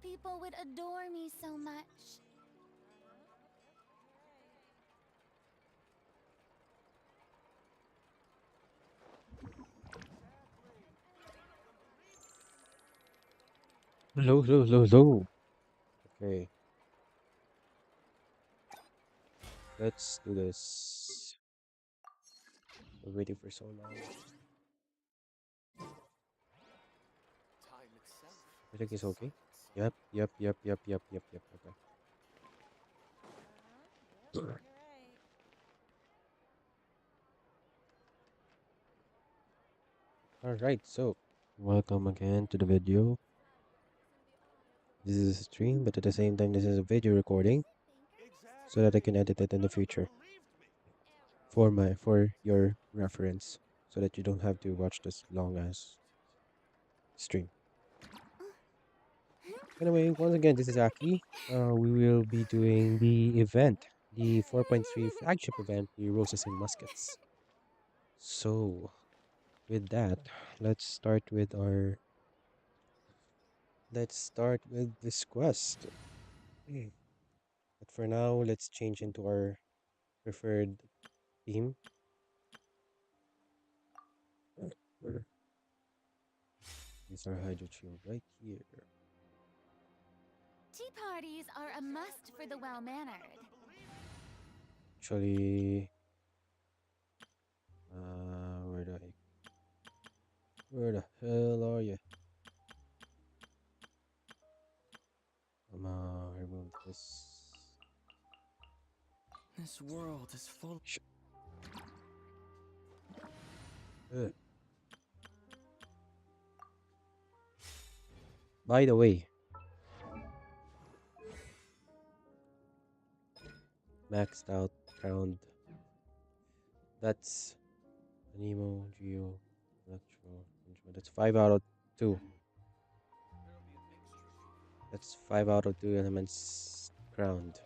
people would adore me so much. Hello, hello, hello, hello. Okay, let's do this. We're waiting for so long. I think it's okay. Yep, yep, yep, yep, yep, yep, yep. Okay. All right, so welcome again to the video. This is a stream, but at the same time, this is a video recording so that I can edit it in the future for your reference, so that you don't have to watch this long as stream. Anyway, once again, this is Aki. We will be doing the event, the 4.3 flagship event, the Roses and Muskets. So, with that, let's start with this quest. But for now, let's change into our preferred theme. These are hydrogen right here. Tea parties are a must for the well-mannered. Actually, where the hell are you? Remove this. This world is full. Sh Ugh. By the way, maxed out crowned. That's Anemo, Geo, Electro, Intro. That's 5 out of 2. That's 5 out of 2 elements crowned.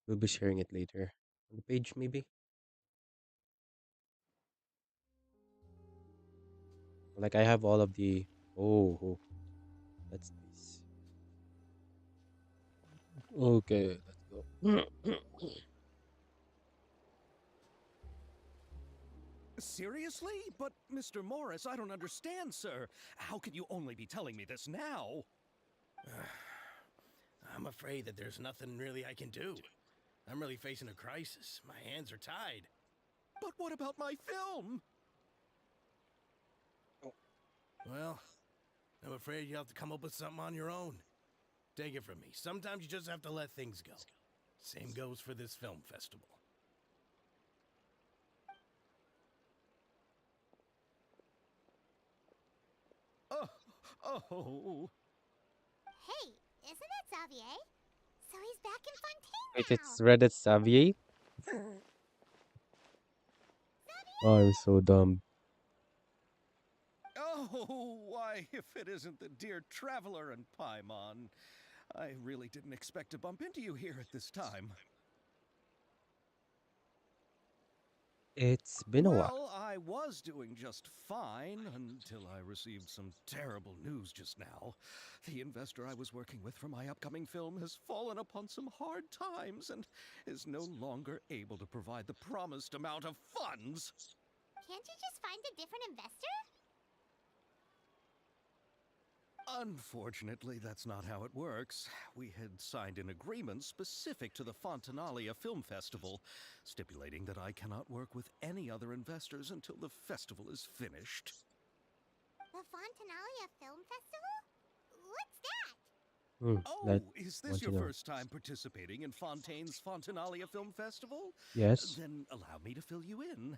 We'll be sharing it later on the page, maybe. Like I have all of the. Oh, that's nice. Okay, let's go. Seriously? But, Mr. Morris, I don't understand, sir. How can you only be telling me this now? I'm afraid that there's nothing really I can do. I'm really facing a crisis. My hands are tied. But what about my film? Well, I'm afraid you have to come up with something on your own. Take it from me. Sometimes you just have to let things go. Same goes for this film festival. Oh. Hey, isn't that Xavier? So he's back in Wait, Fontaine it's Reddit Xavier? Oh, I'm so dumb. Oh, why, if it isn't the dear traveler and Paimon. I really didn't expect to bump into you here at this time. It's been a while. Well, I was doing just fine until I received some terrible news just now. The investor I was working with for my upcoming film has fallen upon some hard times and is no longer able to provide the promised amount of funds. Can't you just find a different investor? Unfortunately, that's not how it works. We had signed an agreement specific to the Fontanalia Film Festival, stipulating that I cannot work with any other investors until the festival is finished. The Fontanalia Film Festival? What's that? That Oh, is want this to your know. first time participating in Fontaine's Fontanalia Film Festival? Yes. Then allow me to fill you in.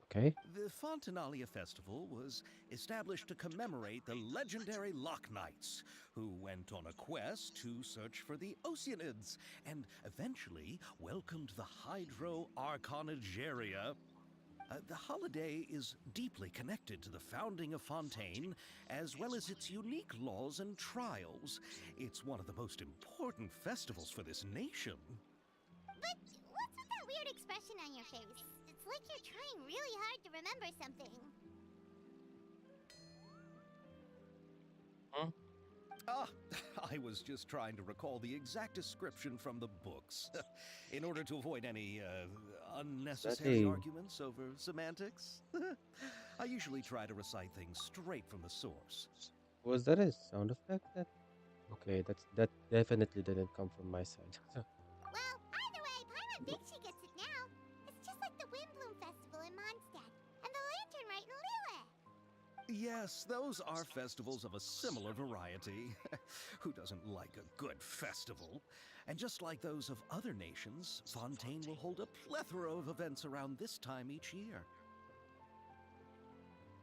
Okay. The Fontanalia Festival was established to commemorate the legendary Loch Knights, who went on a quest to search for the Oceanids and eventually welcomed the Hydro Arconageria. The holiday is deeply connected to the founding of Fontaine, as well as its unique laws and trials. It's one of the most important festivals for this nation. But what's with that weird expression on your face? It's like you're trying really hard to remember something. Huh? Ah, I was just trying to recall the exact description from the books, in order to avoid any unnecessary a- arguments over semantics. I usually try to recite things straight from the source. Was that a sound effect? Okay, that definitely didn't come from my side. Well, either way, Paimon thinks she gets it now. It's just like the Windbloom Festival in Mondstadt and the Lantern Rite in Lille. Yes, those are festivals of a similar variety. Who doesn't like a good festival? And just like those of other nations, Fontaine will hold a plethora of events around this time each year.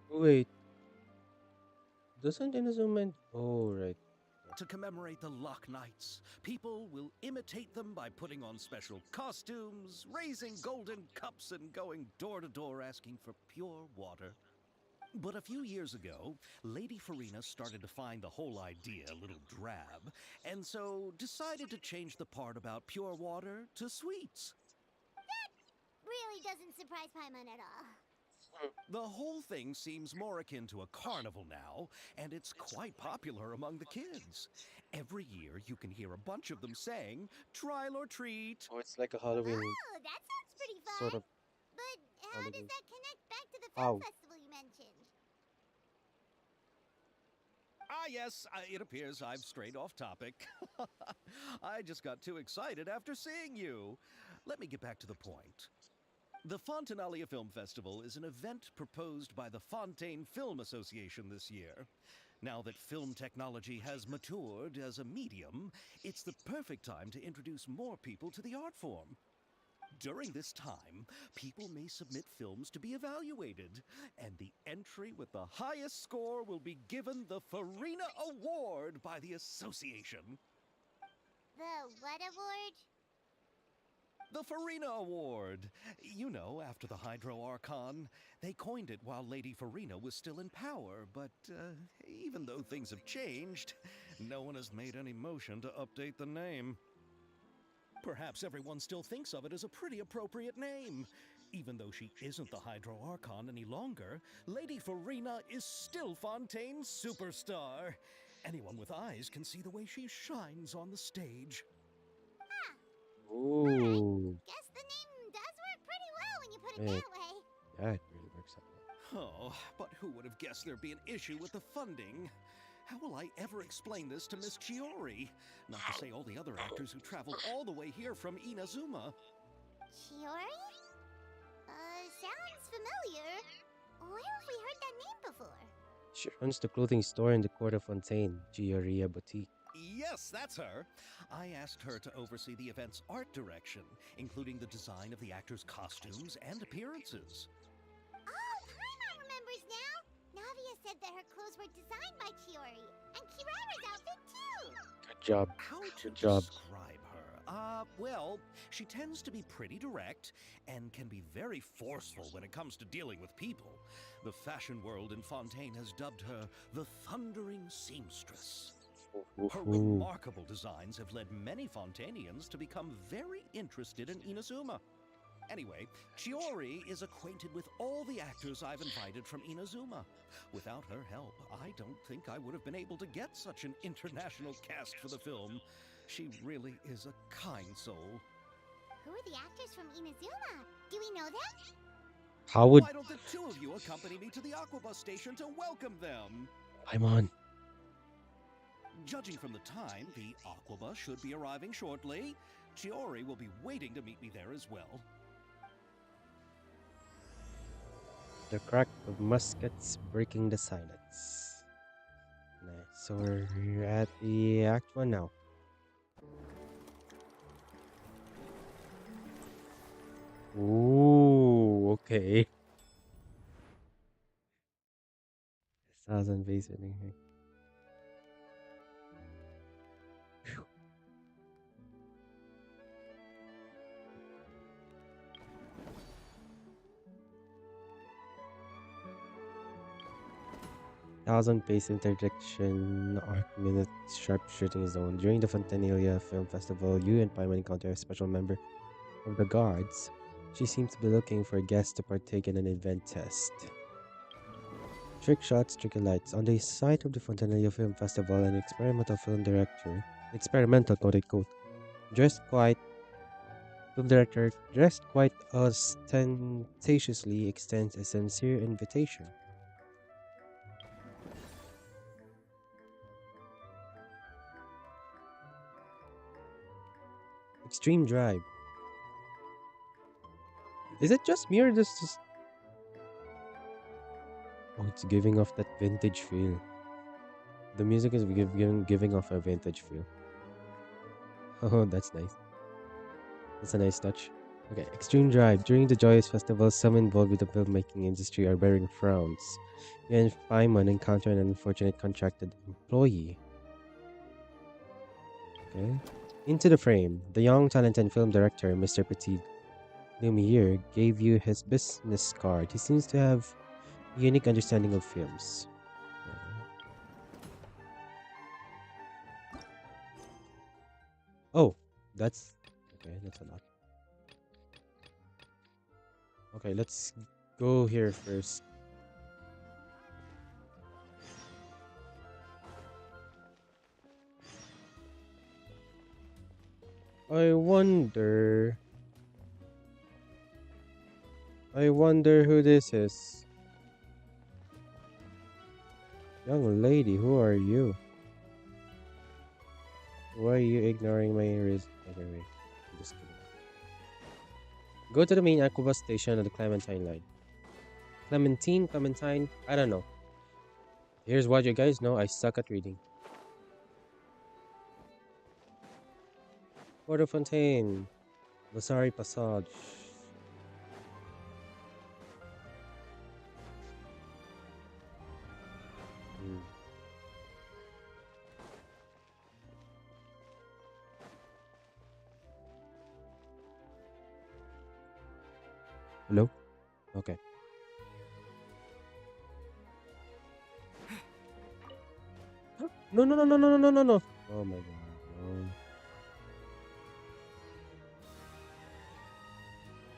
Wait, doesn't Inazuma? Oh, right. To commemorate the Loch Knights, people will imitate them by putting on special costumes, raising golden cups, and going door to door asking for pure water. But a few years ago, Lady Farina started to find the whole idea a little drab, and so decided to change the part about pure water to sweets. really doesn't surprise Paimon at all. The whole thing seems more akin to a carnival now, and it's quite popular among the kids. Every year, you can hear a bunch of them saying, "Trial or treat." Oh, it's like a Halloween Oh, that sounds pretty sort fun. of But how does Halloween. that connect back to the film How? festival you mentioned? Ah, yes, it appears I've strayed off topic. I just got too excited after seeing you. Let me get back to the point. The Fontanalia Film Festival is an event proposed by the Fontaine Film Association this year. Now that film technology has matured as a medium, it's the perfect time to introduce more people to the art form. During this time, people may submit films to be evaluated, and the entry with the highest score will be given the Farina Award by the association. The what award? The Farina Award. You know, after the Hydro Archon. They coined it while Lady Farina was still in power, but even though things have changed, no one has made any motion to update the name. Perhaps everyone still thinks of it as a pretty appropriate name. Even though she isn't the Hydro Archon any longer, Lady Farina is still Fontaine's superstar. Anyone with eyes can see the way she shines on the stage. Ooh. Guess the name does work pretty well when you put it Yeah, that way. yeah, it really works out well. Oh, but who would have guessed there'd be an issue with the funding? How will I ever explain this to Miss Chiori? Not to say all the other actors who traveled all the way here from Inazuma. Chiori? Sounds familiar. Where have we heard that name before? She runs the clothing store in the Court of Fontaine, Gioria Boutique. Yes, that's her. I asked her to oversee the event's art direction, including the design of the actors' costumes and appearances. Oh, Paimon remembers now! Navia said that her clothes were designed by Chiori, and Kirara's outfit too! Good job. How to Good job. describe her? Well, she tends to be pretty direct and can be very forceful when it comes to dealing with people. The fashion world in Fontaine has dubbed her the Thundering Seamstress. Her Ooh. remarkable designs have led many Fontainians to become very interested in Inazuma. Anyway, Chiori is acquainted with all the actors I've invited from Inazuma. Without her help, I don't think I would have been able to get such an international cast for the film. She really is a kind soul. Who are the actors from Inazuma? Do we know them? How would Why don't the two of you accompany me to the Aquabus station to welcome them? I'm on? Judging from the time, the Aquabus should be arriving shortly. Chiori will be waiting to meet me there as well. The crack of muskets breaking the silence. Nice. So we're at the Act 1 now. Ooh, okay. Thousand base winning here. Phew. Thousand pace interdiction arc minute sharpshooting zone. During the Fontanalia Film Festival, you and Paimon encounter a special member of the guards. She seems to be looking for guests to partake in an event test. Trick shots, tricky lights. On the site of the Fontanalia Film Festival, an experimental film director, experimental quote unquote, film director dressed quite ostentatiously extends a sincere invitation. Extreme Drive. Is it just me or does this? Oh, it's giving off that vintage feel. The music is giving off a vintage feel. Oh, that's nice. That's a nice touch. Okay, Extreme Drive. During the Joyous Festival, some involved with the filmmaking industry are bearing frowns. You and Paimon encounter an unfortunate contracted employee. Okay. Into the frame. The young, talented film director, Mr. Petit Lumiere, gave you his business card. He seems to have a unique understanding of films. Oh, that's okay. That's a lot. Okay, let's go here first. I wonder. I wonder who this is. Young lady, who are you? Why are you ignoring my reason? Anyway, I'm just kidding. Go to the main Aqua station on the Clementine line. Clementine? I don't know. Here's what you guys know, I suck at reading. Water Fontaine. Vasari Passage. Hmm. Hello? Okay. No, no, no, no, no, no, no, no. Oh my god. No.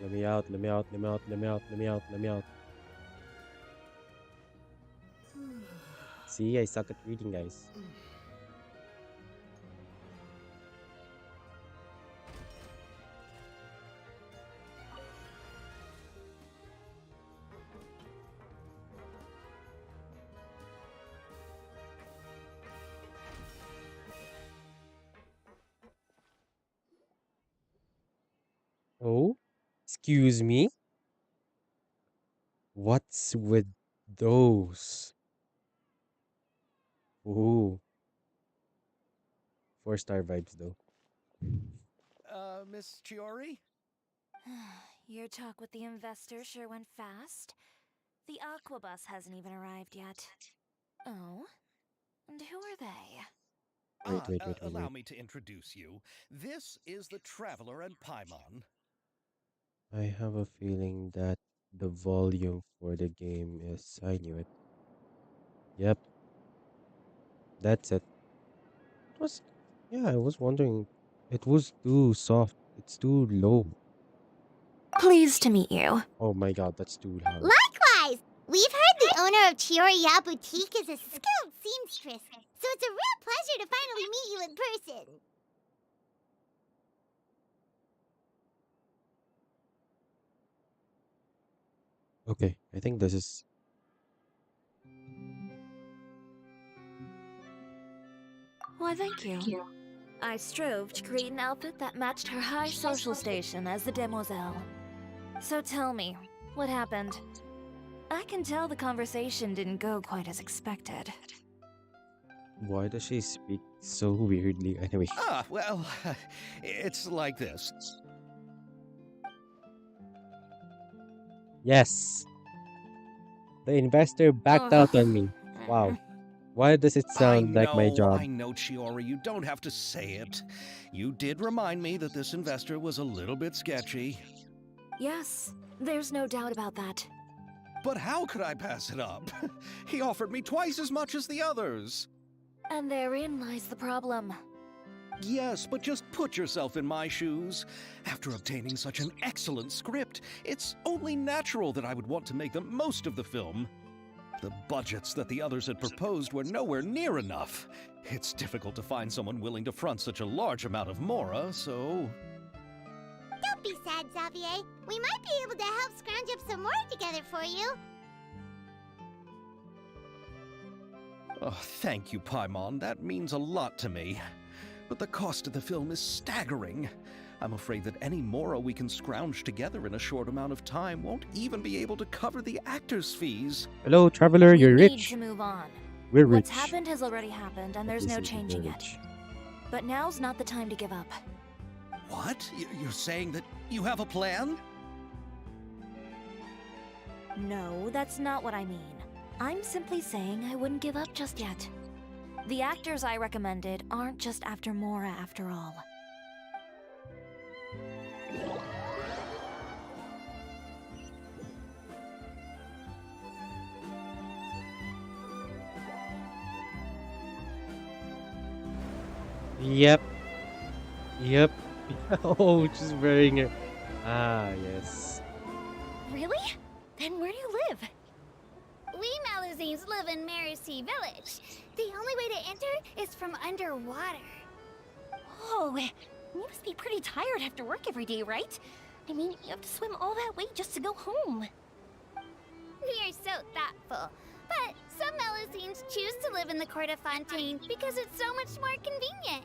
Let me out, let me out, let me out, let me out, let me out, let me out. See, I suck at reading, guys. Oh? Excuse me? What's with those? Ooh. 4-star vibes, though. Miss Chiori? Your talk with the investor sure went fast. The aqua bus hasn't even arrived yet. Oh? And who are they? Wait, Allow wait. me to introduce you. This is the Traveler and Paimon. I have a feeling that the volume for the game is. I knew it. Yep, that's it. It was. Yeah, I was wondering. It was too soft. It's too low. Pleased to meet you. Oh my god, that's too loud. Likewise! We've heard the owner of Chioriya Boutique is a skilled seamstress, so it's a real pleasure to finally meet you in person. Okay, I think this is. Why, thank you. I strove to create an outfit that matched her high social station as the demoiselle. So tell me, what happened? I can tell the conversation didn't go quite as expected. Why does she speak so weirdly? Anyway. Well, it's like this. Yes! The investor backed out on me. Wow. Why does it sound like my job? I know, Chiori, you don't have to say it. You did remind me that this investor was a little bit sketchy. Yes, there's no doubt about that. But how could I pass it up? He offered me twice as much as the others. And therein lies the problem. Yes, but just put yourself in my shoes. After obtaining such an excellent script, it's only natural that I would want to make the most of the film. The budgets that the others had proposed were nowhere near enough. It's difficult to find someone willing to front such a large amount of mora, so... Don't be sad, Xavier. We might be able to help scrounge up some more together for you. Oh, thank you, Paimon. That means a lot to me. But the cost of the film is staggering. I'm afraid that any mora we can scrounge together in a short amount of time won't even be able to cover the actors' fees. Hello, traveler, We you're need rich. to move on. We're rich. What's happened has already happened, and there's no Obviously, changing we're it. rich. But now's not the time to give up. What? You're saying that you have a plan? No, that's not what I mean. I'm simply saying I wouldn't give up just yet. The actors I recommended aren't just after Mora after all. Yep. Yep. Oh, she's wearing it. Ah, yes. Really? Then where do you live? We Malazines live in Mercy Village. The only way to enter is from underwater. Oh, you must be pretty tired after work every day, right? I mean, you have to swim all that way just to go home. We are so thoughtful. But some Malazines choose to live in the Court of Fontaine because it's so much more convenient.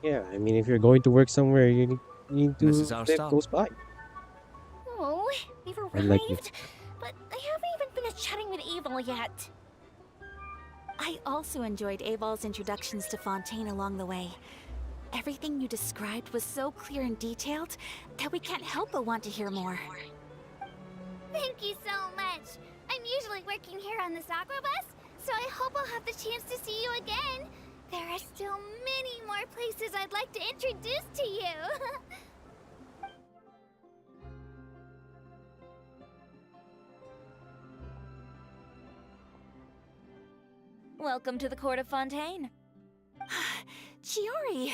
Yeah, I mean, if you're going to work somewhere, you need to This is our live stop. close by. Oh, we've Unlike arrived, but I haven't even finished chatting with Aval yet. I also enjoyed Aval's introductions to Fontaine along the way. Everything you described was so clear and detailed that we can't help but want to hear more. Thank you so much. I'm usually working here on the Sakura bus, so I hope I'll have the chance to see you again. There are still many more places I'd like to introduce to you. Welcome to the Court of Fontaine. Chiori,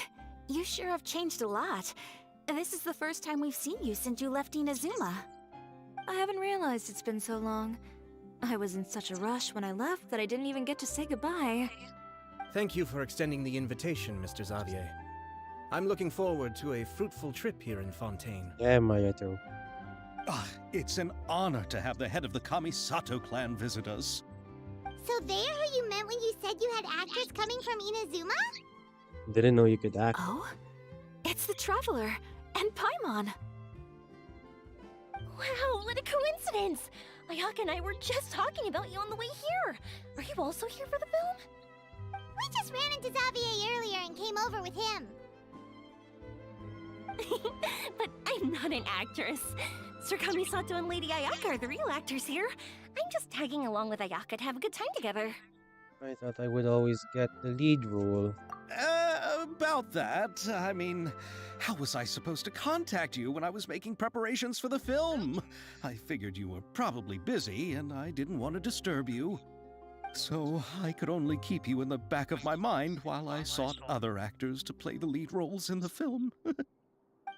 you sure have changed a lot. This is the first time we've seen you since you left Inazuma. I haven't realized it's been so long. I was in such a rush when I left that I didn't even get to say goodbye. Thank you for extending the invitation, Mr. Xavier. I'm looking forward to a fruitful trip here in Fontaine. Yeah, Mayato. Ah, it's an honor to have the head of the Kamisato clan visit us. So they're who you meant when you said you had actors coming from Inazuma? Didn't know you could act. Oh? It's the Traveler and Paimon. Wow, what a coincidence! Ayaka and I were just talking about you on the way here. Are you also here for the film? We just ran into Xavier earlier and came over with him. But I'm not an actress. Sir Kamisato and Lady Ayaka are the real actors here. I'm just tagging along with Ayaka to have a good time together. I thought I would always get the lead role. About that, I mean, how was I supposed to contact you when I was making preparations for the film? I figured you were probably busy, and I didn't want to disturb you. So I could only keep you in the back of my mind while I sought other actors to play the lead roles in the film.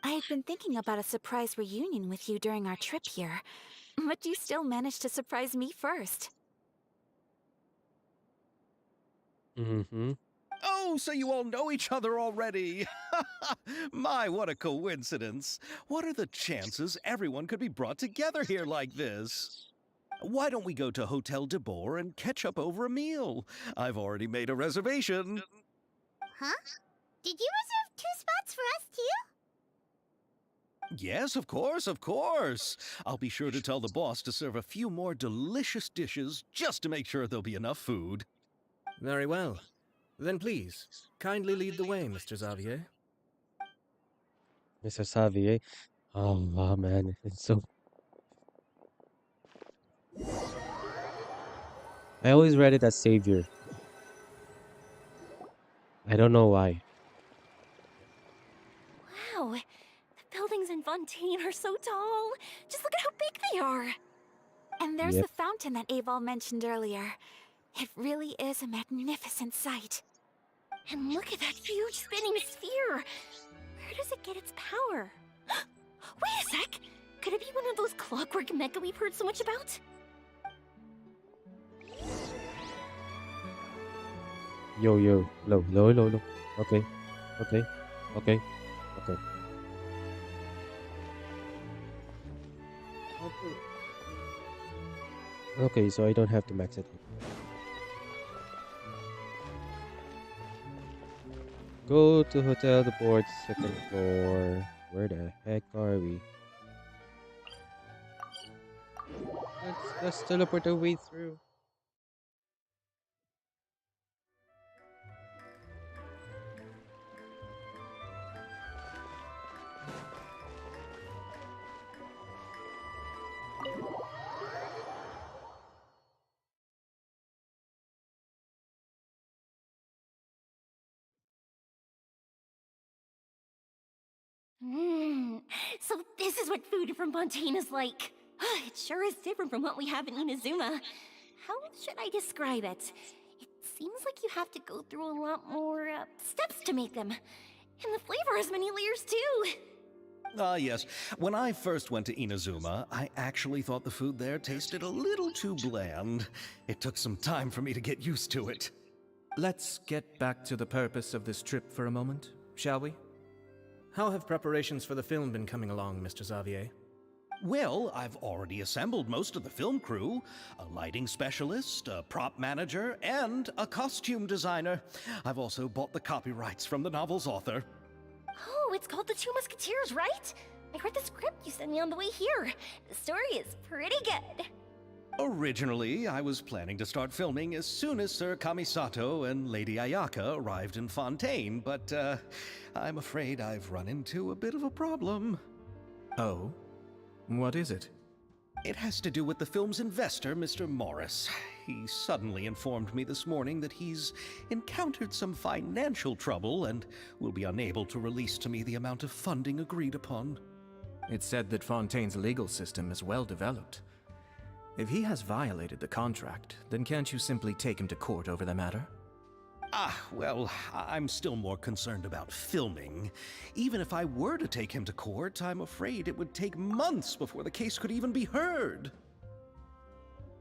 I had been thinking about a surprise reunion with you during our trip here, but you still managed to surprise me first. Mm-hmm. Oh, so you all know each other already! My, what a coincidence! What are the chances everyone could be brought together here like this? Why don't we go to Hotel de Boer and catch up over a meal? I've already made a reservation. Huh? Did you reserve 2 spots for us too? Yes, of course, of course. I'll be sure to tell the boss to serve a few more delicious dishes just to make sure there'll be enough food. Very well. Then please, kindly lead the way, Mr. Xavier. Mr. Xavier. Oh, wow, man. It's so... I always read it as Savior. I don't know why. Wow, the buildings in Fontaine are so tall. Just look at how big they are. And there's Yep. the fountain that Aval mentioned earlier. It really is a magnificent sight. And look at that huge spinning sphere. Where does it get its power? Wait a sec! Could it be one of those clockwork mecha we've heard so much about? Yo, yo. Low, low, low, low. Okay. Okay. Okay. Okay. Okay, so I don't have to max it. Go to Hotel the Board, 2nd floor. Where the heck are we? Let's teleport our way through. So this is what food from Fontaine is like. It sure is different from what we have in Inazuma. How should I describe it? It seems like you have to go through a lot more steps to make them. And the flavor has many layers too. Ah, yes. When I first went to Inazuma, I actually thought the food there tasted a little too bland. It took some time for me to get used to it. Let's get back to the purpose of this trip for a moment, shall we? How have preparations for the film been coming along, Mr. Xavier? Well, I've already assembled most of the film crew, a lighting specialist, a prop manager, and a costume designer. I've also bought the copyrights from the novel's author. Oh, it's called The Two Musketeers, right? I read the script you sent me on the way here. The story is pretty good. Originally, I was planning to start filming as soon as Sir Kamisato and Lady Ayaka arrived in Fontaine, but I'm afraid I've run into a bit of a problem. Oh? What is it? It has to do with the film's investor, Mr. Morris. He suddenly informed me this morning that he's encountered some financial trouble and will be unable to release to me the amount of funding agreed upon. It's said that Fontaine's legal system is well developed. If he has violated the contract, then can't you simply take him to court over the matter? Well, I'm still more concerned about filming. Even if I were to take him to court, I'm afraid it would take months before the case could even be heard.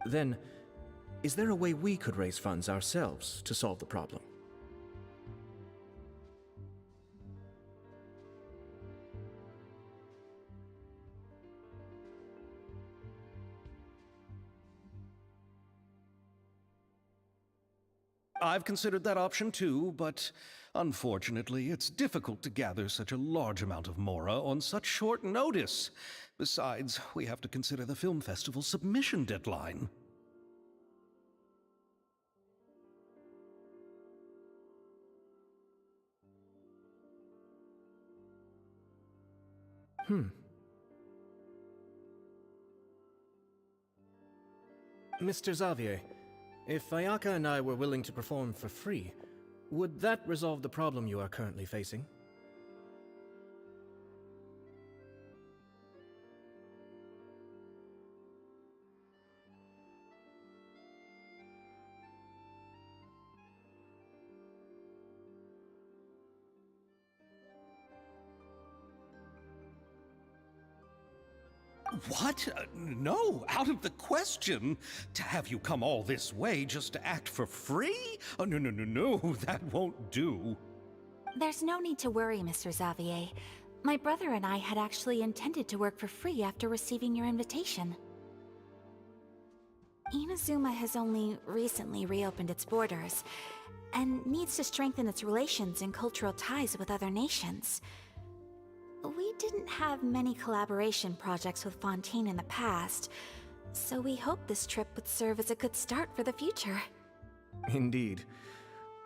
Then, is there a way we could raise funds ourselves to solve the problem? I've considered that option too, but unfortunately, it's difficult to gather such a large amount of mora on such short notice. Besides, we have to consider the film festival's submission deadline. Mr. Xavier, if Ayaka and I were willing to perform for free, would that resolve the problem you are currently facing? What? No, out of the question. To have you come all this way just to act for free? Oh, no, that won't do. There's no need to worry, Mr. Xavier. My brother and I had actually intended to work for free after receiving your invitation. Inazuma has only recently reopened its borders, and needs to strengthen its relations and cultural ties with other nations. We didn't have many collaboration projects with Fontaine in the past, so we hoped this trip would serve as a good start for the future. Indeed.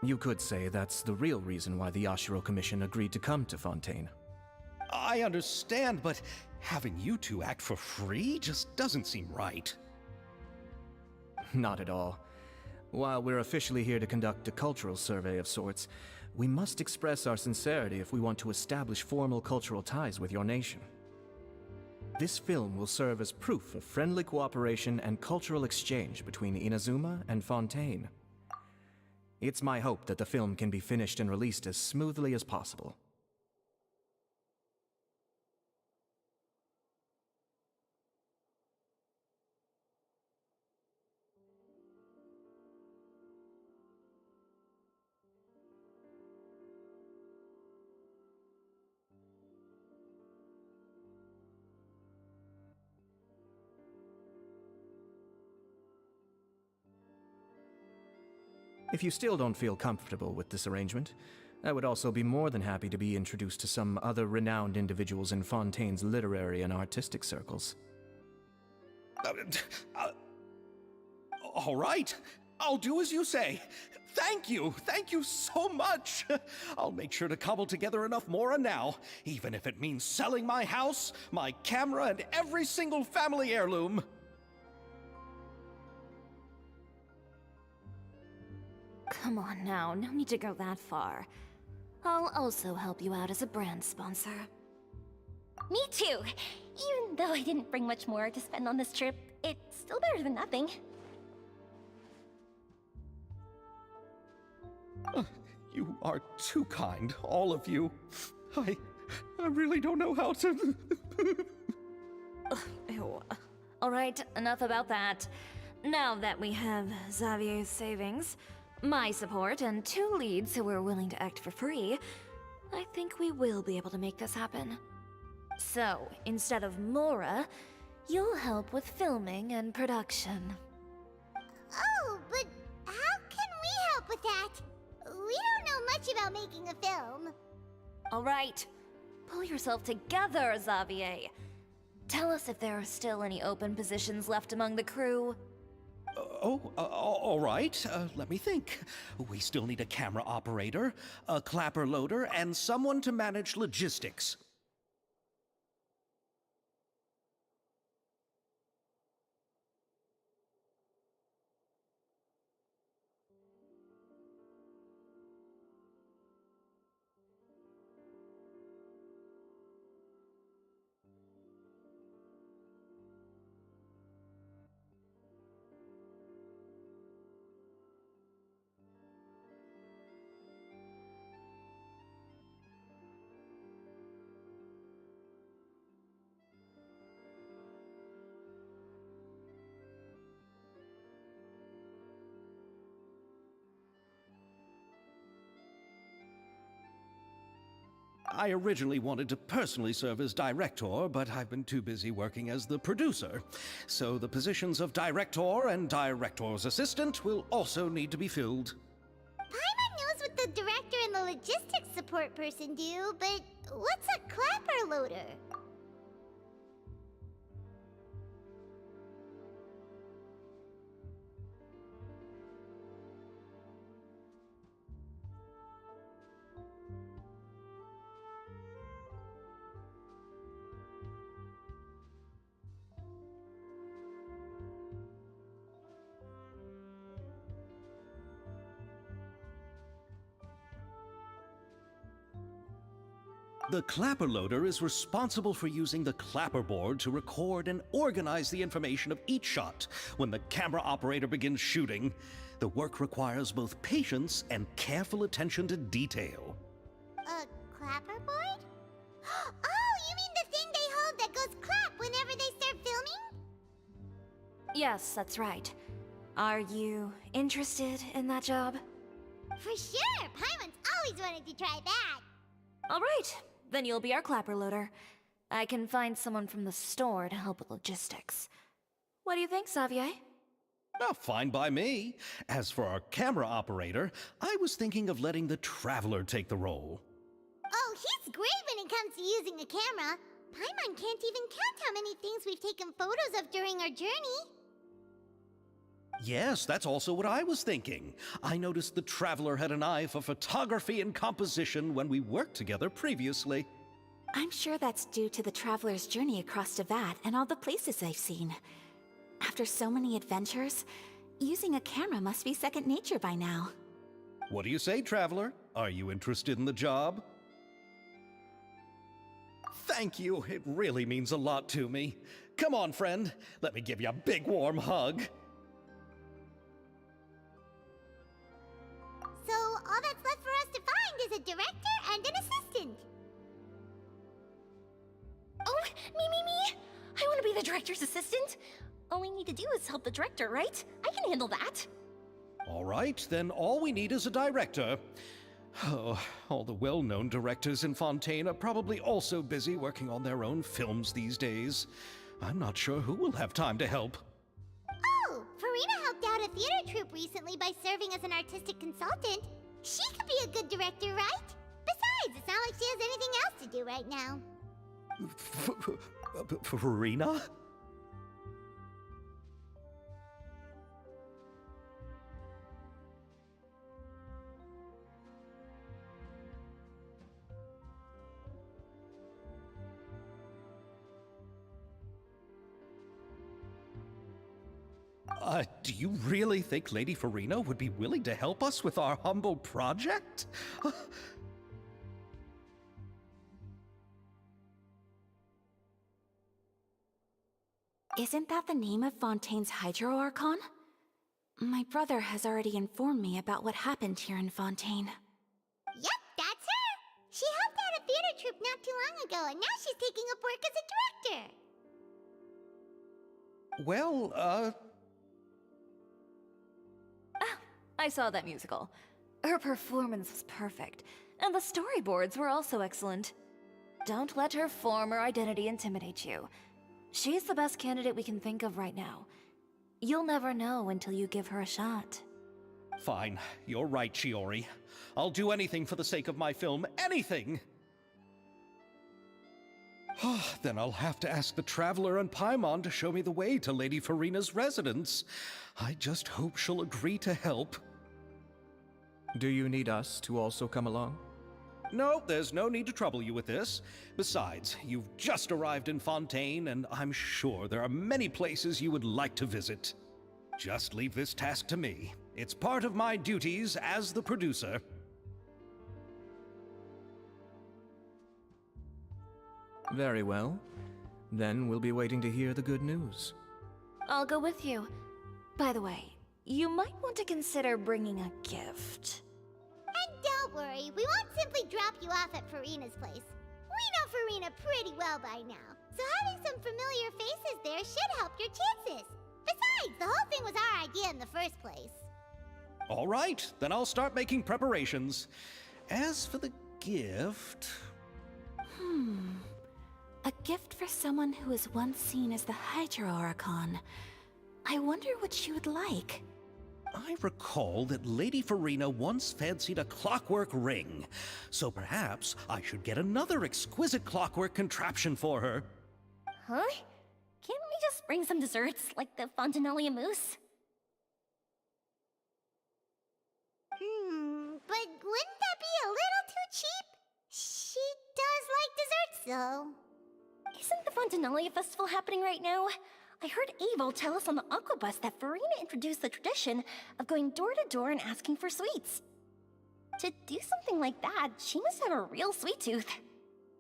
You could say that's the real reason why the Yashiro Commission agreed to come to Fontaine. I understand, but having you two act for free just doesn't seem right. Not at all. While we're officially here to conduct a cultural survey of sorts, we must express our sincerity if we want to establish formal cultural ties with your nation. This film will serve as proof of friendly cooperation and cultural exchange between Inazuma and Fontaine. It's my hope that the film can be finished and released as smoothly as possible. If you still don't feel comfortable with this arrangement, I would also be more than happy to be introduced to some other renowned individuals in Fontaine's literary and artistic circles. All right, I'll do as you say. Thank you so much. I'll make sure to cobble together enough mora now, even if it means selling my house, my camera, and every single family heirloom. Come on now, no need to go that far. I'll also help you out as a brand sponsor. Me too! Even though I didn't bring much more to spend on this trip, it's still better than nothing. You are too kind, all of you. I really don't know how to. Ew. Alright, enough about that. Now that we have Xavier's savings, my support, and 2 leads who are willing to act for free, I think we will be able to make this happen. So, instead of Mora, you'll help with filming and production. Oh, but how can we help with that? We don't know much about making a film. Alright, pull yourself together, Xavier. Tell us if there are still any open positions left among the crew. All right. Let me think. We still need a camera operator, a clapper loader, and someone to manage logistics. I originally wanted to personally serve as director, but I've been too busy working as the producer. So the positions of director and director's assistant will also need to be filled. Paimon knows what the director and the logistics support person do, but what's a clapper loader? The clapper loader is responsible for using the clapper board to record and organize the information of each shot when the camera operator begins shooting. The work requires both patience and careful attention to detail. A clapperboard? Oh, you mean the thing they hold that goes clap whenever they start filming? Yes, that's right. Are you interested in that job? For sure! Paimon's always wanted to try that! Alright, then you'll be our clapper loader. I can find someone from the store to help with logistics. What do you think, Xavier? Oh, fine by me. As for our camera operator, I was thinking of letting the Traveler take the role. Oh, he's great when it comes to using a camera. Paimon can't even count how many things we've taken photos of during our journey. Yes, that's also what I was thinking. I noticed the Traveler had an eye for photography and composition when we worked together previously. I'm sure that's due to the Traveler's journey across Devat and all the places they've seen. After so many adventures, using a camera must be second nature by now. What do you say, Traveler? Are you interested in the job? Thank you. It really means a lot to me. Come on, friend. Let me give you a big warm hug. So all that's left for us to find is a director and an assistant. Oh, me! I want to be the director's assistant! All we need to do is help the director, right? I can handle that! All right, then all we need is a director. Oh, all the well-known directors in Fontaine are probably also busy working on their own films these days. I'm not sure who will have time to help. Oh, Farina helped out a theater troupe recently by serving as an artistic consultant. She could be a good director, right? Besides, it's not like she has anything else to do right now. Farina? Do you really think Lady Farina would be willing to help us with our humble project? Isn't that the name of Fontaine's Hydro Archon? My brother has already informed me about what happened here in Fontaine. Yep, that's her. She helped out a a theater troupe not too long ago, and now she's taking up work as a director. Well, I saw that musical. Her performance was perfect, and the storyboards were also excellent. Don't let her former identity intimidate you. She's the best candidate we can think of right now. You'll never know until you give her a shot. fine. You're right, Shiori. I'll do anything for the sake of my film. Anything! Then I'll have to ask the Traveler and Paimon to show me the way to Lady Farina's residence. I just hope she'll agree to help. Do you need us to also come along? No, there's no need to trouble you with this. Besides, you've just arrived in Fontaine, and I'm sure there are many places you would like to visit. Just leave this task to me. It's part of my duties as the producer. Very well. Then we'll be waiting to hear the good news. I'll go with you. By the way, you might want to consider bringing a gift. And don't worry, we won't simply drop you off at Farina's place. We know Farina pretty well by now, so having some familiar faces there should help your chances. Besides, the whole thing was our idea in the first place. All right, then I'll start making preparations. As for the gift... A gift for someone who was once seen as the Hydra Oricon. I wonder what she would like. I recall that Lady Farina once fancied a clockwork ring, so perhaps I should get another exquisite clockwork contraption for her. Huh? Can't we just bring some desserts, like the Fontanalia mousse? But wouldn't that be a little too cheap? She does like desserts, though. Isn't the Fontanalia festival happening right now? I heard Abel tell us on the Aquabus that Farina introduced the tradition of going door to door and asking for sweets. To do something like that, she must have a real sweet tooth.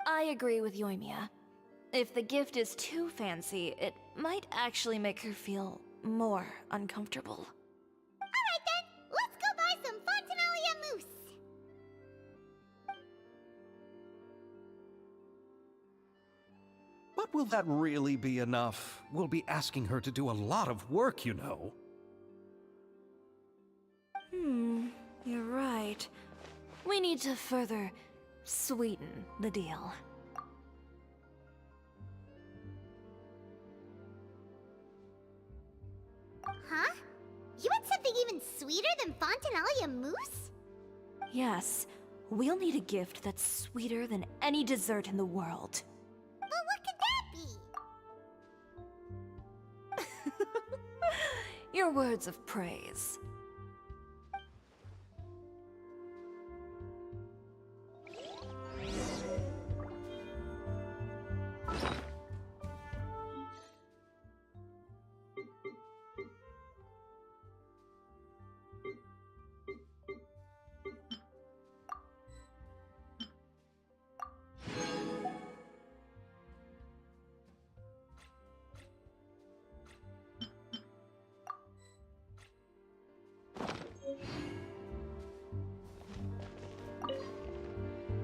I agree with Yoimiya. If the gift is too fancy, it might actually make her feel more uncomfortable. Alright then, let's go buy some Fontanalia mousse! But will that really be enough? We'll be asking her to do a lot of work, you know. You're right. We need to further sweeten the deal. Huh? You want something even sweeter than Fontanalia mousse? Yes, we'll need a gift that's sweeter than any dessert in the world. But what could that be? Your words of praise.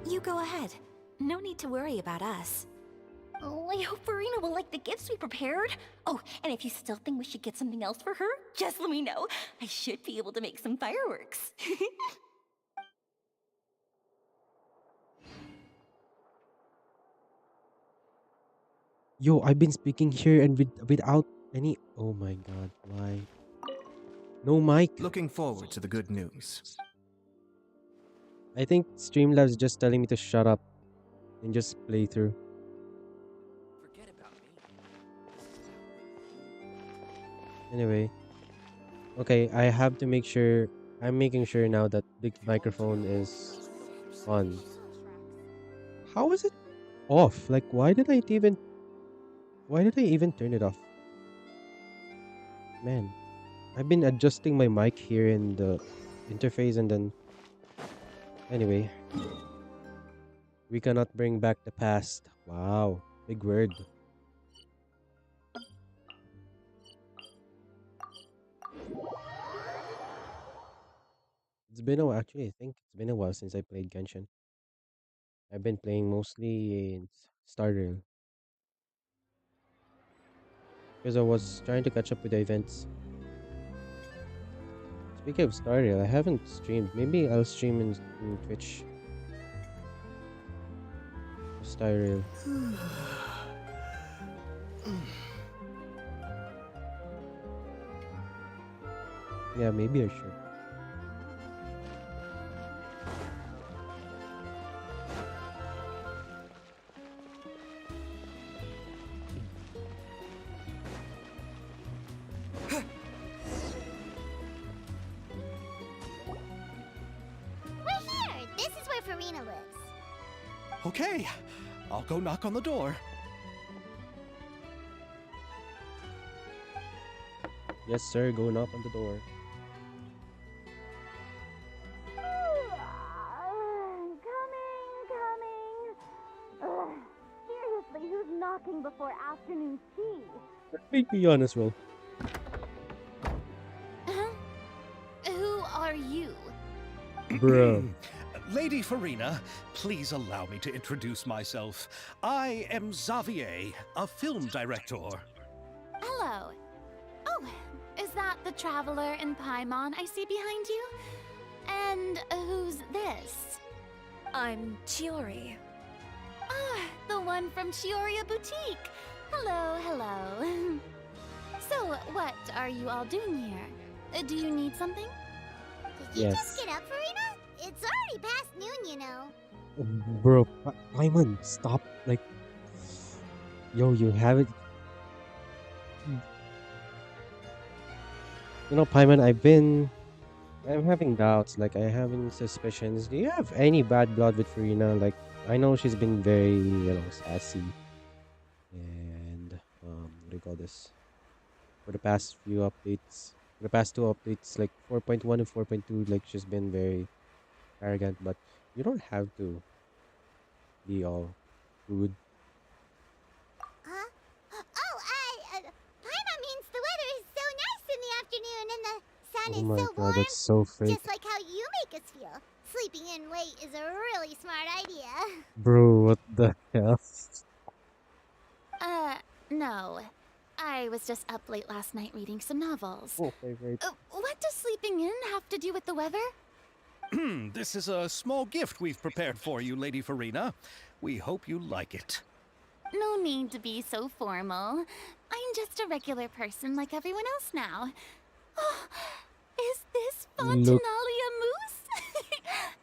You go ahead. No need to worry about us. Oh, I hope Farina will like the gifts we prepared. Oh, and if you still think we should get something else for her, just let me know. I should be able to make some fireworks. Yo, I've been speaking here and without any. Oh my god, why? No mic. Looking forward to the good news. I think Streamlabs is just telling me to shut up and just play through. Forget about me. Anyway, okay, I have to make sure. I'm making sure now that the microphone is on. How is it off? Like, why did I even? Why did I even turn it off? Man, I've been adjusting my mic here in the interface and then. Anyway, we cannot bring back the past. Wow, big word. It's been a while, actually. I think it's been a while since I played Genshin. I've been playing mostly in Stardew because I was trying to catch up with the events. Speaking of Stardew, I haven't streamed. Maybe I'll stream in Twitch. Stardew. Yeah, maybe I should. We're here! This is where Farina lives. Okay, I'll go knock on the door. Yes, sir. Go knock on the door. Coming. Seriously, who's knocking before afternoon tea? Make me honest, well. Huh? Who are you? Bro. Lady Farina, please allow me to introduce myself. I am Xavier, a film director. Hello. Oh, is that the traveler in Paimon I see behind you? And who's this? I'm Chiori. Ah, the one from Chioria Boutique. Hello, hello. So, what are you all doing here? Do you need something? Did you just get up, Farina? It's already past noon, you know. Bro, Paimon, stop. Like, yo, you have it. You know, Paimon, I'm having doubts. Like, I'm having suspicions. Do you have any bad blood with Farina? Like, I know she's been very, sassy. And, what do you call this? For the past few updates, for the past two updates, like 4.1 and 4.2, like, she's been very arrogant, but you don't have to be all rude. Huh? Oh, Paimon means the weather is so nice in the afternoon and the sun Oh is my so god, warm. that's so fake. Just like how you make us feel. Sleeping in late is a really smart idea. Bro, what the hell? No. I was just up late last night reading some novels. Oh, favorite. What does sleeping in have to do with the weather? This is a small gift we've prepared for you, Lady Farina. We hope you like it. No need to be so formal. I'm just a regular person like everyone else now. Oh, is this Fontinalia Look. mousse?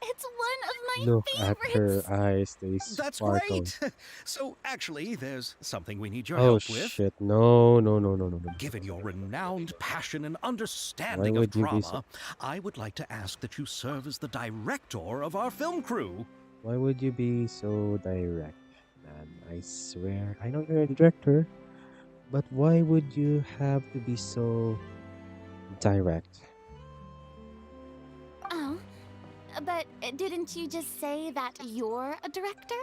It's one of my Look at favorites. her eyes, they That's sparkle. great. So, actually, there's something we need your Oh help with. shit, no, no, no, no, no, no. Given your renowned passion and Why understanding of would you be drama, I would like to ask that you serve as the director of our film crew. Why would you be so direct, man? I swear, I know you're a director, but why would you have to be so direct? Oh, but didn't you just say that you're a director?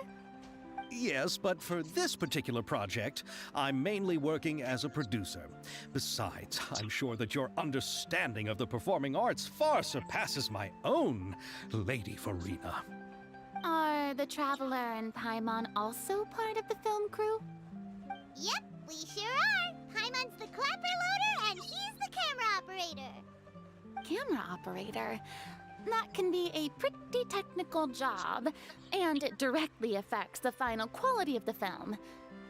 Yes, but for this particular project, I'm mainly working as a producer. Besides, I'm sure that your understanding of the performing arts far surpasses my own, Lady Farina. Are the Traveler and Paimon also part of the film crew? Yep, we sure are. Paimon's the clapper loader and he's the camera operator. Camera operator? That can be a pretty technical job, and it directly affects the final quality of the film.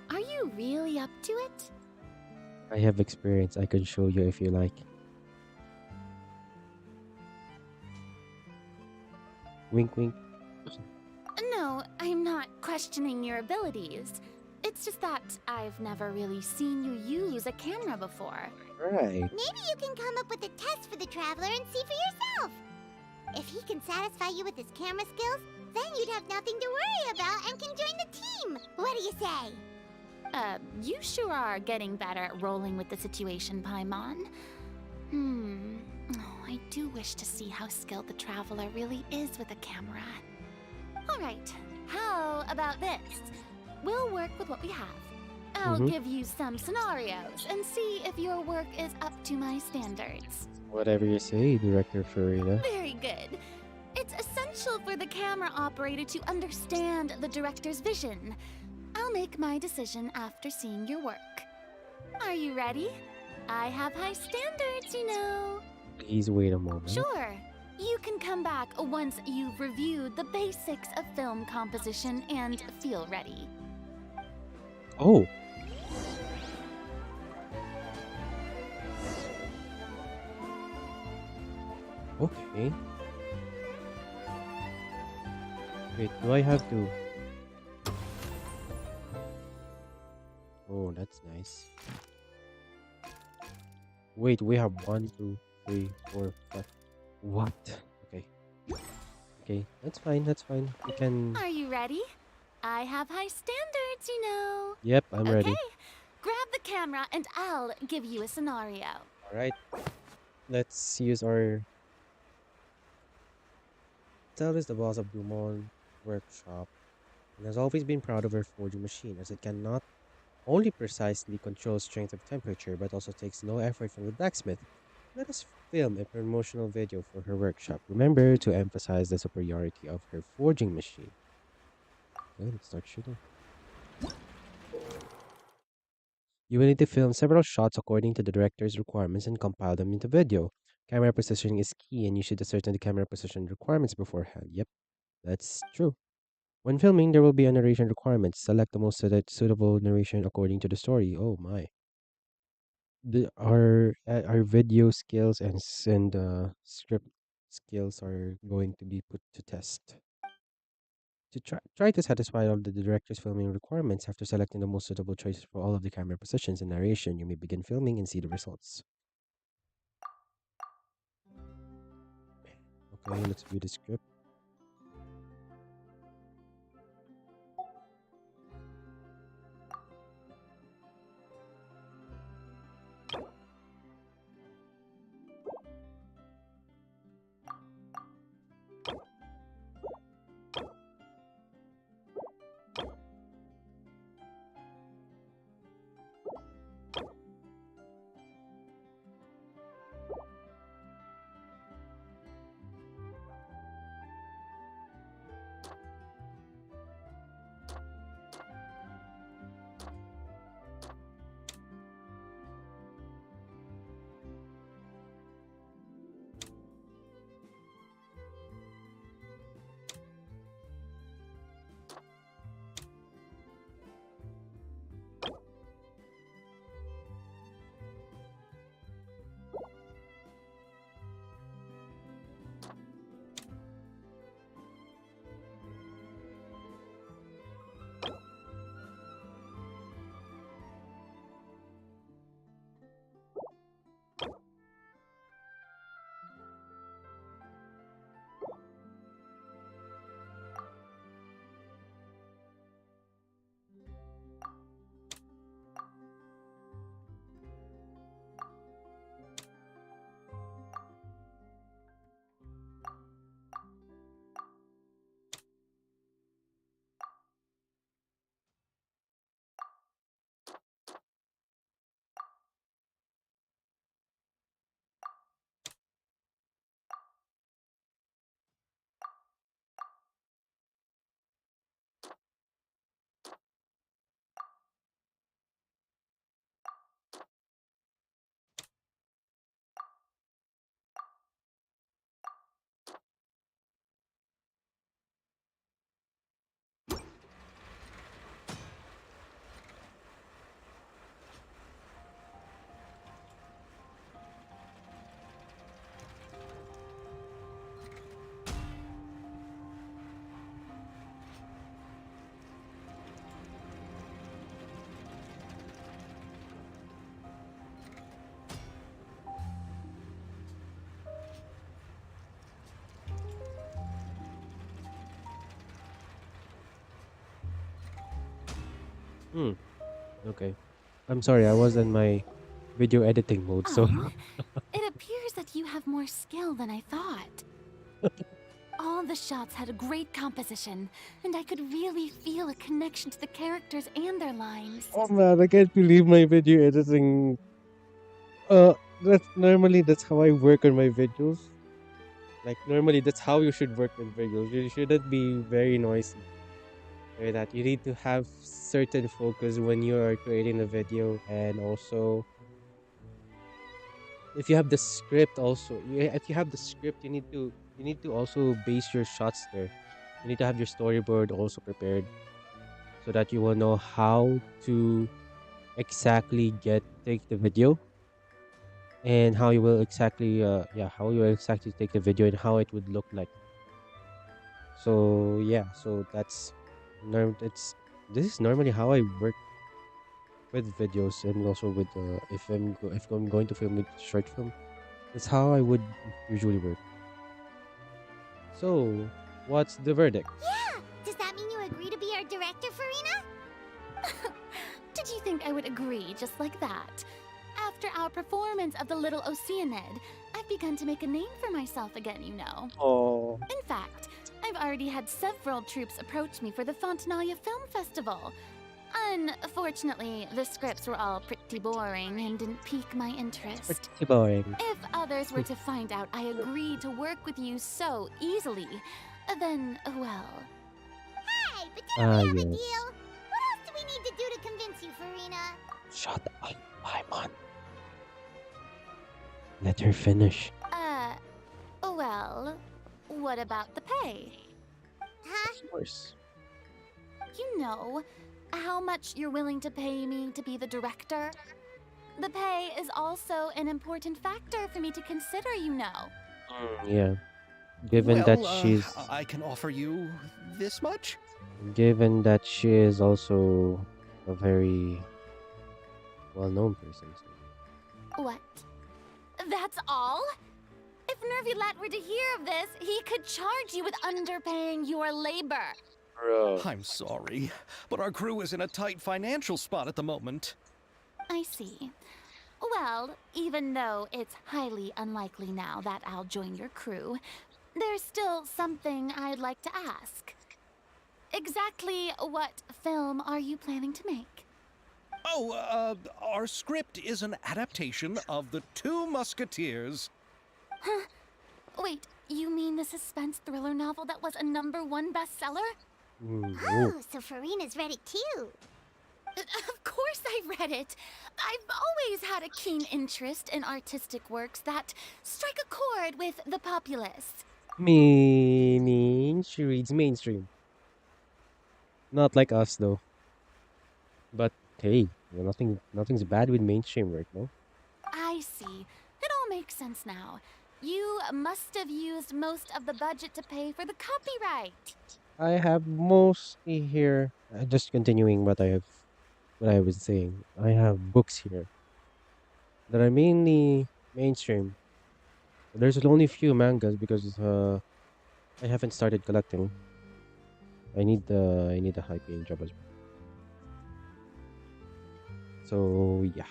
Are you really up to it? I have experience, I can show you if you like. Wink, wink. No, I'm not questioning your abilities. It's just that I've never really seen you use a camera before. Right. Maybe you can come up with a test for the Traveler and see for yourself. If he can satisfy you with his camera skills, then you'd have nothing to worry about and can join the team. What do you say? You sure are getting better at rolling with the situation, Paimon. Oh, I do wish to see how skilled the Traveler really is with a camera. Alright, how about this? We'll work with what we have. I'll give you some scenarios and see if your work is up to my standards. Whatever you say, Director Farina. Very good. It's essentially essential for the camera operator to understand the director's vision. I'll make my decision after seeing your work. Are you ready? I have high standards, you know. Please wait a moment. Sure. You can come back once you've reviewed the basics of film composition and feel ready. Oh. Okay. Wait, do I have to? Oh, that's nice. Wait, we have 1, 2, 3, 4, 5. What? Okay. Okay, that's fine, that's fine. We can... Are you ready? I have high standards, you know. Yep, I'm ready. Okay, grab the camera and I'll give you a scenario. Alright. Let's use our... Tel is the boss of Dumont Workshop and has always been proud of her forging machine, as it can not only precisely control strength of temperature but also takes no effort from the blacksmith. Let us film a promotional video for her workshop. Remember to emphasize the superiority of her forging machine. Okay, let's start shooting. You will need to film several shots according to the director's requirements and compile them into video. Camera positioning is key, and you should ascertain the camera position requirements beforehand. Yep, that's true. When filming, there will be a narration requirement. Select the most suitable narration according to the story. Oh my. Our video skills and script skills are going to be put to test. To try to satisfy all the director's filming requirements, after selecting the most suitable choices for all of the camera positions and narration, you may begin filming and see the results. Okay, let's view the script. Hmm. Okay. I'm sorry, I was in my video editing mode, so Oh, it appears that you have more skill than I thought. All the shots had a great composition, and I could really feel a connection to the characters and their lines. oh man, I can't believe my video editing. That's normally that's how I work on my videos. Like normally, that's how you should work with videos. You shouldn't be very noisy. Like that, you need to have certain focus when you are creating the video, and also if you have the script, also if you have the script, you need to also base your shots there. You need to have your storyboard also prepared so that you will know how to exactly take the video, and how you will exactly how you will exactly take the video and how it would look like. So yeah, so that's it's this is normally how I work with videos, and also with if I'm going to film a short film, that's how I would usually work. So what's the verdict? Yeah! Does that mean you agree to be our director, Farina? Did you think I would agree just like that? After our performance of the Little Oceanid, I've begun to make a name for myself again, you know. Oh, In fact, I've already had several troops approach me for the Fontanalia Film Festival. Unfortunately, the scripts were all pretty boring and didn't pique my interest. pretty boring. If others were to find out I agreed to work with you so easily, then, well... Hey, but don't we have a Yes. deal? What else do we need to do to convince you, Farina? Shut up, Paimon. Let her finish. Well, what about the pay? Huh? Of course. You know, how much you're willing to pay me to be the director? The pay is also an important factor for me to consider, you know. Yeah. Given that Well, she's I can offer you this much? given that she is also a very well-known person. So. What? That's all? If Nervilat were to hear of this, he could charge you with underpaying your labor. Bro. I'm sorry, but our crew is in a tight financial spot at the moment. I see. Well, even though it's highly unlikely now that I'll join your crew, there's still something I'd like to ask. Exactly what film are you planning to make? Oh, our script is an adaptation of The Two Musketeers. Wait, you mean the suspense thriller novel that was a #1 bestseller? Oh, so Farina's read it too. Of course I read it. I've always had a keen interest in artistic works that strike a chord with the populace. Meaning she reads mainstream. Not like us though. But hey, nothing's bad with mainstream work, no? I see. It all makes sense now. You must have used most of the budget to pay for the copyright. I have mostly here just continuing what I was saying. I have books here that are mainly mainstream. There's only few mangas because I haven't started collecting. I need a high paying job as well. So yeah.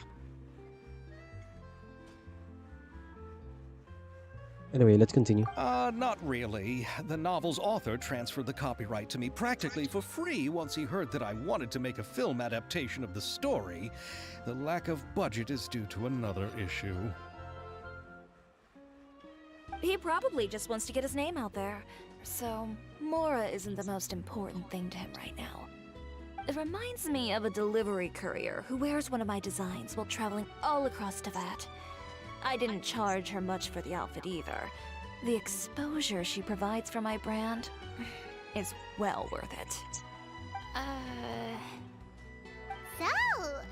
Anyway, let's continue. Not really. The novel's author transferred the copyright to me practically for free once he heard that I wanted to make a film adaptation of the story. The lack of budget is due to another issue. He probably just wants to get his name out there. So, Mora isn't the most important thing to him right now. It reminds me of a delivery courier who wears one of my designs while traveling all across Teyvat. I didn't charge her much for the outfit either. The exposure she provides for my brand is well worth it. So,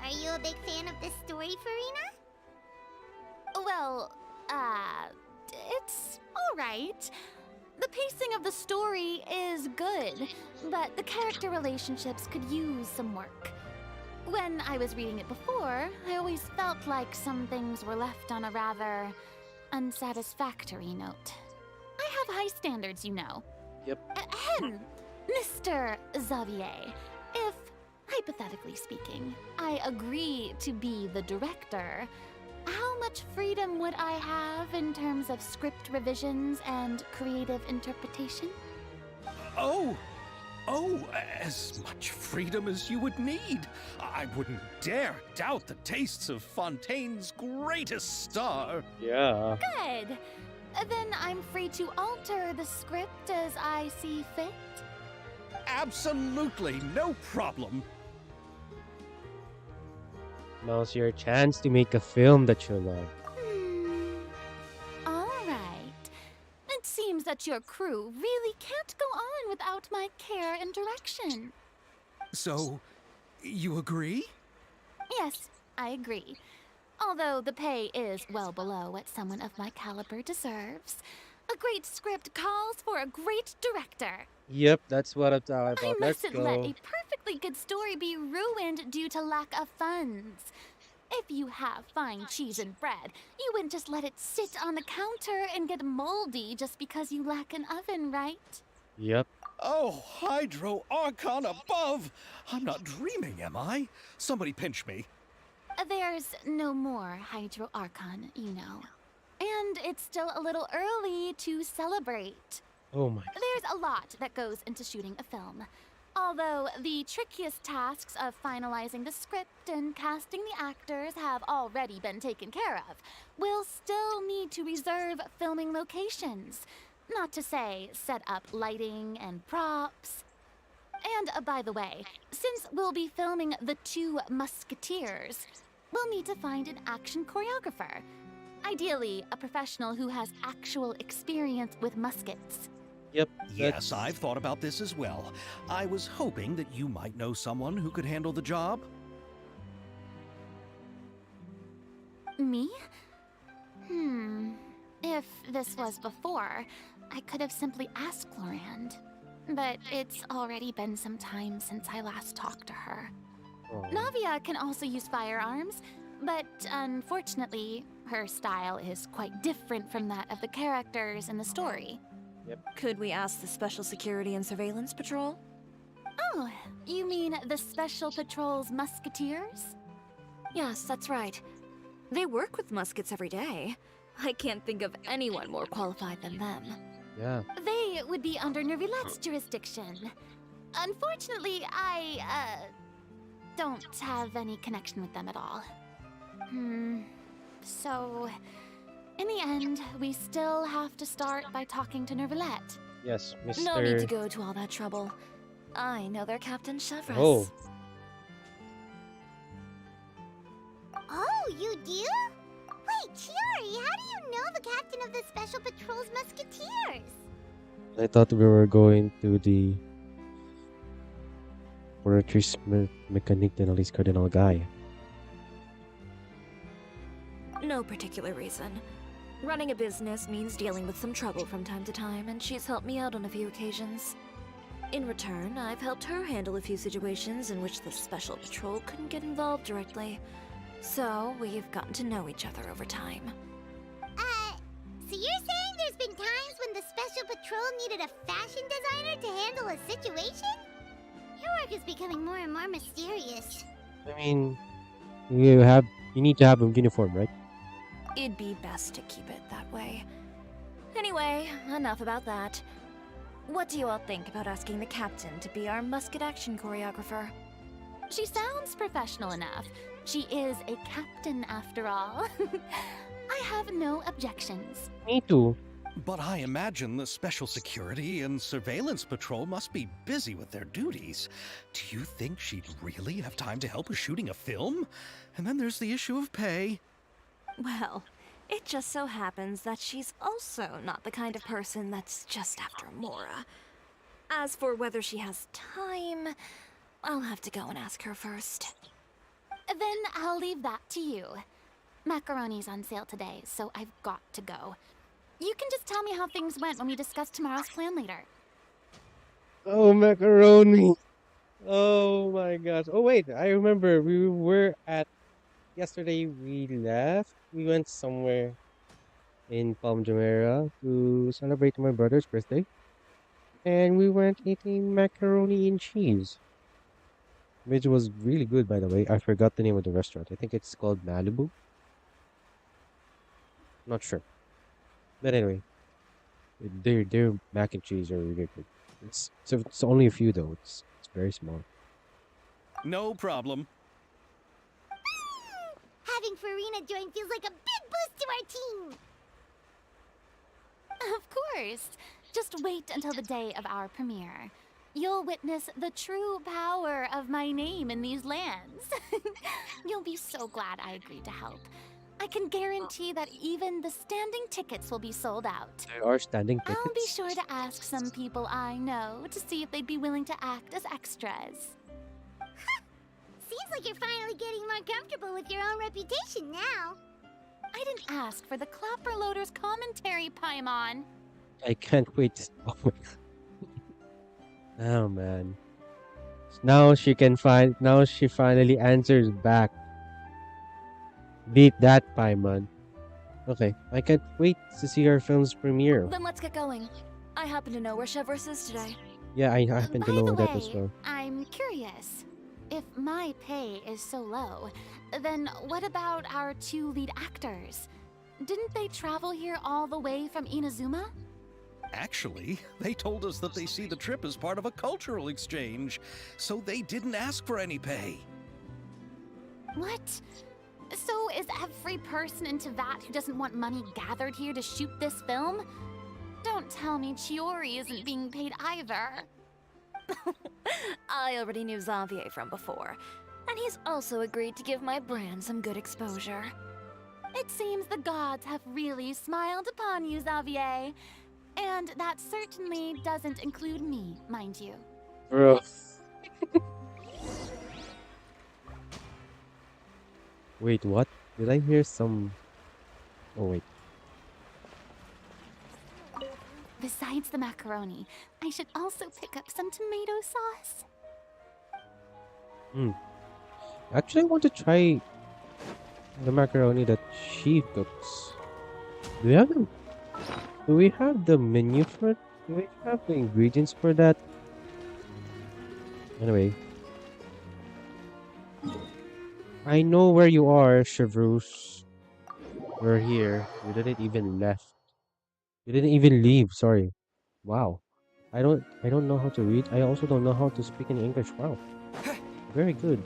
are you a big fan of this story, Farina? Well, it's alright. The pacing of the story is good, but the character relationships could use some work. When I was reading it before, I always felt like some things were left on a rather unsatisfactory note. I have high standards, you know. Yep. Ahem, Mr. Xavier, if, hypothetically speaking, I agree to be the director, how much freedom would I have in terms of script revisions and creative interpretation? Oh, as much freedom as you would need. I wouldn't dare doubt the tastes of Fontaine's greatest star. Yeah. Good! Then I'm free to alter the script as I see fit. Absolutely no problem. Now's your chance to make a film that you love. All right. It seems that your crew really can't go on without my care and direction. So, you agree? Yes, I agree. Although the pay is well below what someone of my caliber deserves. A great script calls for a great director. Yep, that's what I'm talking I about. Let's mustn't let go. a perfectly good story be ruined due to lack of funds. If you have fine cheese and bread, you wouldn't just let it sit on the counter and get moldy just because you lack an oven, right? Yep. Oh, Hydro Archon above! I'm not dreaming, am I? Somebody pinch me. There's no more Hydro Archon, you know. And it's still a little early to celebrate. Oh my. There's a lot that goes into shooting a film. Although the trickiest tasks of finalizing the script and casting the actors have already been taken care of, we'll still need to reserve filming locations. Not to say set up lighting and props. And by the way, since we'll be filming the two Musketeers, we'll need to find an action choreographer. Ideally, a professional who has actual experience with muskets. Yep. Yes, I've thought about this as well. I was hoping that you might know someone who could handle the job. Me? If this was before, I could have simply asked Glorand. But it's already been some time since I last talked to her. Oh. Navia can also use firearms, but unfortunately, her style is quite different from that of the characters in the story. Could we ask the Special Security and Surveillance Patrol? Oh, you mean the Special Patrol's Musketeers? Yes, that's right. They work with muskets every day. I can't think of anyone more qualified than them. Yeah. They would be under Nervilette's jurisdiction. Unfortunately, I don't have any connection with them at all. So, in the end, we still have to start by talking to Nervilette. Yes, Mr. No need to go to all that trouble. I know their Captain Chevres. Oh. Oh, you do? Wait, Chiari, how do you know the captain of the Special Patrol's Musketeers? I thought we were going to the Laboratories Mécanique de l'Analyse Cardinal guy. No particular reason. Running a business means dealing with some trouble from time to time, and she's helped me out on a few occasions. In return, I've helped her handle a few situations in which the Special Patrol couldn't get involved directly. So, we've gotten to know each other over time. So you're saying there's been times when the Special Patrol needed a fashion designer to handle a situation? Your work is becoming more and more mysterious. I mean, you need to have a uniform, right? It'd be best to keep it that way. Anyway, enough about that. What do you all think about asking the captain to be our musket action choreographer? She sounds professional enough. She is a captain after all. I have no objections. Me too. But I imagine the Special Security and Surveillance Patrol must be busy with their duties. Do you think she'd really have time to help with shooting a film? And then there's the issue of pay. Well, it just so happens that she's also not the kind of person that's just after Mora. As for whether she has time, I'll have to go and ask her first. Then I'll leave that to you. Macaroni's on sale today, so I've got to go. You can just tell me how things went when we discuss tomorrow's plan later. Oh, macaroni. Oh my gosh. Oh wait, I remember we were at yesterday we left. We went somewhere in Palm Jumeirah to celebrate my brother's birthday. And we went eating macaroni and cheese. Which was really good, by the way. I forgot the name of the restaurant. I think it's called Malibu. Not sure. But anyway, their mac and cheese are really good. It's only a few though. It's very small. No problem. Having Farina join feels like a big boost to our team. course. Just wait until the day of our premiere. You'll witness the true power of my name in these lands. You'll be so glad I agreed to help. I can guarantee that even the standing tickets will be sold out. There are standing I'll be tickets. sure to ask some people I know to see if they'd be willing to act as extras. Seems like you're finally getting more comfortable with your own reputation now. I didn't ask for the Clapper Loader's commentary, Paimon. I can't wait. Oh my god. Oh man. Now she can find. Now she finally answers back. Beat that, Paimon. Okay, I can't wait to see our film's premiere. Then let's get going. I happen to know where Chevreuse is today. Yeah, I happen to By the know that as way, well. I'm curious. If my pay is so low, then what about our two lead actors? Didn't they travel here all the way from Inazuma? Actually, they told us that they see the trip as part of a cultural exchange, so they didn't ask for any pay. What? So is every person in Teyvat who doesn't want money gathered here to shoot this film? Don't tell me Chiori isn't being paid either. I already knew Xavier from before, and he's also agreed to give my brand some good exposure. It seems the gods have really smiled upon you, Xavier. And that certainly doesn't include me, mind you. Bro. Wait, what? Did I hear some... Oh, wait. Besides the macaroni, I should also pick up some tomato sauce. Actually, I want to try the macaroni that she cooks. Do we have the menu for it? Do we have the ingredients for that? Anyway. I know where you are, Chevreuse. You're here. You didn't even left. You didn't even leave, sorry. Wow. I don't know how to read. I also don't know how to speak in English. Wow. Very good.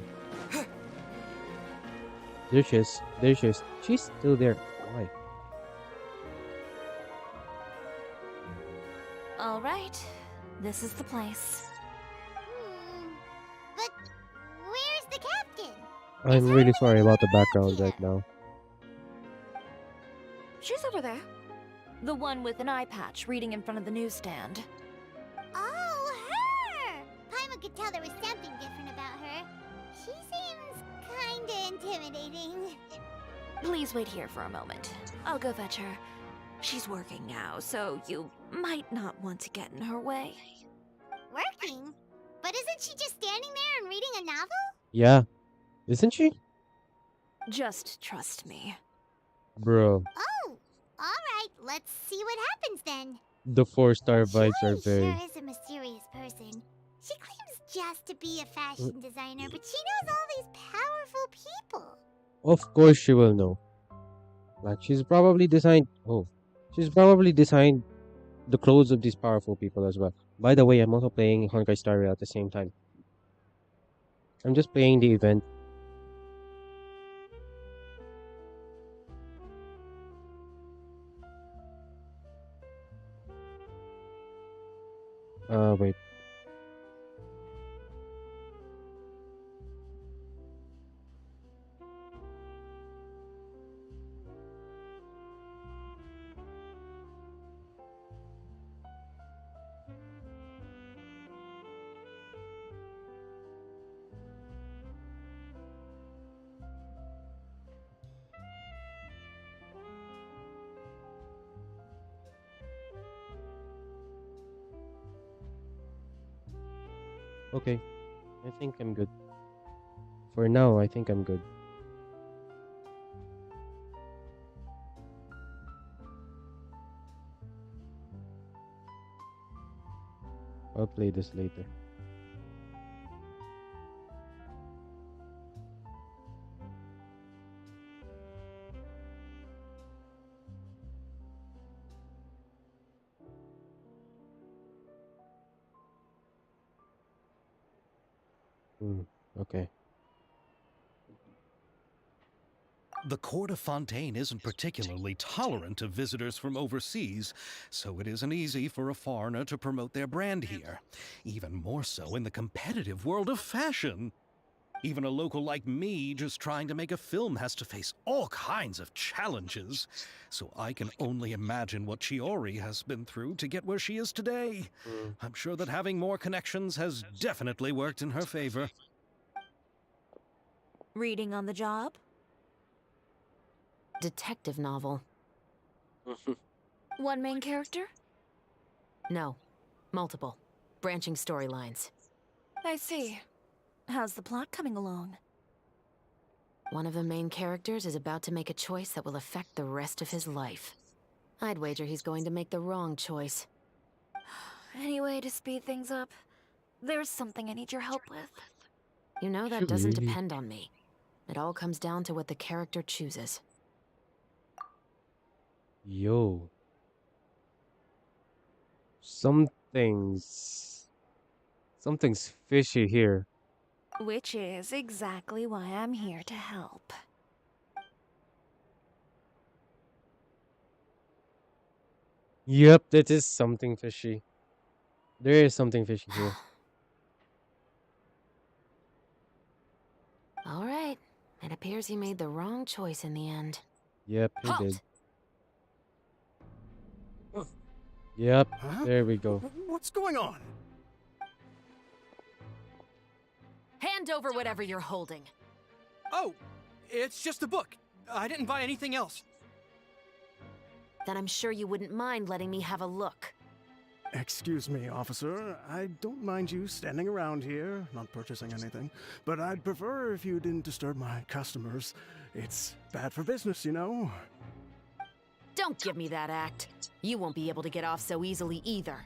There she is. There she is. She's still there. Why? All right, this is the place. But where's the captain? I'm really sorry about the background right now. She's over there. The one with an eye patch reading in front of the newsstand. Oh, her! Paimon could tell there was something different about her. She seems kinda intimidating. Please wait here for a moment. I'll go fetch her. She's working now, so you might not want to get in her way. Working? But isn't she just standing there and reading a novel? Yeah. Isn't she? Just trust me. Bro. Oh, alright, let's see what happens then. The 4-star vibes are Joey very... sure is a mysterious person. She claims just to be a fashion designer, but she knows all these powerful people. Of course she will know. Like, she's probably designed... Oh. She's probably designed the clothes of these powerful people as well. By the way, I'm also playing Honkai Star Rail at the same time. I'm just playing the event. Wait. Okay. I think I'm good. For now, I think I'm good. I'll play this later. Okay. The court of Fontaine isn't particularly tolerant of visitors from overseas, so it isn't easy for a foreigner to promote their brand here. Even more so in the competitive world of fashion. Even a local like me just trying to make a film has to face all kinds of challenges. So I can only imagine what Chiori has been through to get where she is today. Mm. I'm sure that having more connections has definitely worked in her favor. Reading on the job? Detective novel. One main character? No. Multiple. Branching storylines. I see. How's the plot coming along? One of the main characters is about to make a choice that will affect the rest of his life. I'd wager he's going to make the wrong choice. Any way to speed things up? There's something I need your help with. You know that doesn't Really? depend on me. It all comes down to what the character chooses. Yo. Something's fishy here. Which is exactly why I'm here to help. Yep, that is something fishy. There is something fishy here. All right. It appears he made the wrong choice in the end. Yep, he Halt! did. Yep, Huh? there we go. What's going on? Hand over whatever you're holding. Oh, it's just a book. I didn't buy anything else. Then I'm sure you wouldn't mind letting me have a look. Excuse me, officer. I don't mind you standing around here, not purchasing anything, but I'd prefer if you didn't disturb my customers. It's bad for business, you know? Don't give me that act. You won't be able to get off so easily either.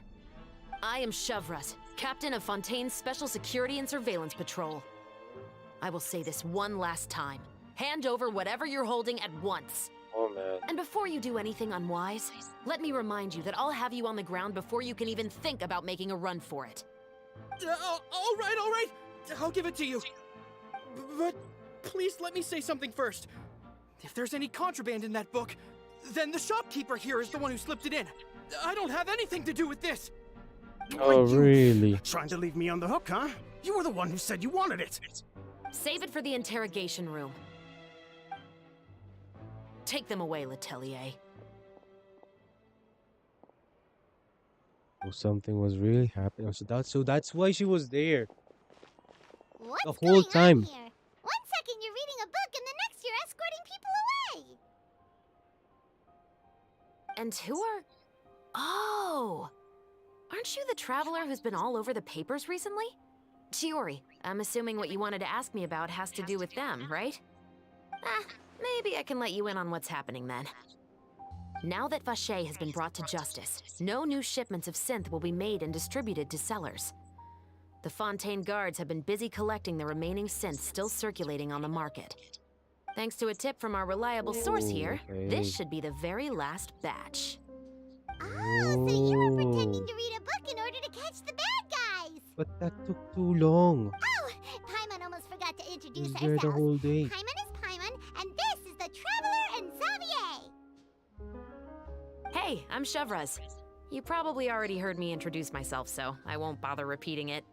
I am Chevras, captain of Fontaine's Special Security and Surveillance Patrol. I will say this one last time. Hand over whatever you're holding at once. Oh man. And before you do anything unwise, let me remind you that I'll have you on the ground before you can even think about making a run for it. All right. I'll give it to you. But please let me say something first. If there's any contraband in that book, then the shopkeeper here is the one who slipped it in. I don't have anything to do with this. Oh Wait, you really? Trying to leave me on the hook, huh? You were the one who said you wanted it. Save it for the interrogation room. Take them away, Letelier. Oh, something was really happening. So that's why she was there. What's The whole going time. on here? One second you're reading a book, and the next you're escorting people away. And who are... Oh! Aren't you the traveler who's been all over the papers recently? Chiori, I'm assuming what you wanted to ask me about has to do with them, right? Maybe I can let you in on what's happening then. Now that Vache has been brought to justice, no new shipments of synth will be made and distributed to sellers. The Fontaine guards have been busy collecting the remaining synth still circulating on the market. Thanks to a tip from our reliable source here, Okay. this should be the very last batch. Oh, so you were pretending to read a book in order to catch the bad guys. But that took too long. Oh, Paimon almost forgot to She introduce was there the ourselves. whole day. Paimon is Paimon, and this is the Traveler and Xavier. Hey, I'm Chevras. You probably already heard me introduce myself, so I won't bother repeating it.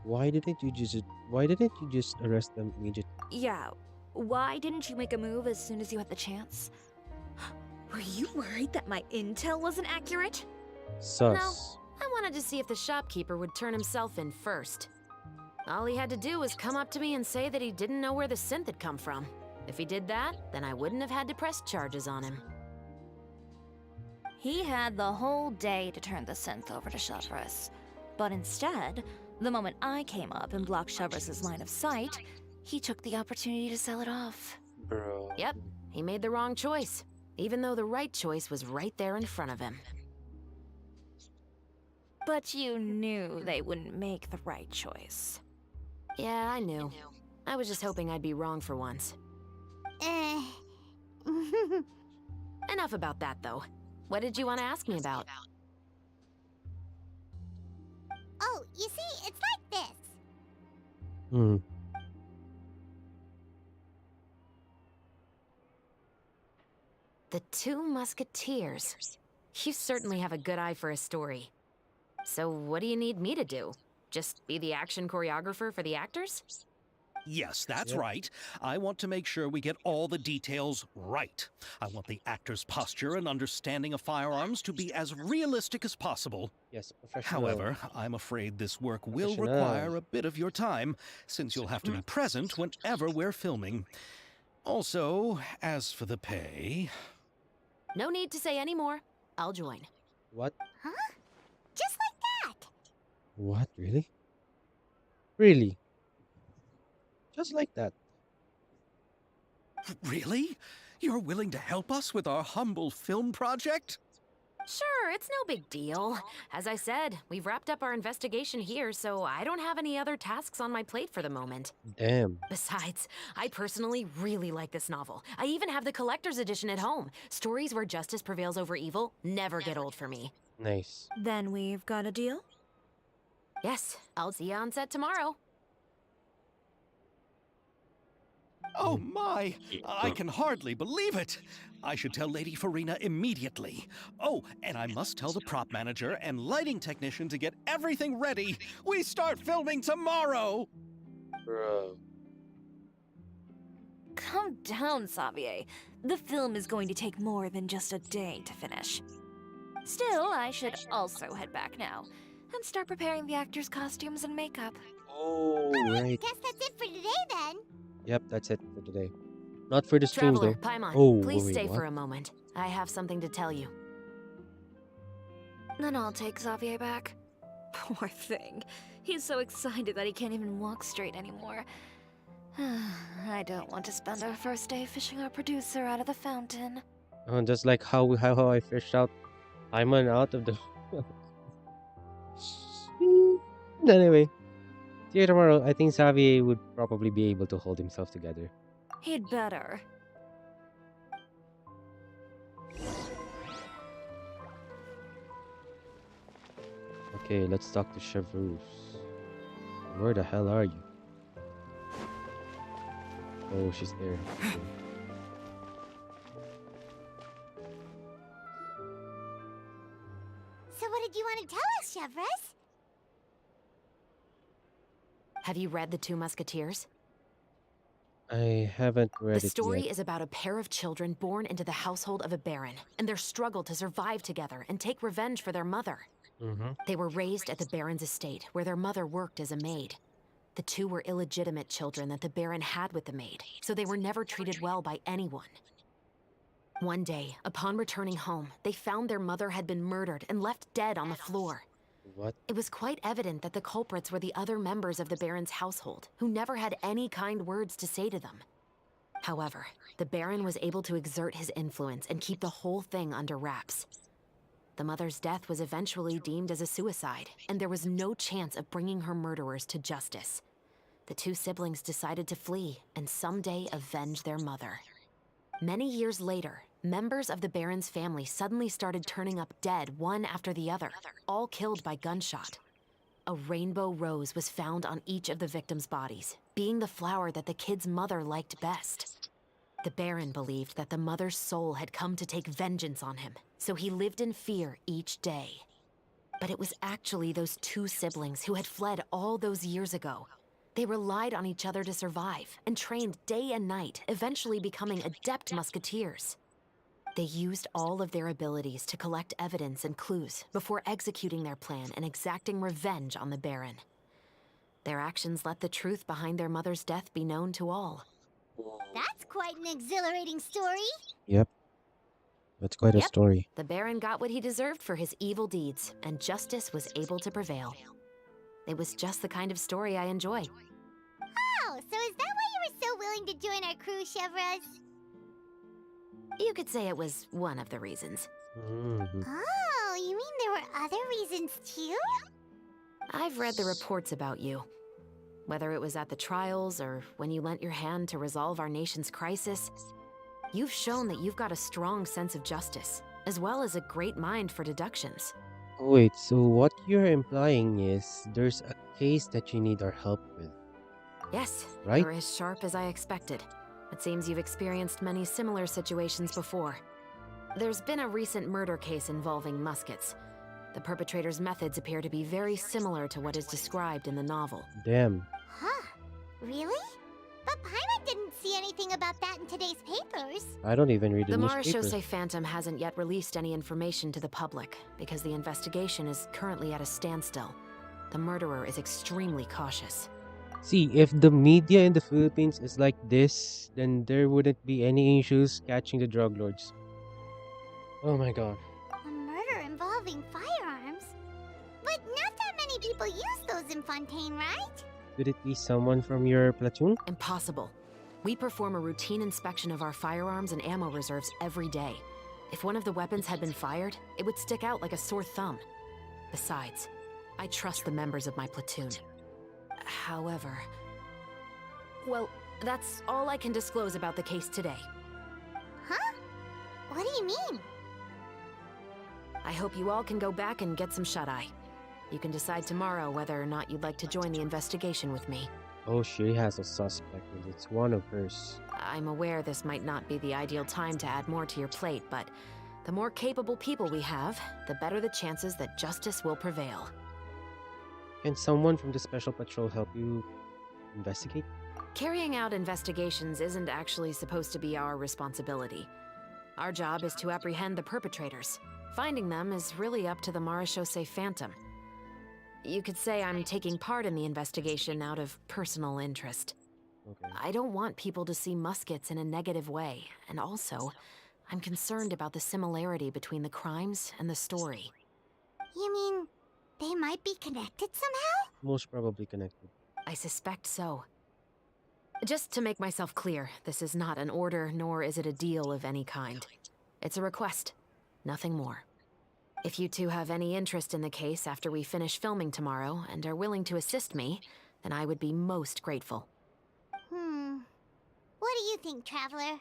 Why didn't you just arrest them immediately? Yeah, why didn't you make a move as soon as you had the chance? Were you worried that my intel wasn't accurate? Sus. I wanted to see if the shopkeeper would turn himself in first. All he had to do was come up to me and say that he didn't know where the synth had come from. If he did that, then I wouldn't have had to press charges on him. He had the whole day to turn the synth over to Chevras. But instead, the moment I came up and blocked Chevras' line of sight, he took the opportunity to sell it off. Bro. Yep, he made the wrong choice, even though the right choice was right there in front of him. But you knew they wouldn't make the right choice. Yeah, I knew. I was just hoping I'd be wrong for once. Enough about that, though. What did you want to ask me about? Oh, you see, it's like this. Hmm. The Two Musketeers. You certainly have a good eye for a story. So what do you need me to do? Just be the action choreographer for the actors? Yes, that's Yep. right. I want to make sure we get all the details right. I want the actor's posture and understanding of firearms to be as realistic as possible. Yes, professional. However, I'm afraid this work will Professional. require a bit of your time, since you'll have to be present whenever we're filming. Also, as for the pay... No need to say any more. I'll join. What? Huh? Just like that. What? Really? Really? Just like that. Really? You're willing to help us with our humble film project? Sure, it's no big deal. As I said, we've wrapped up our investigation here, so I don't have any other tasks on my plate for the moment. Damn. Besides, I personally really like this novel. I even have the collector's edition at home. Stories where justice prevails over evil never get old for me. Nice. Then we've got a deal? Yes, I'll see you on set tomorrow. Oh my! I can hardly believe it! I should tell Lady Farina immediately. Oh, and I must tell the prop manager and lighting technician to get everything ready. We start filming tomorrow! Bro. Calm down, Xavier. The film is going to take more than just a day to finish. Still, I should also head back now and start preparing the actors' costumes and makeup. Oh, right. Guess that's it for today then. Yep, that's it for today. Not for the stream Traveler, though. Paimon, Oh, please wait, stay what? for a moment. I have something to tell you. Then I'll take Xavier back. Poor thing. He's so excited that he can't even walk straight anymore. I don't want to spend our first day fishing our producer out of the fountain. Just like how I fished out Hyman out of the. Anyway, see you tomorrow. I think Xavier would probably be able to hold himself together. He'd better. Okay, let's talk to Chevreuse. Where the hell are you? Oh, she's there. So what did you want to tell us, Chevreuse? Have you read The Two Musketeers? I haven't read The it story yet. is about a pair of children born into the household of a baron and their struggle to survive together and take revenge for their mother. Mm-hmm. They were raised at the baron's estate, where their mother worked as a maid. The two were illegitimate children that the baron had with the maid, so they were never treated well by anyone. One day, upon returning home, they found their mother had been murdered and left dead on the floor. What? It was quite evident that the culprits were the other members of the baron's household, who never had any kind words to say to them. However, the baron was able to exert his influence and keep the whole thing under wraps. The mother's death was eventually deemed as a suicide, and there was no chance of bringing her murderers to justice. The two siblings decided to flee and someday avenge their mother. Many years later, members of the baron's family suddenly started turning up dead one after the other, all killed by gunshot. A rainbow rose was found on each of the victims' bodies, being the flower that the kid's mother liked best. The baron believed that the mother's soul had come to take vengeance on him, so he lived in fear each day. But it was actually those two siblings who had fled all those years ago. They relied on each other to survive and trained day and night, eventually becoming adept musketeers. They used all of their abilities to collect evidence and clues before executing their plan and exacting revenge on the baron. Their actions let the truth behind their mother's death be known to all. That's quite an exhilarating story. Yep. That's quite a Yep. story. The baron got what he deserved for his evil deeds, and justice was able to prevail. It was just the kind of story I enjoy. Oh, so is that why you were so willing to join our crew, Chevreuse? You could say it was one of the reasons. Mm-hmm. Oh, you mean there were other reasons too? I've read the reports about you. Whether it was at the trials or when you lent your hand to resolve our nation's crisis, you've shown that you've got a strong sense of justice, as well as a great mind for deductions. Wait, so what you're implying is there's a case that you need our help with, Yes, right? you're as sharp as I expected. It seems you've experienced many similar situations before. There's been a recent murder case involving Muskets. The perpetrator's methods appear to be very similar to what is described in the novel. Damn. Huh. Really? But Paimon didn't see anything about that in today's papers. I don't even read the The newspaper. Marechaussee Phantom hasn't yet released any information to the public because the investigation is currently at a standstill. The murderer is extremely cautious. See, if the media in the Philippines is like this, then there wouldn't be any issues catching the drug lords. Oh my god. A murder involving firearms? But not that many people use those in Fontaine, right? Could it be someone from your platoon? Impossible. We perform a routine inspection of our firearms and ammo reserves every day. If one of the weapons had been fired, it would stick out like a sore thumb. Besides, I trust the members of my platoon. However... Well, that's all I can disclose about the case today. Huh? What do you mean? I hope you all can go back and get some shut-eye. You can decide tomorrow whether or not you'd like to join the investigation with me. Oh, she has a suspect and it's one of hers. I'm aware this might not be the ideal time to add more to your plate, but the more capable people we have, the better the chances that justice will prevail. Can someone from the Special Patrol help you investigate? Carrying out investigations isn't actually supposed to be our responsibility. Our job is to apprehend the perpetrators. Finding them is really up to the Marechaussee Phantom. You could say I'm taking part in the investigation out of personal interest. Okay. I don't want people to see Muskets in a negative way, and also, I'm concerned about the similarity between the crimes and the story. You mean they might be connected somehow? Most probably connected. I suspect so. Just to make myself clear, this is not an order, nor is it a deal of any kind. It's a request, nothing more. If you two have any interest in the case after we finish filming tomorrow and are willing to assist me, then I would be most grateful. What do you think, Traveler?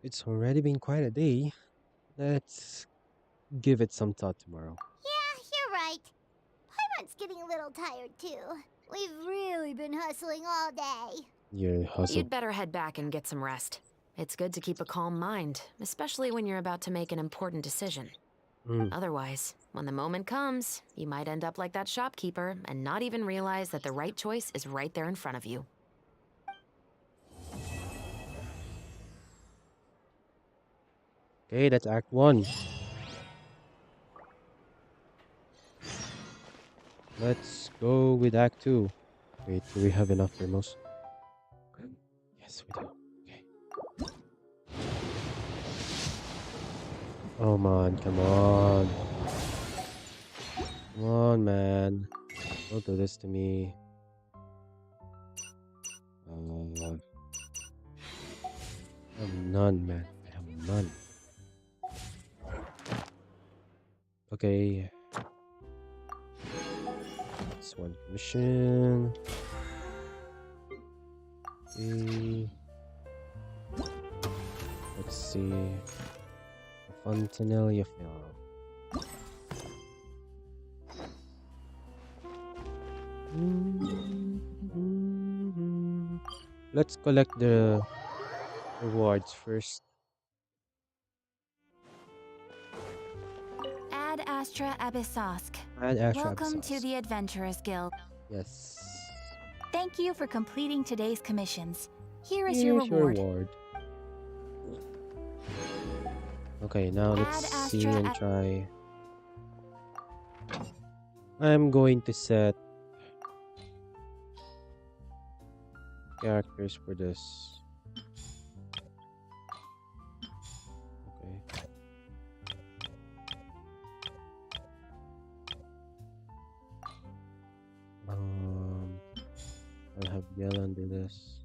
It's already been quite a day. Let's give it some thought tomorrow. Yeah, you're right. Paimon's getting a little tired, too. We've really been hustling all day. Your hustle. You'd better head back and get some rest. It's good to keep a calm mind, especially when you're about to make an important decision. Otherwise, when the moment comes, you might end up like that shopkeeper and not even realize that the right choice is right there in front of you. Okay, that's Act 1. Let's go with Act 2. Wait, do we have enough thermos? Yes, we do. Okay. Oh man, come on. Come on, man. Don't do this to me. I have none, man. I have none. Okay. That's one commission. Okay. Let's see. Fontanelia film. Let's collect the rewards first. Ad Astra Abyssosk. Add Astra Welcome to Abyssos. the Adventurers Guild. Yes. Thank you for completing today's commissions. Here is Here's your your reward. reward. Okay, now let's Add see Astra and try. I'm going to set characters for this. Okay. I'll have Yelan do this.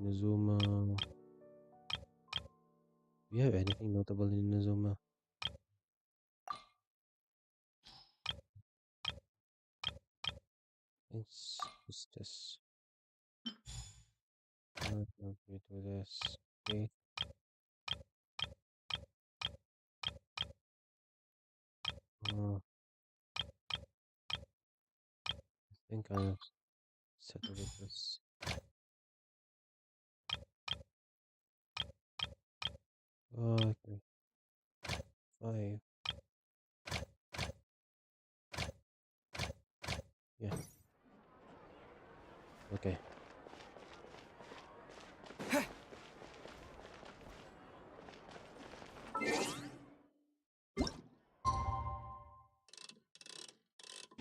Inazuma. Do you have anything notable in Inazuma? Let's use this. Not we do this. Okay. I think I'll settle with this. Okay. 5. Yeah. Okay.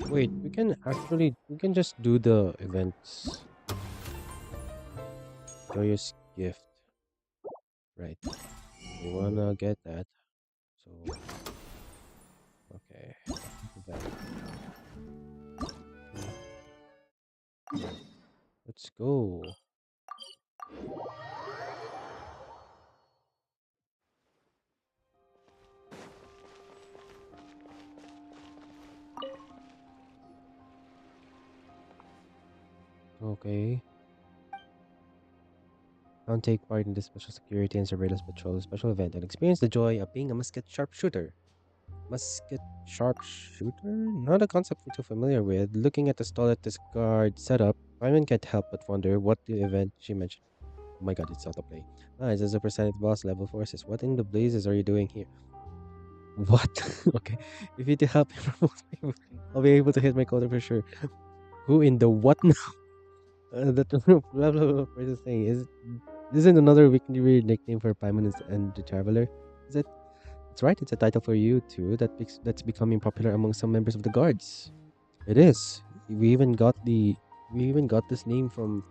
Wait, we can just do the events. Joyous gift. Right. We wanna get that. So okay. Event. Let's go. Okay. Now take part in the special security and surveillance patrol special event and experience the joy of being a musket sharpshooter. Musket sharpshooter? Not a concept we're too familiar with. Looking at the stall at this guard setup, Simon can't help but wonder what the event she mentioned. Oh my god, it's autoplay. Ah, it's a Super Senate boss level forces. What in the blazes are you doing here? What? Okay. If you to help me promote me, I'll be able to hit my quota for sure. Who in the what now? That blah blah blah person saying isn't another weird nickname for Paimon and the Traveler? Is it? That's right. It's a title for you too. That's becoming popular among some members of the guards. It is. We even got this name from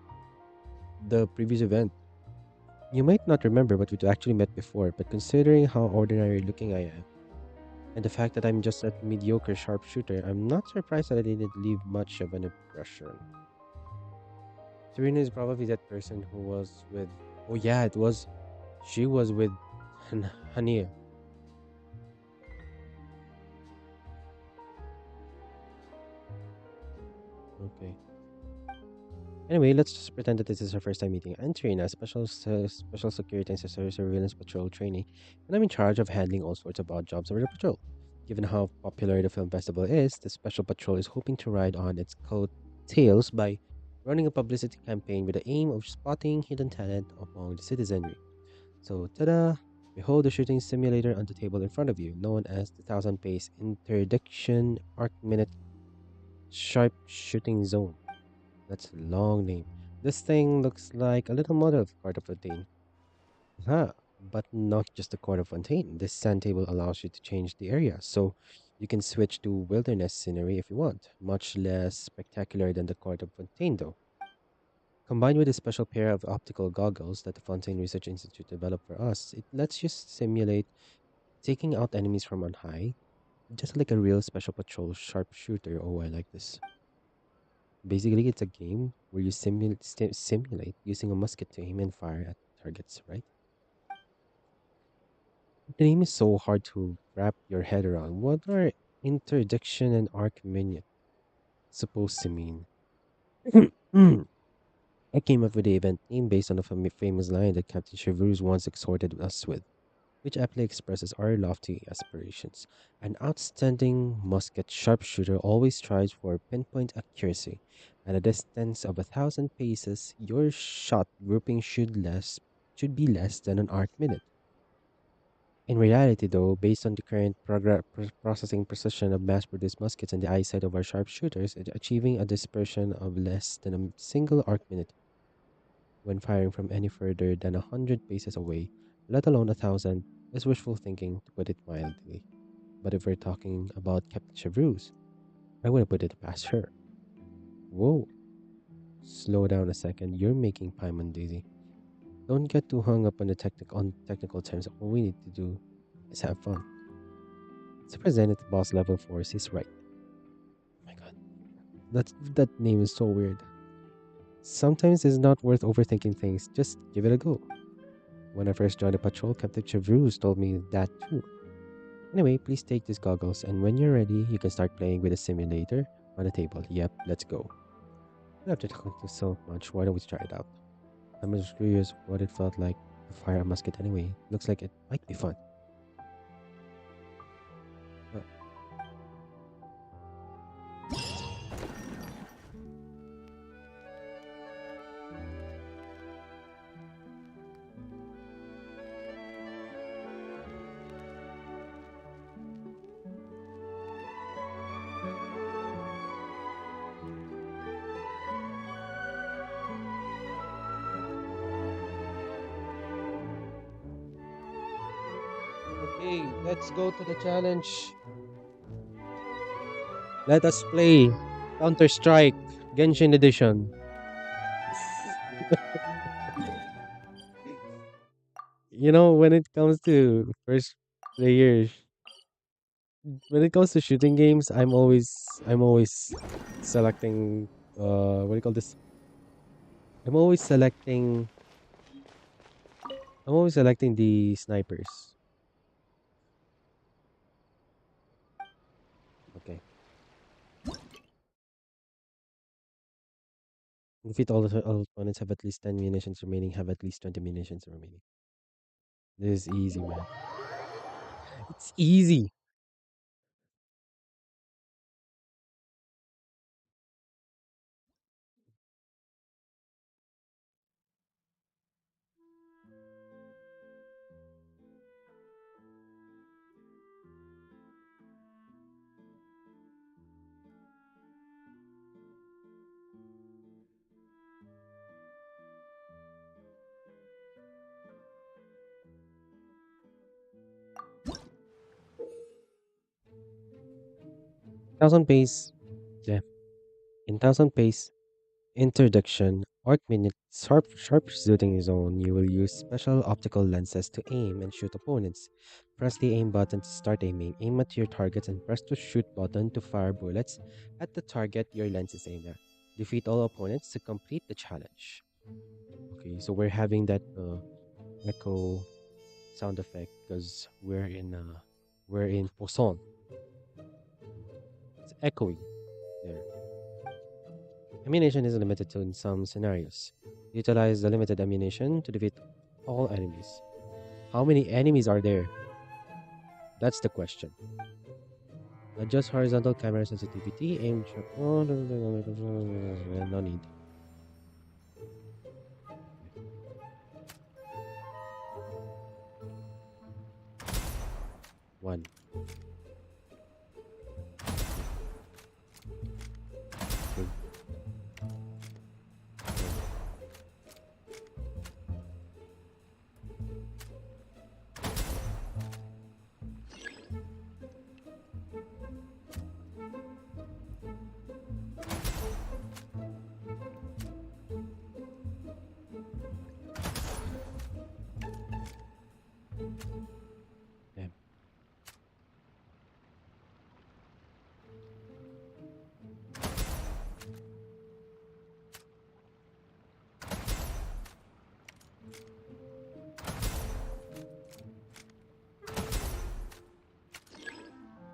the previous event. You might not remember, but we'd actually met before. But considering how ordinary looking I am, and the fact that I'm just a mediocre sharpshooter, I'm not surprised that I didn't leave much of an impression. Serena is probably that person who was with. Oh yeah, it was. She was with Hania. Okay. Anyway, let's just pretend that this is our first time meeting. I'm Trina, special security and surveillance patrol trainee, and I'm in charge of handling all sorts of odd jobs over the patrol. Given how popular the film festival is, the special patrol is hoping to ride on its coattails by running a publicity campaign with the aim of spotting hidden talent among the citizenry. So, ta-da! Behold the shooting simulator on the table in front of you, known as the Thousand Pace Interdiction Arc Minute Sharp Shooting Zone. That's a long name. This thing looks like a little model of Court of Fontaine. Huh, but not just the Court of Fontaine. This sand table allows you to change the area, so you can switch to wilderness scenery if you want. Much less spectacular than the Court of Fontaine, though. Combined with a special pair of optical goggles that the Fontaine Research Institute developed for us, it lets you simulate taking out enemies from on high, just like a real special patrol sharpshooter. Oh, I like this. Basically, it's a game where you simulate using a musket to aim and fire at targets, right? The name is so hard to wrap your head around. What are interdiction and arc minute supposed to mean? I came up with the event name based on a famous line that Captain Chevreuse once exhorted us with, which aptly expresses our lofty aspirations. An outstanding musket sharpshooter always strives for pinpoint accuracy. At a distance of 1,000 paces, your shot grouping should be less than an arc minute. In reality, though, based on the current processing precision of mass-produced muskets and the eyesight of our sharpshooters, achieving a dispersion of less than a single arc minute when firing from any further than 100 paces away, let alone 1,000, is wishful thinking, to put it mildly. But if we're talking about Captain Chevreuse, I wouldn't put it past her. Whoa, slow down a second. You're making Paimon dizzy. Don't get too hung up on the technical terms. All we need to do is have fun. To present at the boss level force is right. Oh my god, that name is so weird. Sometimes it's not worth overthinking things. Just give it a go. When I first joined the patrol, Captain Chevreuse told me that too. Anyway, please take these goggles, and when you're ready, you can start playing with the simulator on the table. Yep, let's go. After talking to so much, why don't we try it out? I'm just curious what it felt like to fire a musket anyway. Looks like it might be fun. Uh, Okay, let's go to the challenge. Let us play Counter Strike Genshin Edition. You know, when it comes to first players, when it comes to shooting games, I'm always selecting what do you call this? I'm always selecting I'm always selecting the snipers. Okay. Defeat all opponents have at least 10 munitions remaining, have at least 20 munitions remaining. This is easy, man. It's easy. Thousand pace. Yeah. In thousand pace introduction, arc minute sharp shooting zone, you will use special optical lenses to aim and shoot opponents. Press the aim button to start aiming. Aim at your targets and press the shoot button to fire bullets at the target your lens is aimed at. Defeat all opponents to complete the challenge. Okay, so we're having that echo sound effect because we're in Poson. It's echoing there. Ammunition is limited to in some scenarios. Utilize the limited ammunition to defeat all enemies. How many enemies are there? That's the question. Adjust horizontal camera sensitivity. Aim. Oh, no need. One. Two. Damn.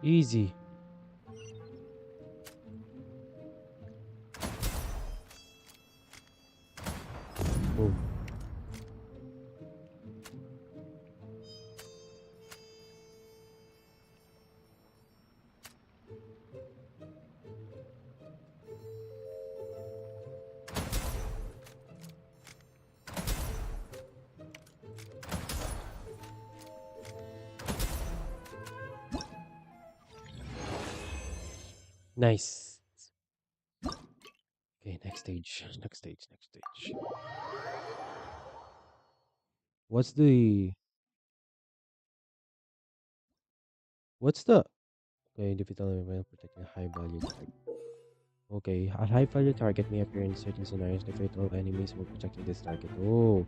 Easy. Boom. Nice. Okay, next stage. Next stage. Next stage. What's the what's the okay, defeat all enemy while protecting a high value target. Okay, a high value target may appear in certain scenarios. Defeat all enemies while protecting this target. Oh,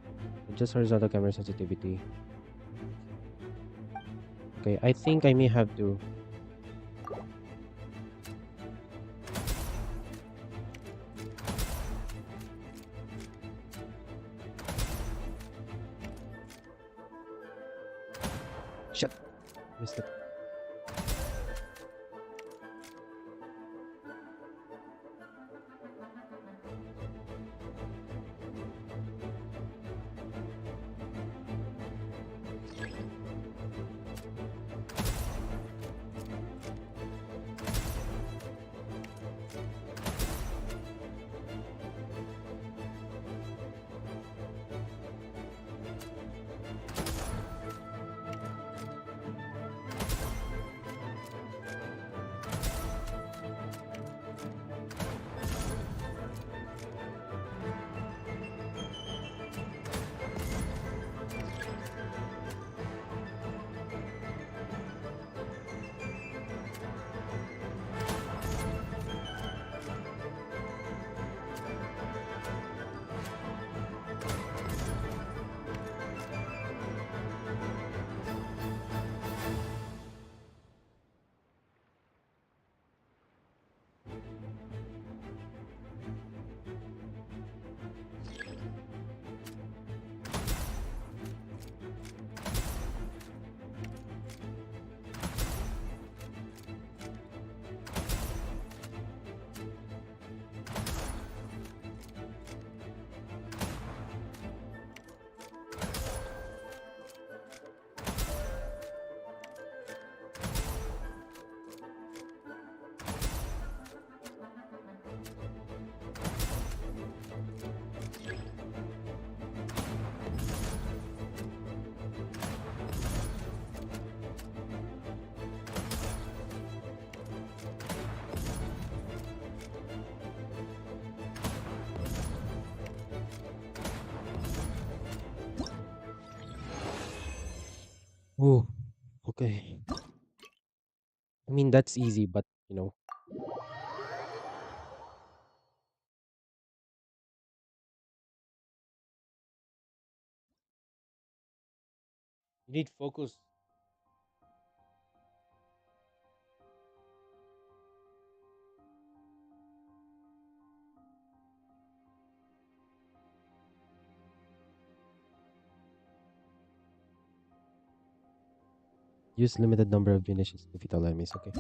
adjust horizontal camera sensitivity. Okay, I think I may have to. Shit. Missed it. Oh, okay. I mean, that's easy, but you need focus. Use limited number of munitions to defeat all enemies. Okay.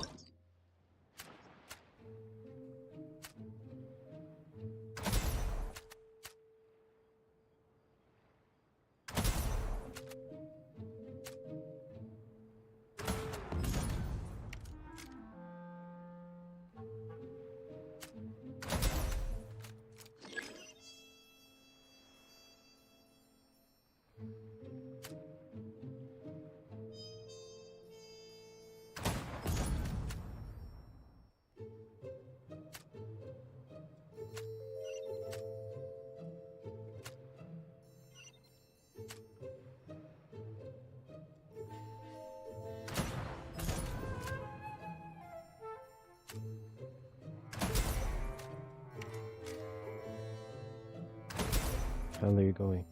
How are you going?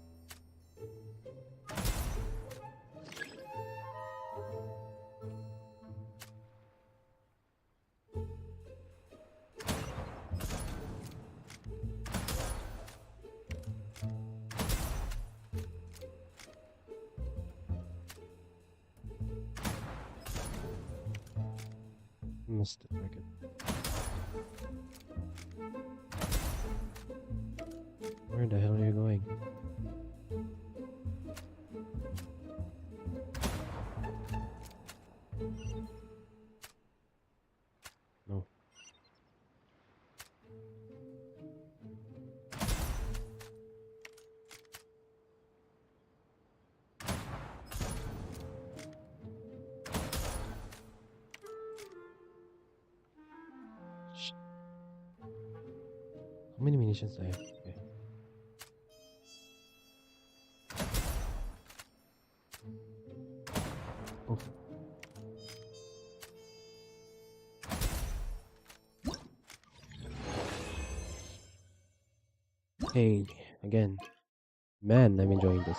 Missed the target. Where the hell are you going? No. Shh. How many munitions do I have? Okay. Oh. Hey, again. Man, I'm enjoying this.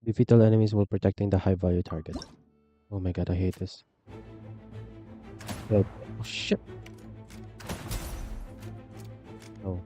Defeat all enemies while protecting the high value target. Oh my god, I hate this. Help. Oh shit. Oh.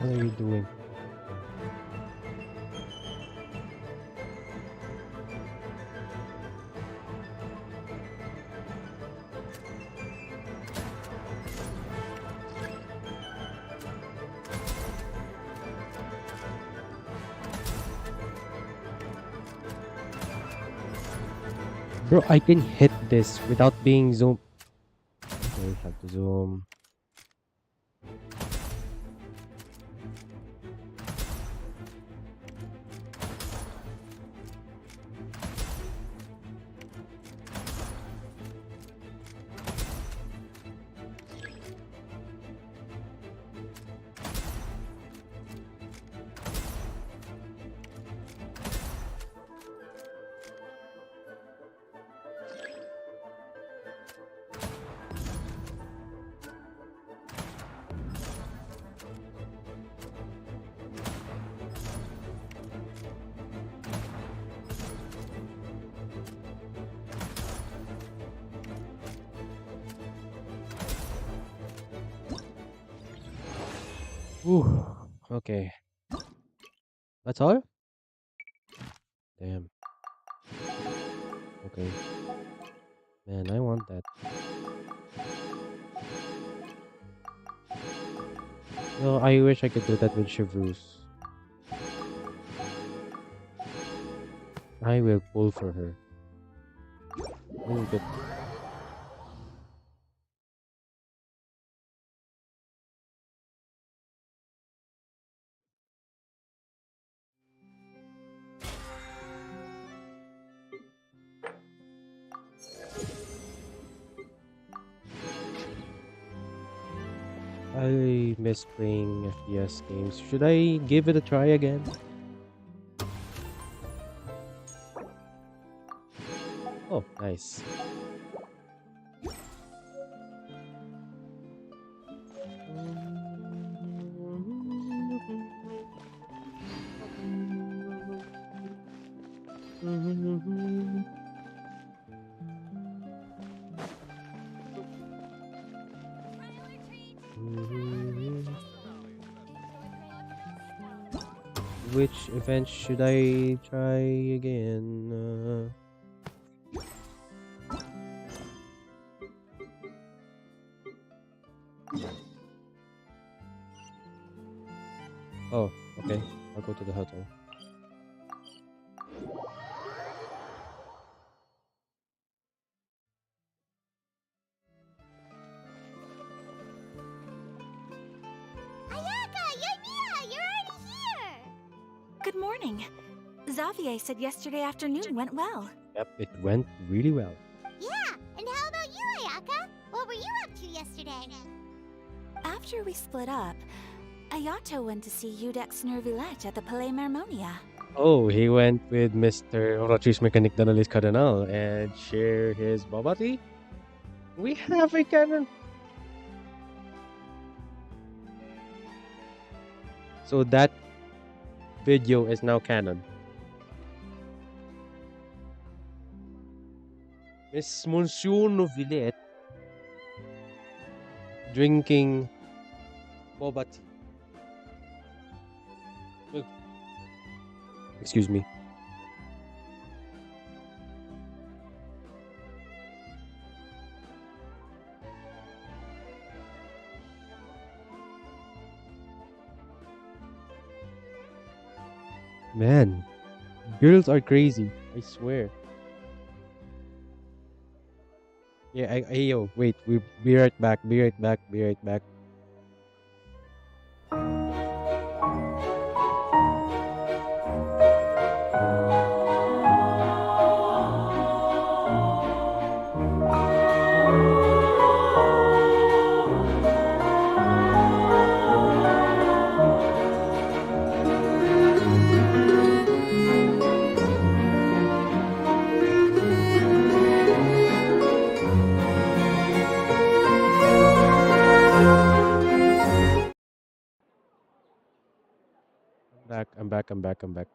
What are you doing? Bro, I can hit this without being zoom. Okay, have to zoom. Ooh, okay. That's all? Damn. Okay. Man, I want that. No, I wish I could do that with Chevreuse. I will pull for her. We'll get. I miss playing FPS games. Should I give it a try again? Oh, nice. Which event should I try again? Oh, okay. I'll go to the hotel. Ayaka, Yoimiya, you're already here! Good morning. Xavier said yesterday afternoon went well. Yep, it went really well. Yeah, and how about you, Ayaka? What were you up to yesterday? After we split up, Ayato went to see Udex Nervillette at the Palais Mermonia. Oh, he went with Mr. Orochi's Mechanic Danalis Cardinal and share his boba tea? We have a cannon. So that video is now canon. Miss Monsieur Novilette drinking boba tea. Ugh. Excuse me. Man, girls are crazy. I swear. Yeah, hey yo, wait, we be right back, be right back, be right back. I'm back.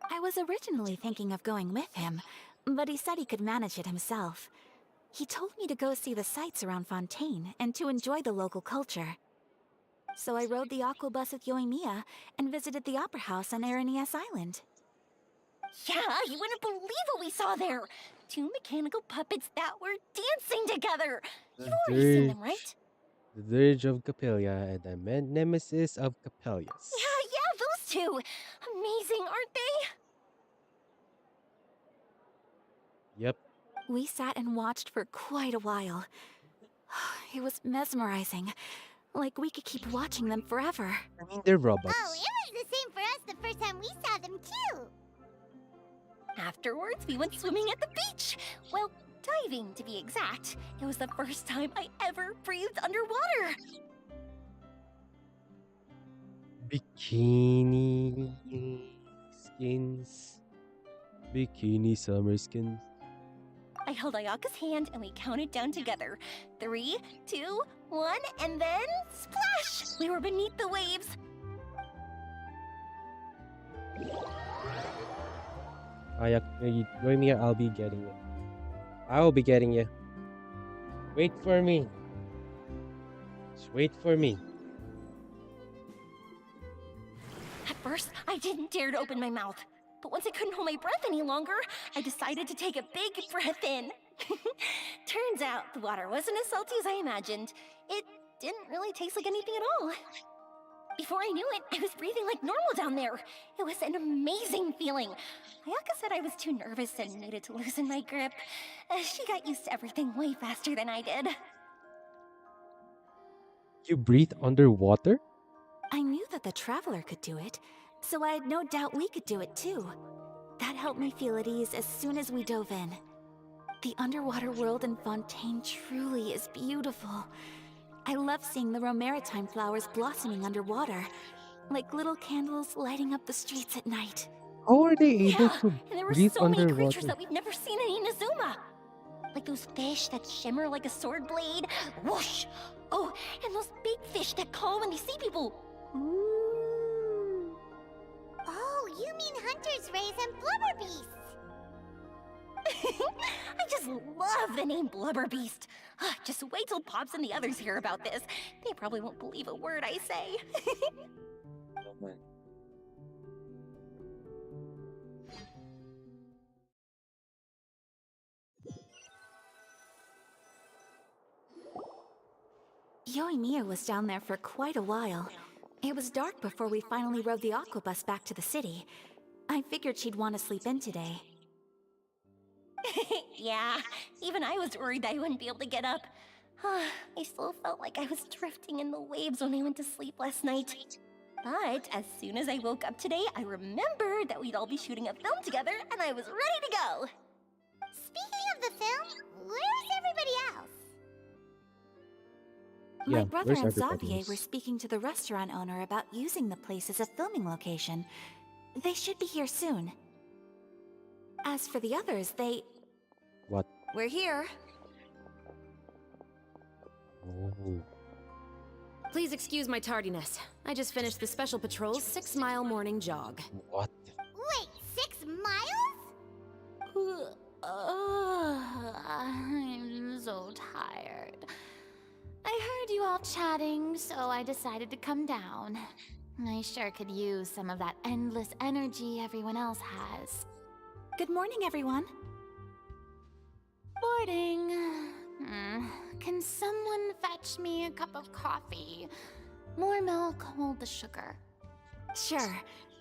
I was originally thinking of going with him, but he said he could manage it himself. He told me to go see the sights around Fontaine and to enjoy the local culture. So I rode the aqua bus with Yoimiya and visited the opera house on Aranias Island. Yeah, you wouldn't believe what we saw there! Two mechanical puppets that were dancing together! You've already seen them, right? The Dirge of Capelia and the Nemesis of Capelius. Yeah, those two! Amazing, aren't they? Yep. We sat and watched for quite a while. It was mesmerizing. Like we could keep watching them forever. I mean, they're robots. Oh, it was the same for us the first time we saw them, too! Afterwards, we went swimming at the beach! Well, diving, to be exact. It was the first time I ever breathed underwater! Bikini skins. Bikini summer skins. I held Ayaka's hand and we counted down together. 3, 2, 1, and then splash! We were beneath the waves. Yoimiya, I'll be getting you. I'll be getting you. Wait for me. Just wait for me. first, I didn't dare to open my mouth. But once I couldn't hold my breath any longer, I decided to take a big breath in. Turns out the water wasn't as salty as I imagined. It didn't really taste like anything at all. Before I knew it, I was breathing like normal down there. It was an amazing feeling. Ayaka said I was too nervous and needed to loosen my grip. She got used to everything way faster than I did. You breathe underwater? I knew that the Traveler could do it, so I had no doubt we could do it too. That helped me feel at ease as soon as we dove in. The underwater world in Fontaine truly is beautiful. I love seeing the romaritime flowers blossoming underwater, like little candles lighting up the streets at night. How are they able Yeah, to and there were breathe so many creatures underwater? that we've never seen in Inazuma. Like those fish that shimmer like a sword blade. Whoosh! Oh, and those big fish that call when they see people. Ooh. Oh, you mean hunters rays and blubber beasts? I just love the name Blubber Beast. Just wait till Pops and the others hear about this. They probably won't believe a word I say. Yoimiya was down there for quite a while. It was dark before we finally rode the aqua bus back to the city. I figured she'd want to sleep in today. Yeah, even I was worried that I wouldn't be able to get up. I still felt like I was drifting in the waves when I went to sleep last night. But as soon as I woke up today, I remembered that we'd all be shooting a film together, and I was ready to go. Speaking of the film, where's everybody else? Yeah, My brother where's and everybody Xavier else? were speaking to the restaurant owner about using the place as a filming location. They should be here soon. As for the others, What? We're here. Oh. Please excuse my tardiness. I just finished the Special Patrol's 6-mile morning jog. What? Wait, 6 miles? I'm so tired. I heard you all chatting, so I decided to come down. I sure could use some of that endless energy everyone else has. Good morning, everyone. Morning. Can someone fetch me a cup of coffee? More milk, hold the sugar. Sure,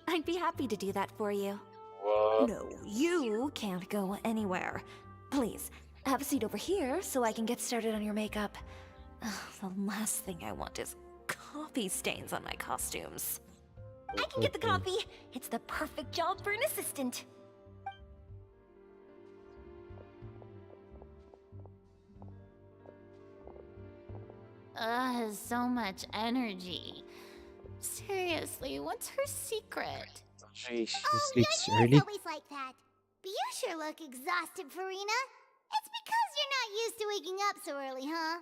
I'd be happy to do that for you. What? No, you can't go anywhere. Please, have a seat over here so I can get started on your makeup. Ugh, the last thing I want is coffee stains on my costumes. I can get the coffee. It's the perfect job for an assistant. So much energy. Seriously, what's her secret? She Oh, sleeps yeah, early. always like that. But you sure look exhausted, Farina. It's because you're not used to waking up so early, huh?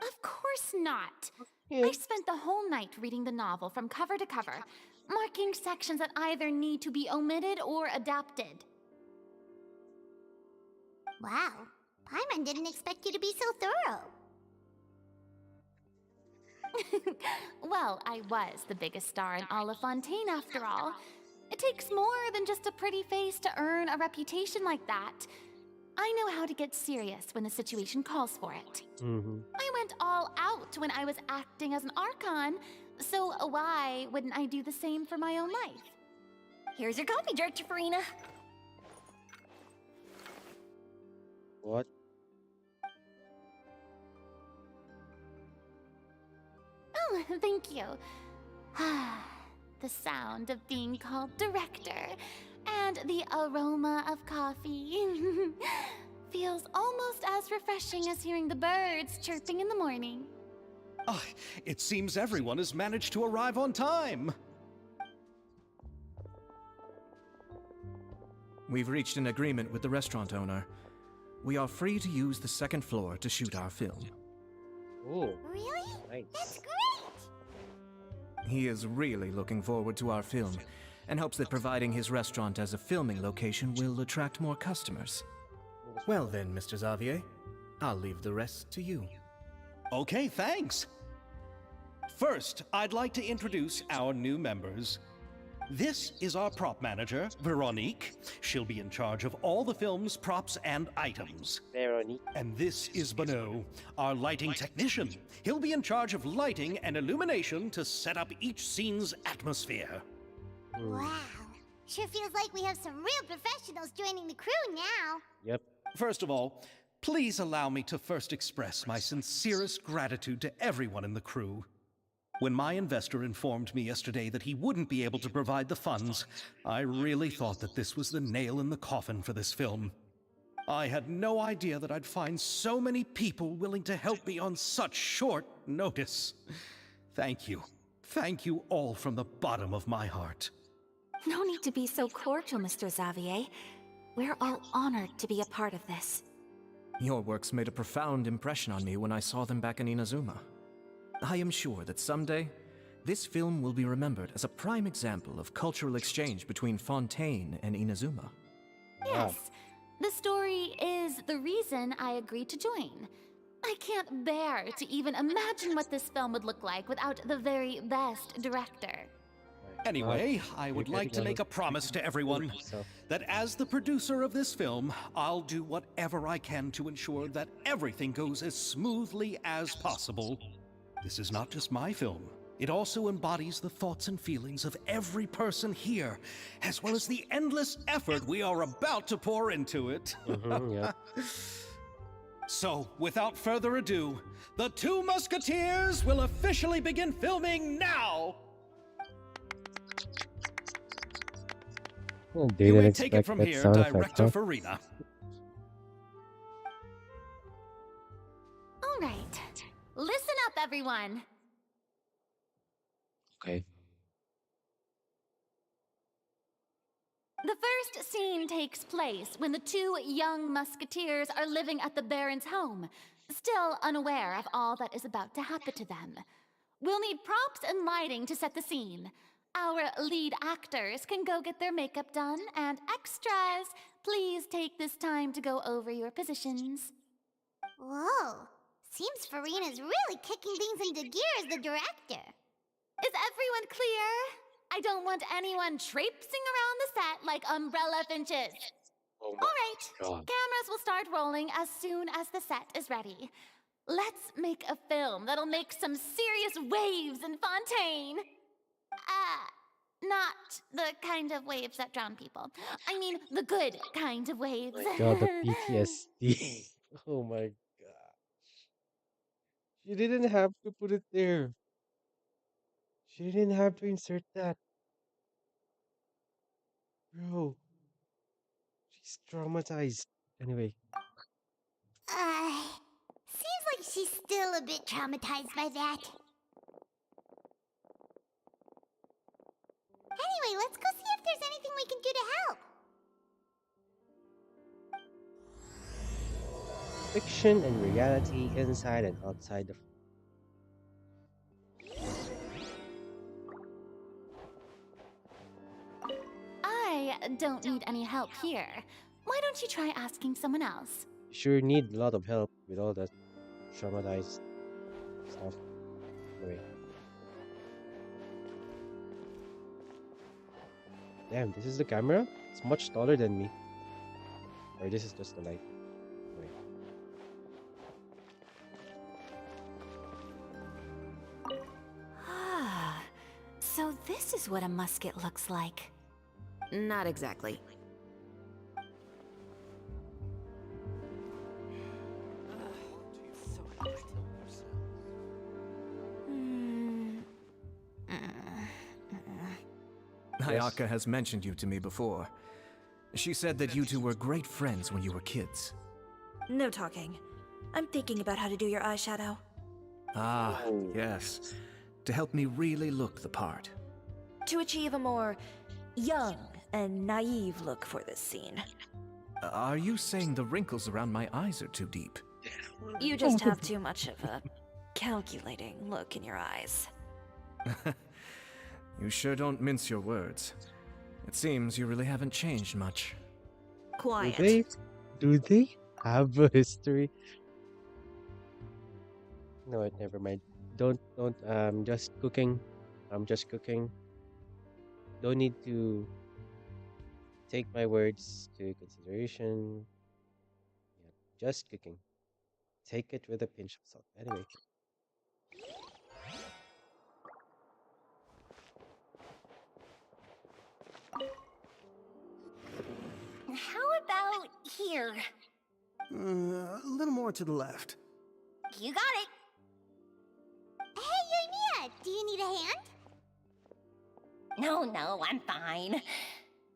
Of course not. Yeah. I spent the whole night reading the novel from cover to cover, marking sections that either need to be omitted or adapted. Wow, Paimon didn't expect you to be so thorough. Well, I was the biggest star in all of Fontaine after all. It takes more than just a pretty face to earn a reputation like that. I know how to get serious when the situation calls for it. Mm-hmm. I went all out when I was acting as an Archon, so why wouldn't I do the same for my own life? Here's your coffee, Director Farina. What? Oh, thank you. The sound of being called director and the aroma of coffee feels almost as refreshing as hearing the birds chirping in the morning. Ah, it seems everyone has managed to arrive on time. We've reached an agreement with the restaurant owner. We are free to use the second floor to shoot our film. Oh, Really? nice. That's great! He is really looking forward to our film and hopes that providing his restaurant as a filming location will attract more customers. Well then, Mr. Xavier, I'll leave the rest to you. Okay, thanks. First, I'd like to introduce our new members. This is our prop manager, Veronique. She'll be in charge of all the film's props and items. Veronique. And this is Bono, our lighting technician. He'll be in charge of lighting and illumination to set up each scene's atmosphere. Wow. Sure feels like we have some real professionals joining the crew now. Yep. First of all, please allow me to first express my sincerest gratitude to everyone in the crew. When my investor informed me yesterday that he wouldn't be able to provide the funds, I really thought that this was the nail in the coffin for this film. I had no idea that I'd find so many people willing to help me on such short notice. Thank you. Thank you all from the bottom of my heart. No need to be so cordial, Mr. Xavier. We're all honored to be a part of this. Your works made a profound impression on me when I saw them back in Inazuma. I am sure that someday, this film will be remembered as a prime example of cultural exchange between Fontaine and Inazuma. Yes, the story is the reason I agreed to join. I can't bear to even imagine what this film would look like without the very best director. Anyway, I would like to make a promise to everyone that as the producer of this film, I'll do whatever I can to ensure that everything goes as smoothly as possible. This is not just my film. It also embodies the thoughts and feelings of every person here, as well as the endless effort we are about to pour into it. Yeah. So, without further ado, the Two Musketeers will officially begin filming now! Well, You didn't may take it expect from that here, sound effect, Director huh? Farina. All right, listen up, everyone. Okay. The first scene takes place when the two young musketeers are living at the Baron's home, still unaware of all that is about to happen to them. We'll need props and lighting to set the scene. Our lead actors can go get their makeup done, and extras, please take this time to go over your positions. Whoa. Seems Farina's really kicking things into gear as the director. Is everyone clear? I don't want anyone traipsing around the set like umbrella finches. Oh All right, God. cameras will start rolling as soon as the set is ready. Let's make a film that'll make some serious waves in Fontaine. Not the kind of waves that drown people. I mean, the good kind of waves. My God, the PTSD. Oh my God. She didn't have to put it there. She didn't have to insert that. Bro, she's traumatized. Anyway, Seems like she's still a bit traumatized by that. Anyway, let's go see if there's anything we can do to help. fiction and reality inside and outside the. I don't need any help here. Why don't you try asking someone else? You sure need a lot of help with all that traumatized stuff. Anyway. Damn, this is the camera? It's much taller than me. Or this is just the light. Anyway. Ah, so this is what a musket looks like. Not exactly. Hayaka has mentioned you to me before. She said that you two were great friends when you were kids. No talking. I'm thinking about how to do your eyeshadow. Ah, yes. To help me really look the part. To achieve a more young and naive look for this scene. Are you saying the wrinkles around my eyes are too deep? You just have too much of a calculating look in your eyes. You sure don't mince your words. It seems you really haven't changed much. Quiet. Do they have a history? No, wait, never mind. Don't. I'm just cooking. I'm just cooking. Don't need to take my words to consideration. Yeah, just cooking. Take it with a pinch of salt. Anyway, How about here? A little more to the left. You got it. Hey, Mia, do you need a hand? No, I'm fine.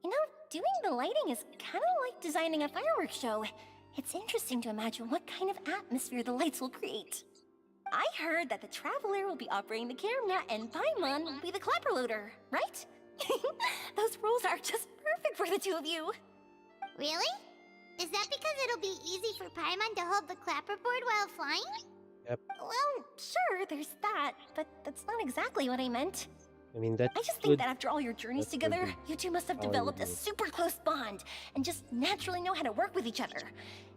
You know, doing the lighting is kind of like designing a fireworks show. It's interesting to imagine what kind of atmosphere the lights will create. I heard that the Traveler will be operating the camera and Paimon will be the clapper loader, right? Those roles are just perfect for the two of you. Really? Is that because it'll be easy for Paimon to hold the clapperboard while flying? yep. Well, sure, there's that, but that's not exactly what I meant. I mean, that's I just good. think that after all your journeys That's good together, with you two must have how I developed a view it. super close bond and just naturally know how to work with each other.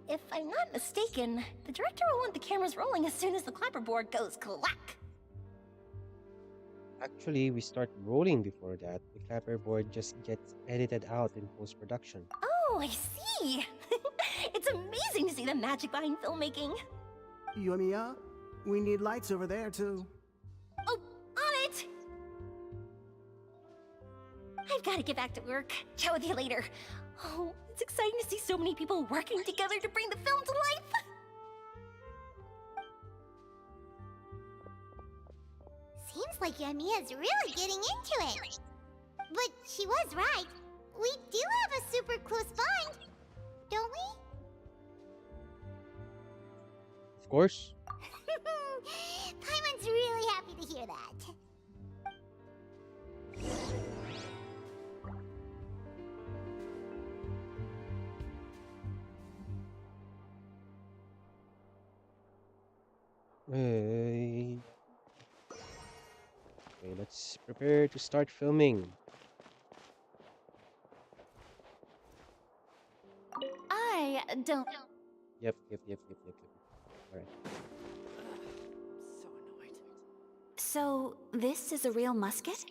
If I'm not mistaken, the director will want the cameras rolling as soon as the clapperboard goes clack. Actually, we start rolling before that. The clapperboard just gets edited out in post production. Oh, I see. It's amazing to see the magic behind filmmaking. Yoimiya, we need lights over there too. Oh, on it! I've got to get back to work. Chat with you later. Oh, it's exciting to see so many people working together to bring the film to life. Seems like Yamiya's really getting into it. But she was right. We do have a super close bond, don't we? Of course. Paimon's really happy to hear that. Okay, let's prepare to start filming. I don't. Yep. Alright. So annoyed. So, this is a real musket?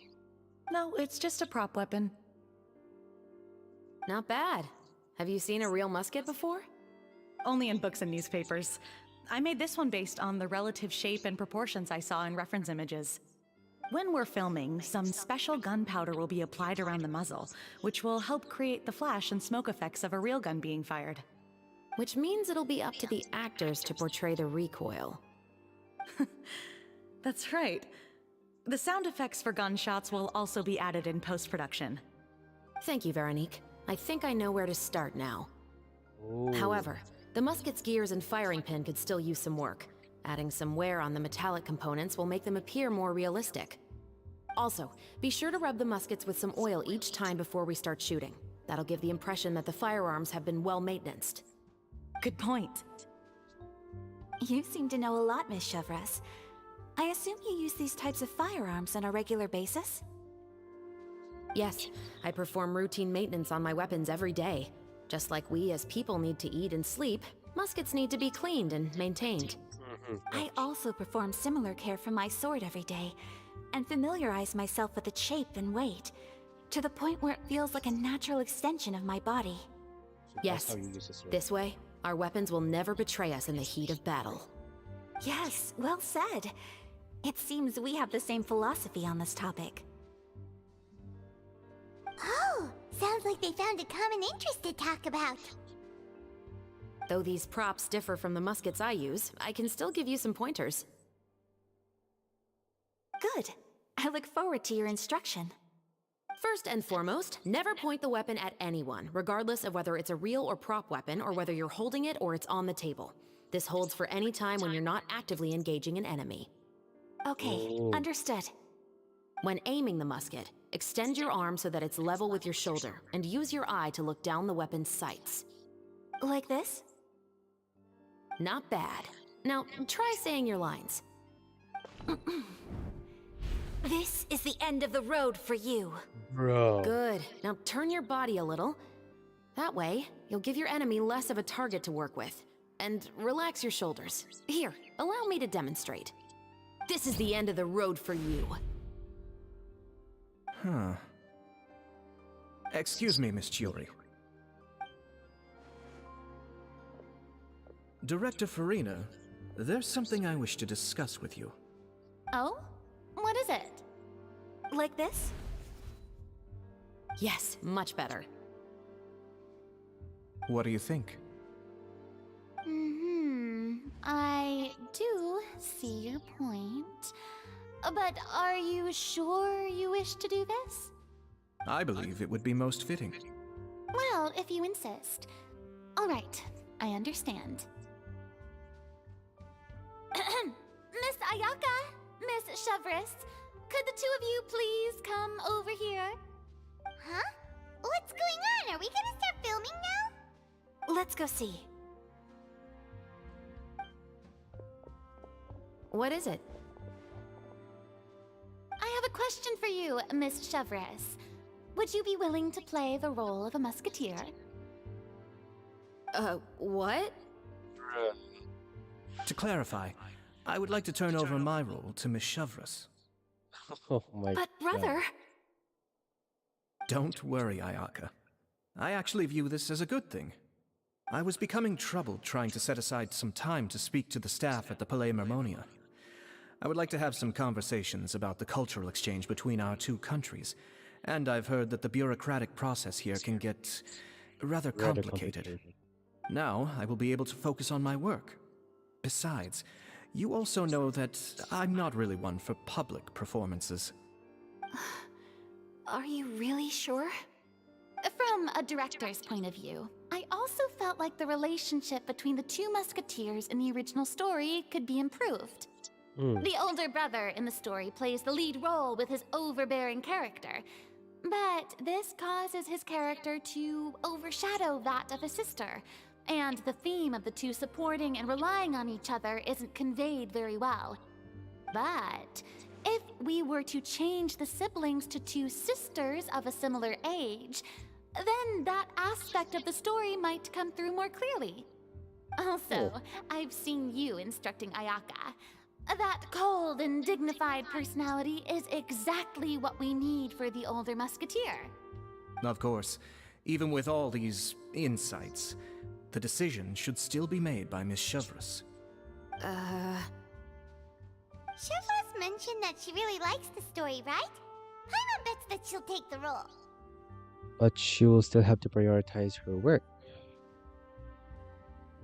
No, it's just a prop weapon. Not bad. Have you seen a real musket before? Only in books and newspapers. I made this one based on the relative shape and proportions I saw in reference images. When we're filming, some special gunpowder will be applied around the muzzle, which will help create the flash and smoke effects of a real gun being fired. Which means it'll be up to the actors to portray the recoil. That's right. The sound effects for gunshots will also be added in post-production. Thank you, Veronique. I think I know where to start now. Oh. However, the musket's gears and firing pin could still use some work. Adding some wear on the metallic components will make them appear more realistic. Also, be sure to rub the muskets with some oil each time before we start shooting. That'll give the impression that the firearms have been well maintained. Good point. You seem to know a lot, Miss Chevres. I assume you use these types of firearms on a regular basis? Yes, I perform routine maintenance on my weapons every day. Just like we as people need to eat and sleep, muskets need to be cleaned and maintained. I also perform similar care for my sword every day, and familiarize myself with its shape and weight, to the point where it feels like a natural extension of my body. So that's Yes, how you use this, right? this way, our weapons will never betray us in the heat of battle. Yes, well said. It seems we have the same philosophy on this topic. Oh, sounds like they found a common interest to talk about. Though these props differ from the muskets I use, I can still give you some pointers. Good. I look forward to your instruction. First and foremost, never point the weapon at anyone, regardless of whether it's a real or prop weapon or whether you're holding it or it's on the table. This holds for any time when you're not actively engaging an enemy. Okay, Oh. understood. When aiming the musket, extend your arm so that it's level with your shoulder, and use your eye to look down the weapon's sights. Like this? Not bad. Now, try saying your lines. This is the end of the road for you. Bro. Good. Now turn your body a little. That way, you'll give your enemy less of a target to work with. And relax your shoulders. Here, allow me to demonstrate. This is the end of the road for you. Huh. Excuse me, Miss Chiori. Director Farina, there's something I wish to discuss with you. Oh? What is it? Like this? Yes, much better. What do you think? I do see your point. But are you sure you wish to do this? I believe it would be most fitting. Well, if you insist. All right, I understand. Miss Ayaka, Miss Chevres, could the two of you please come over here? Huh? What's going on? Are we gonna start filming now? Let's go see. What is it? I have a question for you, Miss Chevres. Would you be willing to play the role of a musketeer? What? To clarify, I would like to turn over my role to Miss Chevres. Oh my But, God. brother, Don't worry, Ayaka. I actually view this as a good thing. I was becoming troubled trying to set aside some time to speak to the staff at the Palais Mermonia. I would like to have some conversations about the cultural exchange between our two countries, and I've heard that the bureaucratic process here can get rather complicated. Now, I will be able to focus on my work. Besides, you also know that I'm not really one for public performances. are you really sure? From a director's point of view, I also felt like the relationship between the two musketeers in the original story could be improved. The older brother in the story plays the lead role with his overbearing character, but this causes his character to overshadow that of his sister, and the theme of the two supporting and relying on each other isn't conveyed very well. But if we were to change the siblings to two sisters of a similar age, then that aspect of the story might come through more clearly. Also, I've seen you instructing Ayaka. That cold and dignified personality is exactly what we need for the older musketeer. Of course, even with all these insights, the decision should still be made by Miss Chevres. Chevres mentioned that she really likes the story, right? Paimon bets that she'll take the role. But she will still have to prioritize her work.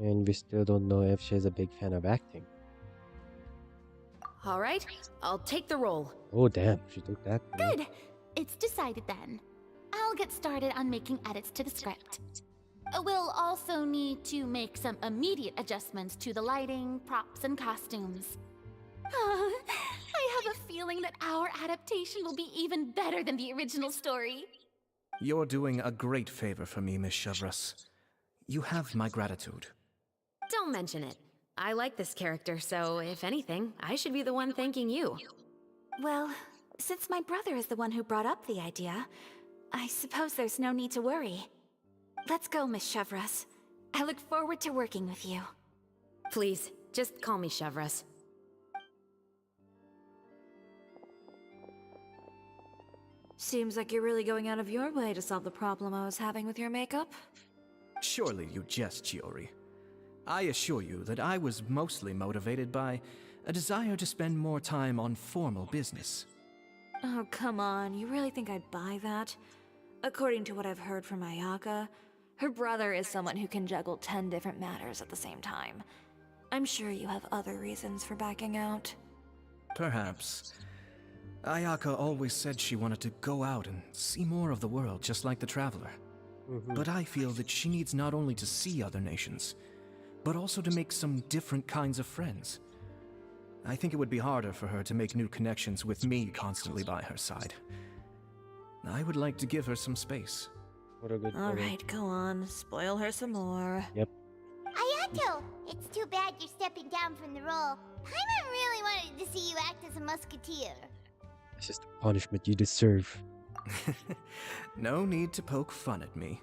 And we still don't know if she's a big fan of acting. All right, I'll take the role. Oh damn, she took that. Good. It's decided then. I'll get started on making edits to the script. We'll also need to make some immediate adjustments to the lighting, props, and costumes. I have a feeling that our adaptation will be even better than the original story. You're doing a great favor for me, Miss Chevres. You have my gratitude. Don't mention it. I like this character, so if anything, I should be the one thanking you. Well, since my brother is the one who brought up the idea, I suppose there's no need to worry. Let's go, Miss Chevres. I look forward to working with you. Please, just call me Chevres. Seems like you're really going out of your way to solve the problem I was having with your makeup. Surely you jest, Chiori. I assure you that I was mostly motivated by a desire to spend more time on formal business. Oh, come on. You really think I'd buy that? According to what I've heard from Ayaka, her brother is someone who can juggle 10 different matters at the same time. I'm sure you have other reasons for backing out. Perhaps. Ayaka always said she wanted to go out and see more of the world, just like the Traveler. But I feel that she needs not only to see other nations, but also to make some different kinds of friends. I think it would be harder for her to make new connections with me constantly by her side. I would like to give her some space. What a good All photo. right, go on. Spoil her some more. Yep. Ayato, it's too bad you're stepping down from the role. Paimon really wanted to see you act as a musketeer. It's just the punishment you deserve. No need to poke fun at me.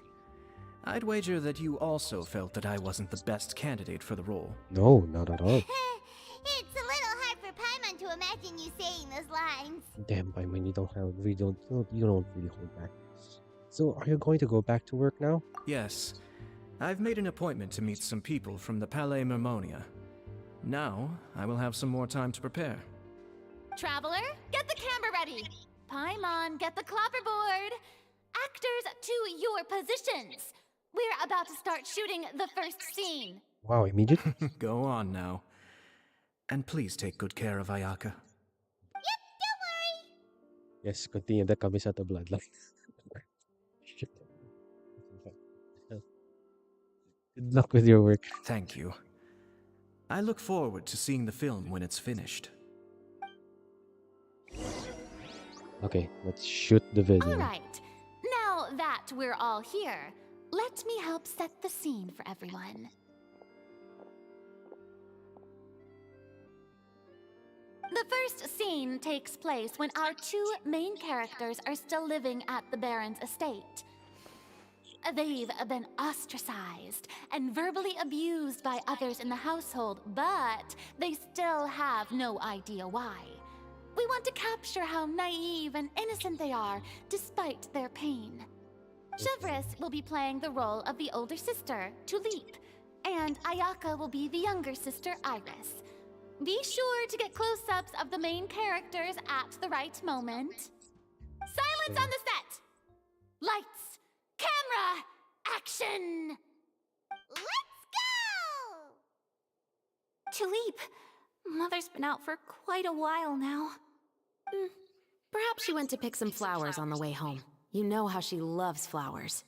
I'd wager that you also felt that I wasn't the best candidate for the role. No, not at all. It's a little hard for Paimon to imagine you saying those lines. Damn, I mean, you don't really hold back. So, are you going to go back to work now? Yes. I've made an appointment to meet some people from the Palais Mermonia. Now, I will have some more time to prepare. Traveler, get the camera ready. Paimon, get the clapperboard. Actors, to your positions. We're about to start shooting the first scene. Wow, immediate? Go on now. And please take good care of Ayaka. Yep, don't worry. Yes, continue the Kamisato bloodline. Shit. Good luck with your work. Thank you. I look forward to seeing the film when it's finished. Okay, let's shoot the video. All right. Now that we're all here, let me help set the scene for everyone. The first scene takes place when our two main characters are still living at the Baron's estate. They've been ostracized and verbally abused by others in the household, but they still have no idea why. We want to capture how naive and innocent they are, despite their pain. Chevres will be playing the role of the older sister, Tulip, and Ayaka will be the younger sister, Iris. Be sure to get close-ups of the main characters at the right moment. Silence on the set! Lights, camera, action! Let's go! Tulip, Mother's been out for quite a while now. Perhaps she went to pick some flowers on the way home. You know how she loves flowers.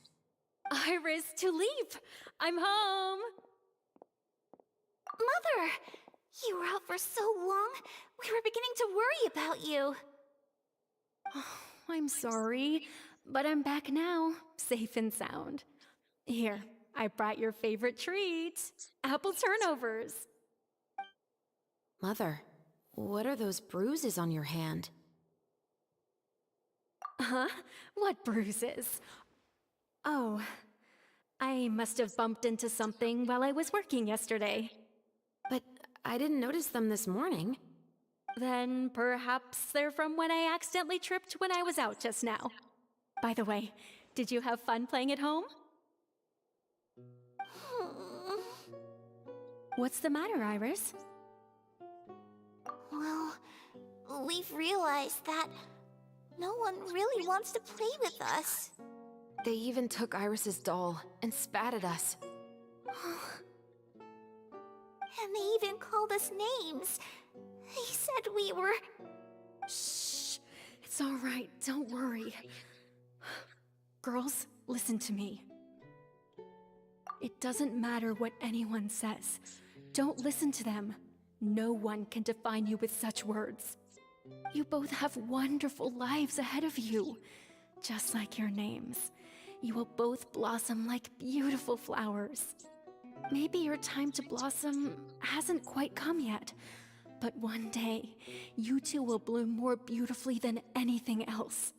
Iris, Tulip! I'm home! Mother! You were out for so long, we were beginning to worry about you. I'm sorry, but I'm back now, safe and sound. Here, I brought your favorite treat, apple turnovers. Mother, what are those bruises on your hand? Huh? What bruises? Oh, I must have bumped into something while I was working yesterday. But I didn't notice them this morning. Then perhaps they're from when I accidentally tripped when I was out just now. By the way, did you have fun playing at home? What's the matter, Iris? Well, we've realized that no one really wants to play with us. They even took Iris's doll and spat at us. And they even called us names. They said we were... Shh. It's all right. Don't worry. Girls, listen to me. It doesn't matter what anyone says. Don't listen to them. No one can define you with such words. You both have wonderful lives ahead of you. Just like your names. You will both blossom like beautiful flowers. Maybe your time to blossom hasn't quite come yet, but one day, you two will bloom more beautifully than anything else.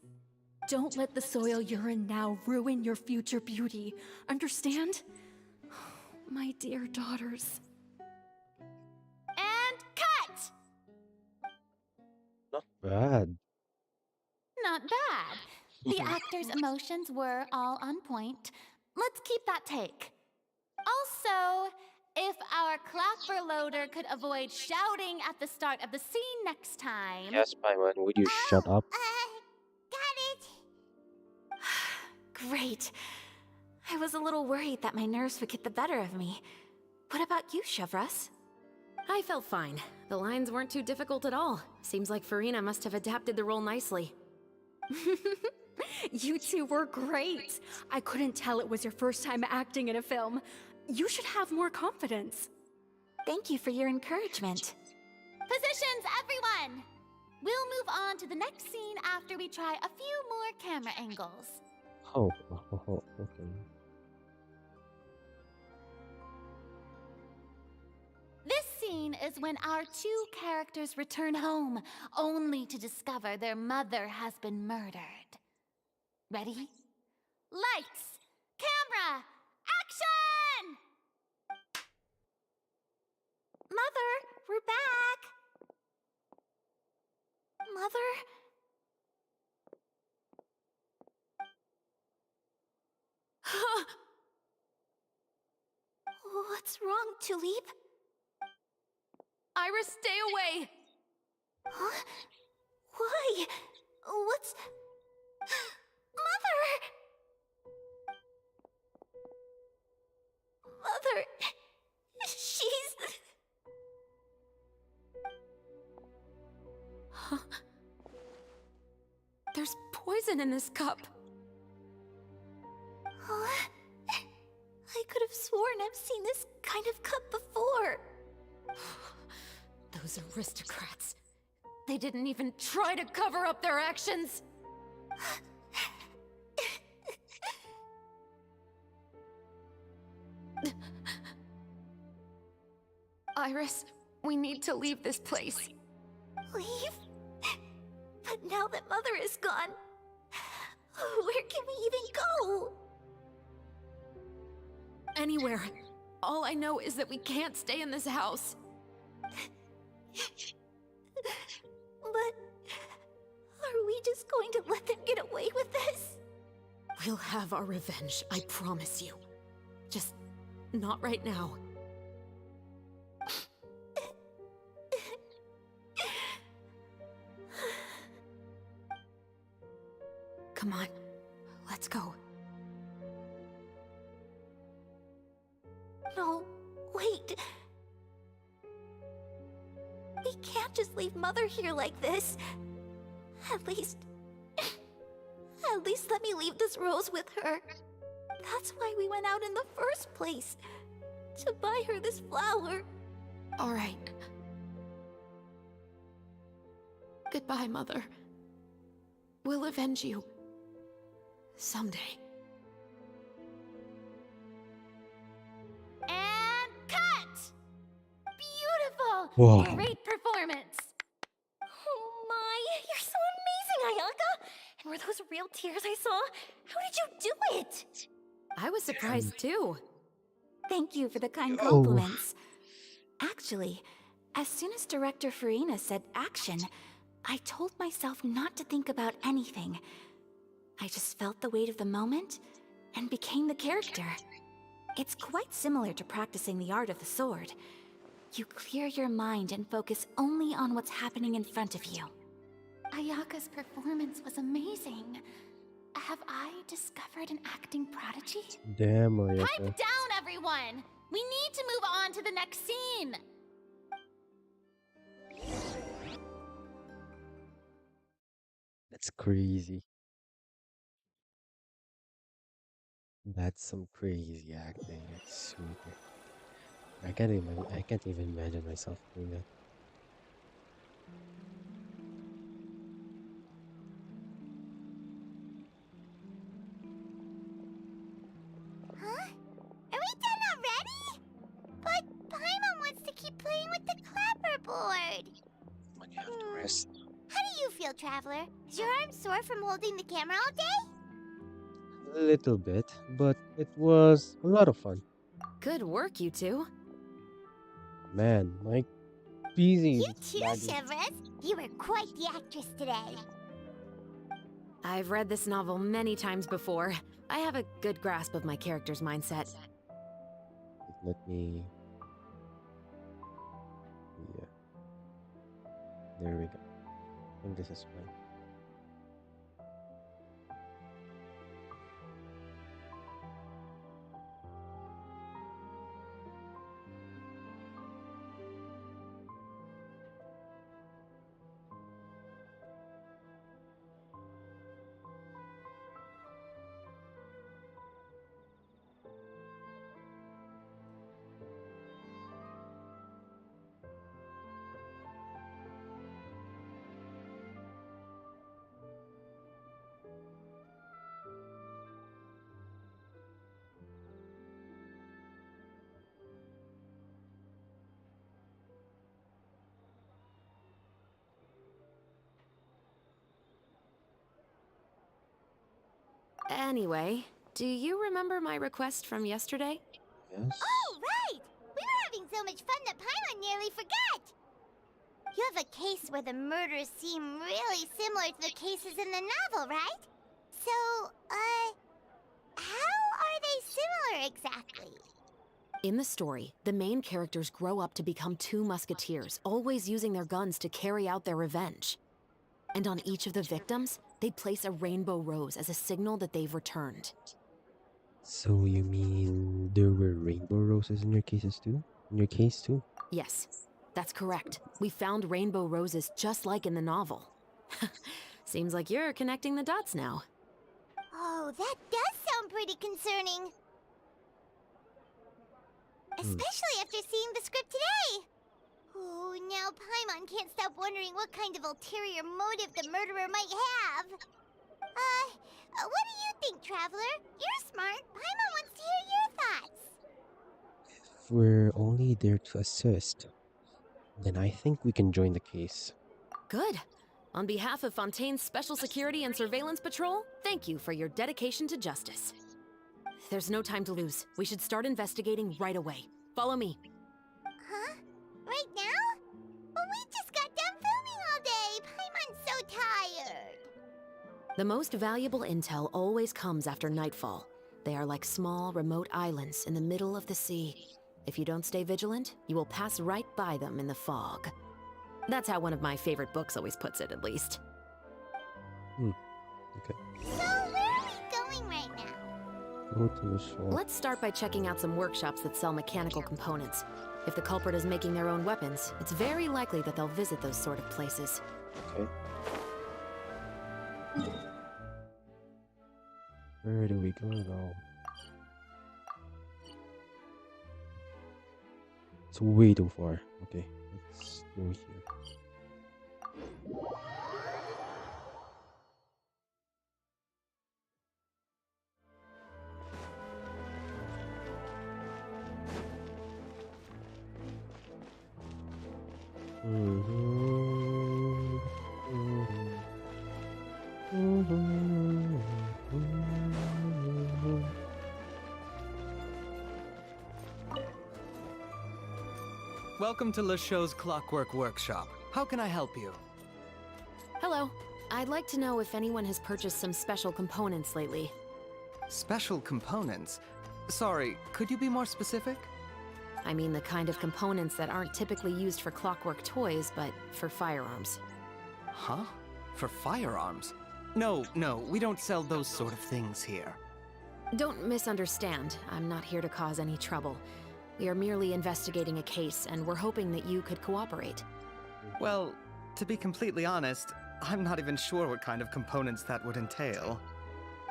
Don't let the soil you're in now ruin your future beauty. Understand? My dear daughters. And cut! Not bad. Not bad. The actors' emotions were all on point. Let's keep that take. Also, if our clapper loader could avoid shouting at the start of the scene next time... Yes, Paimon, would you shut up? Got it. Great. I was a little worried that my nerves would get the better of me. What about you, Chevres? I felt fine. The lines weren't too difficult at all. Seems like Farina must have adapted the role nicely. You two were great. I couldn't tell it was your first time acting in a film. You should have more confidence. Thank you for your encouragement. Positions, everyone! We'll move on to the next scene after we try a few more camera angles. Okay. This scene is when our two characters return home, only to discover their mother has been murdered. Ready? Lights! Camera! Action! Mother, we're back! Mother? wrong, Tulip? Iris, stay away! Huh? Why? What's... Mother! Mother... She's... Huh? There's poison in this cup. Huh? I could have sworn I've seen this kind of cup before. Those aristocrats. They didn't even try to cover up their actions. Iris, we need to leave this place. Leave? But now that Mother is gone, where can we even go? Anywhere. All I know is that we can't stay in this house. But are we just going to let them get away with this? We'll have our revenge, I promise you. Just not right now. Come on, let's go. No, wait. We can't just leave Mother here like this. At least let me leave this rose with her. That's why we went out in the first place. To buy her this flower. All right. Goodbye, Mother. We'll avenge you. Someday. And cut! Beautiful! Whoa. Great performance! Oh my, you're so amazing, Ayaka! And were those real tears I saw? How did you do it? I was surprised too. Thank you for the kind Oh. compliments. Actually, as soon as Director Farina said action, I told myself not to think about anything. I just felt the weight of the moment and became the character. It's quite similar to practicing the art of the sword. You clear your mind and focus only on what's happening in front of you. Ayaka's performance was amazing. Have I discovered an acting prodigy? Damn, Pipe Ayaka. down, everyone! We need to move on to the next scene! That's crazy. That's some crazy acting. It's super. I can't even imagine myself doing that. Huh? Are we done already? But Paimon wants to keep playing with the clapperboard. When you have to rest. How do you feel, Traveler? Is your arm sore from holding the camera all day? A little bit, but it was a lot of fun. Good work, you two. Man, my busy. You too, Chevres. You were quite the actress today. I've read this novel many times before. I have a good grasp of my character's mindset. Let me. Yeah. There we go. I think this is fine. Anyway, do you remember my request from yesterday? Yes. Oh, right! We were having so much fun that Paimon nearly forgot! You have a case where the murders seem really similar to the cases in the novel, right? So, how are they similar exactly? In the story, the main characters grow up to become two musketeers, always using their guns to carry out their revenge. And on each of the victims, they place a rainbow rose as a signal that they've returned. So you mean there were rainbow roses in your cases too? In your case too? Yes, that's correct. We found rainbow roses just like in the novel. Seems like you're connecting the dots now. Oh, that does sound pretty concerning. Especially after seeing the script today. Oh, now Paimon can't stop wondering what kind of ulterior motive the murderer might have. What do you think, Traveler? You're smart. Paimon wants to hear your thoughts. If we're only there to assist, then I think we can join the case. Good. On behalf of Fontaine's Special Security and Surveillance Patrol, thank you for your dedication to justice. There's no time to lose. We should start investigating right away. Follow me. Huh? Right now? But we just got done filming all day. Paimon's so tired. The most valuable intel always comes after nightfall. They are like small, remote islands in the middle of the sea. If you don't stay vigilant, you will pass right by them in the fog. That's how one of my favorite books always puts it, at least. Okay. So, where are we going right now? Go to the shop. Let's start by checking out some workshops that sell mechanical components. If the culprit is making their own weapons, it's very likely that they'll visit those sort of places. Okay. Where do we go now? It's way too far. Okay, let's go here. Welcome to LeChaux's Clockwork Workshop. How can I help you? Hello. I'd like to know if anyone has purchased some special components lately. Special components? Sorry, could you be more specific? I mean the kind of components that aren't typically used for clockwork toys, but for firearms. Huh? For firearms? No, we don't sell those sort of things here. Don't misunderstand. I'm not here to cause any trouble. We are merely investigating a case, and we're hoping that you could cooperate. Well, to be completely honest, I'm not even sure what kind of components that would entail.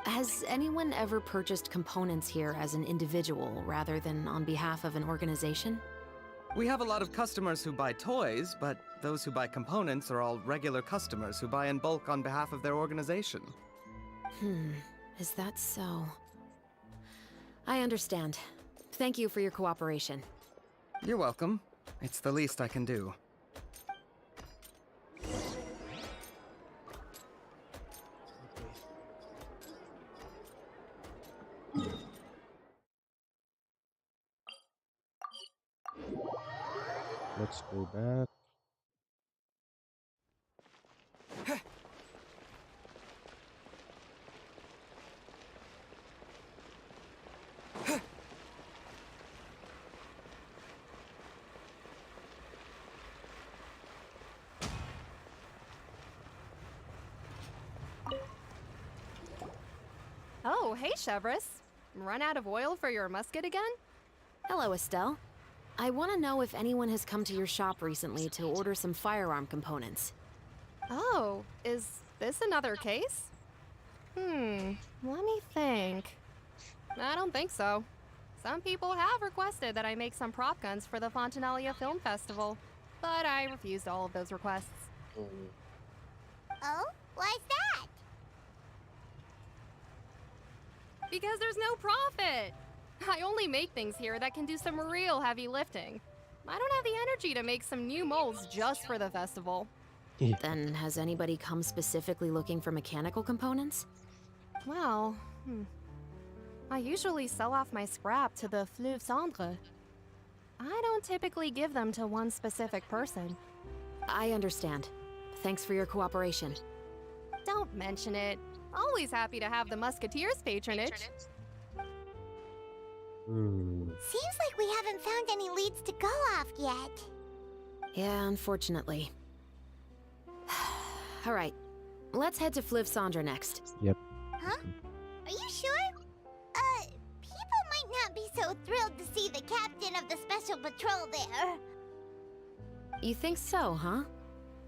Has anyone ever purchased components here as an individual rather than on behalf of an organization? We have a lot of customers who buy toys, but those who buy components are all regular customers who buy in bulk on behalf of their organization. Is that so? I understand. Thank you for your cooperation. You're welcome. It's the least I can do. Let's go back. Oh, hey, Chevris. Run out of oil for your musket again? Hello, Estelle. I want to know if anyone has come to your shop recently to order some firearm components. Oh, is this another case? Let me think. I don't think so. Some people have requested that I make some prop guns for the Fontanalia Film Festival, but I refused all of those requests. Oh? Why's that? Because there's no profit! I only make things here that can do some real heavy lifting. I don't have the energy to make some new molds just for the festival. Then has anybody come specifically looking for mechanical components? Well, I usually sell off my scrap to the Fleuve Cendre. I don't typically give them to one specific person. I understand. Thanks for your cooperation. Don't mention it. Always happy to have the Musketeers' patronage. Seems like we haven't found any leads to go off yet. Yeah, unfortunately. Alright, let's head to Fliv Sandra next. Yep. Huh? Are you sure? People might not be so thrilled to see the captain of the special patrol there. You think so, huh?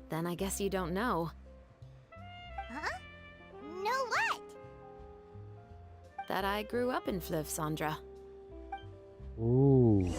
Then I guess you don't know. Huh? Know what? That I grew up in Fliv Sandra. Ooh.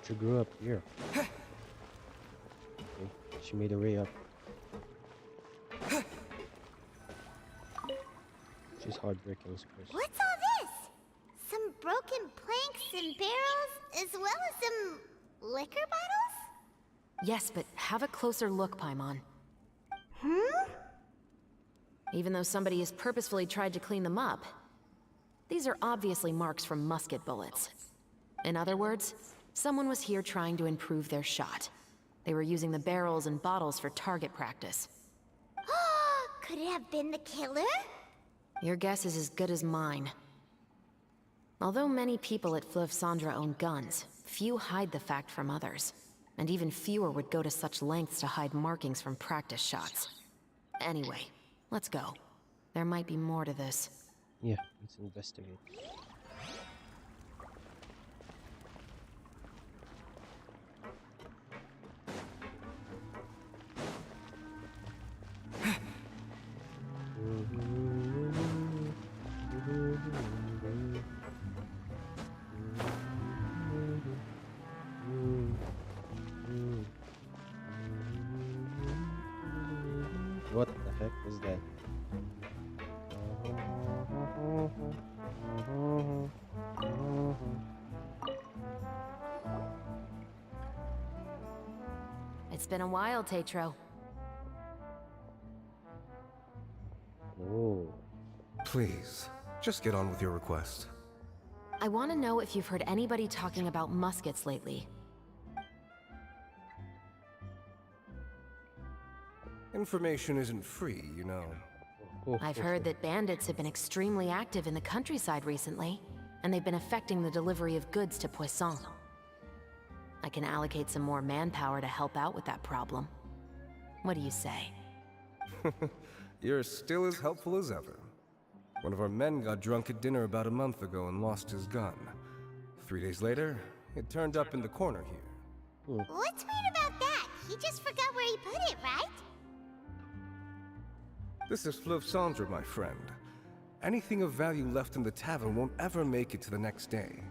She grew up here. Okay. She made her way up. She's hardworking, of course. What's all this? Some broken planks and barrels, as well as some liquor bottles? Yes, but have a closer look, Paimon. Hmm? Even though somebody has purposefully tried to clean them up, these are obviously marks from musket bullets. In other words, someone was here trying to improve their shot. They were using the barrels and bottles for target practice. Could it have been the killer? Your guess is as good as mine. Although many people at Fliv Sandra own guns, few hide the fact from others. And even fewer would go to such lengths to hide markings from practice shots. Anyway, let's go. There might be more to this. Yeah, let's investigate. What the heck was that? It's been a while, Tetro. Oh. Please, just get on with your request. I want to know if you've heard anybody talking about muskets lately. Information isn't free, you know. I've heard that bandits have been extremely active in the countryside recently, and they've been affecting the delivery of goods to Poisson. I can allocate some more manpower to help out with that problem. What do you say? You're still as helpful as ever. One of our men got drunk at dinner about a month ago and lost his gun. 3 days later, it turned up in the corner here. What's weird about that? He just forgot where he put it, right? This is Fliv Sandra, my friend. Anything of value left in the tavern won't ever make it to the next day.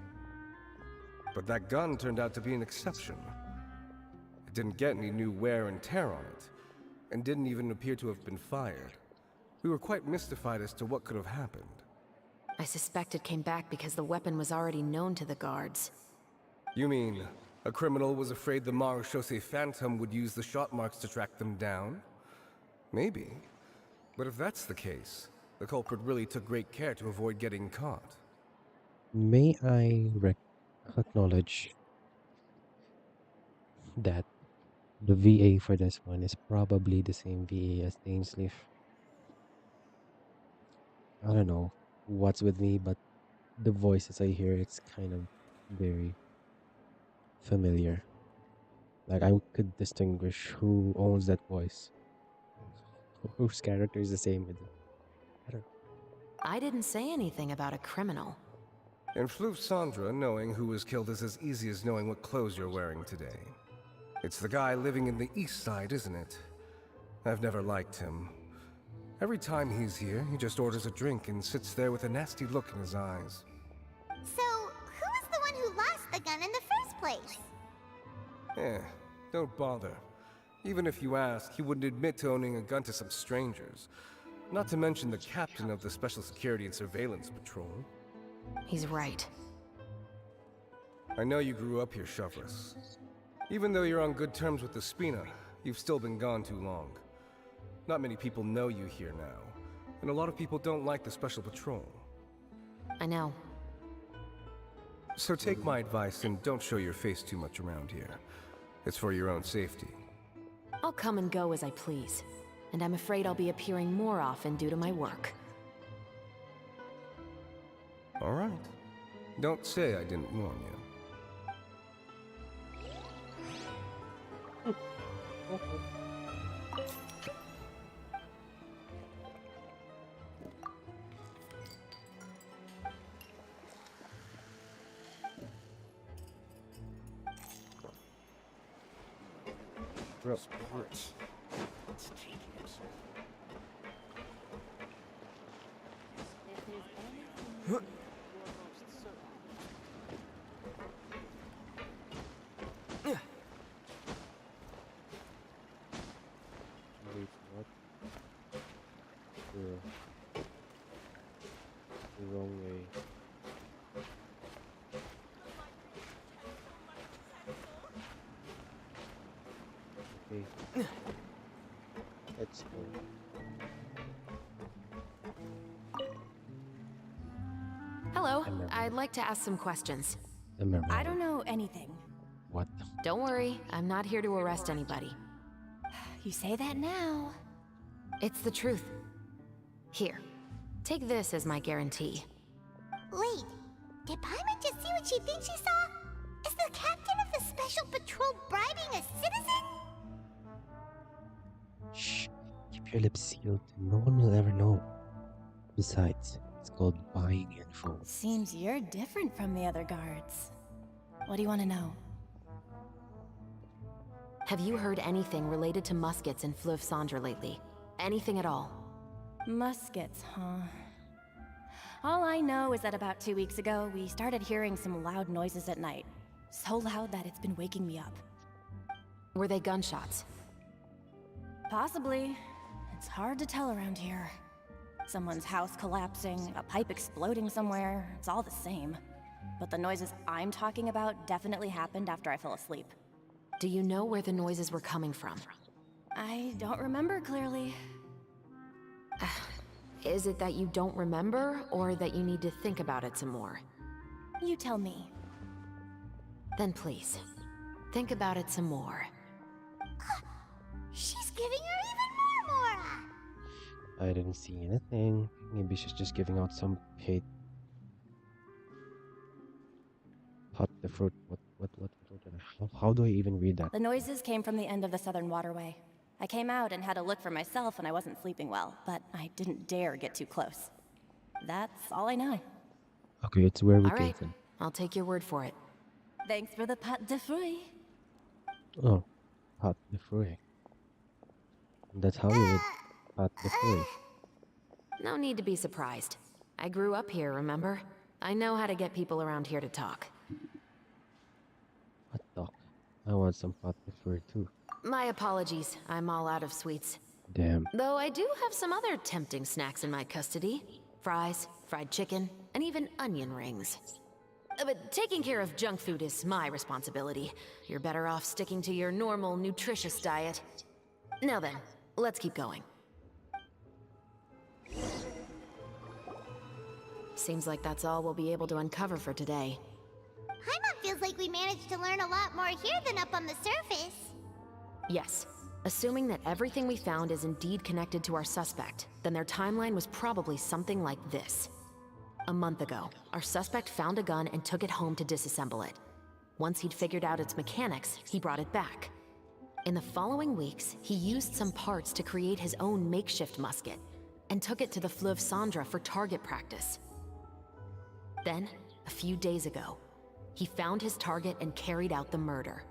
But that gun turned out to be an exception. It didn't get any new wear and tear on it, and didn't even appear to have been fired. We were quite mystified as to what could have happened. I suspect it came back because the weapon was already known to the guards. You mean, a criminal was afraid the Marechaussee Phantom would use the shot marks to track them down? Maybe. But if that's the case, the culprit really took great care to avoid getting caught. May I acknowledge that the VA for this one is probably the same VA as Dainsleif. I don't know what's with me, but the voices I hear, it's kind of very familiar. Like I could distinguish who owns that voice, whose character is the same with it. I don't know. I didn't say anything about a criminal. In Fliv Sandra, knowing who was killed is as easy as knowing what clothes you're wearing today. It's the guy living in the east side, isn't it? I've never liked him. Every time he's here, he just orders a drink and sits there with a nasty look in his eyes. So, who was the one who lost the gun in the first place? Don't bother. Even if you ask, he wouldn't admit to owning a gun to some strangers. Not to mention the captain of the Special Security and Surveillance Patrol. He's right. I know you grew up here, Shoveless. Even though you're on good terms with the Spina, you've still been gone too long. Not many people know you here now, and a lot of people don't like the Special Patrol. I know. So take my advice and don't show your face too much around here. It's for your own safety. I'll come and go as I please, and I'm afraid I'll be appearing more often due to my work. All right. Don't say I didn't warn you. Bro. Wait, what? The wrong way. Okay. Let's go. Hello, I'd like to ask some questions. I don't know anything. What? Don't worry, I'm not here to arrest anybody. You say that now. It's the truth. Here, take this as my guarantee. Wait, did Paimon just see what she thinks she saw? Is the captain of the Special Patrol bribing a citizen? Shh. Keep your lips sealed. No one will ever know. Besides, it's called buying info. Seems you're different from the other guards. What do you want to know? Have you heard anything related to Muskets and Fleuve Cendre lately? Anything at all? Muskets, huh? All I know is that about 2 weeks ago, we started hearing some loud noises at night. So loud that it's been waking me up. Were they gunshots? Possibly. It's hard to tell around here. Someone's house collapsing, a pipe exploding somewhere, it's all the same. But the noises I'm talking about definitely happened after I fell asleep. Do you know where the noises were coming from? I don't remember clearly. Is it that you don't remember, or that you need to think about it some more? You tell me. Then please, think about it some more. She's giving her even more Mora! I didn't see anything. Maybe she's just giving out some hate. Hot the fruit. What? How do I even read that? The noises came from the end of the Southern Waterway. I came out and had a look for myself when I wasn't sleeping well, but I didn't dare get too close. That's all I know. Okay, it's where we All came right, from. I'll take your word for it. Thanks for the pâte de fruits. Oh, hot the fruit. That's how you would hot the fruit. No need to be surprised. I grew up here, remember? I know how to get people around here to talk. Hot dog. I want some hot the fruit too. My apologies, I'm all out of sweets. Damn. Though I do have some other tempting snacks in my custody. Fries, fried chicken, and even onion rings. But taking care of junk food is my responsibility. You're better off sticking to your normal, nutritious diet. Now then, let's keep going. Seems like that's all we'll be able to uncover for today. Paimon feels like we managed to learn a lot more here than up on the surface. Yes. Assuming that everything we found is indeed connected to our suspect, then their timeline was probably something like this. A month ago, our suspect found a gun and took it home to disassemble it. Once he'd figured out its mechanics, he brought it back. In the following weeks, he used some parts to create his own makeshift musket, and took it to the Fleuve Cendre for target practice. Then, a few days ago, he found his target and carried out the murder.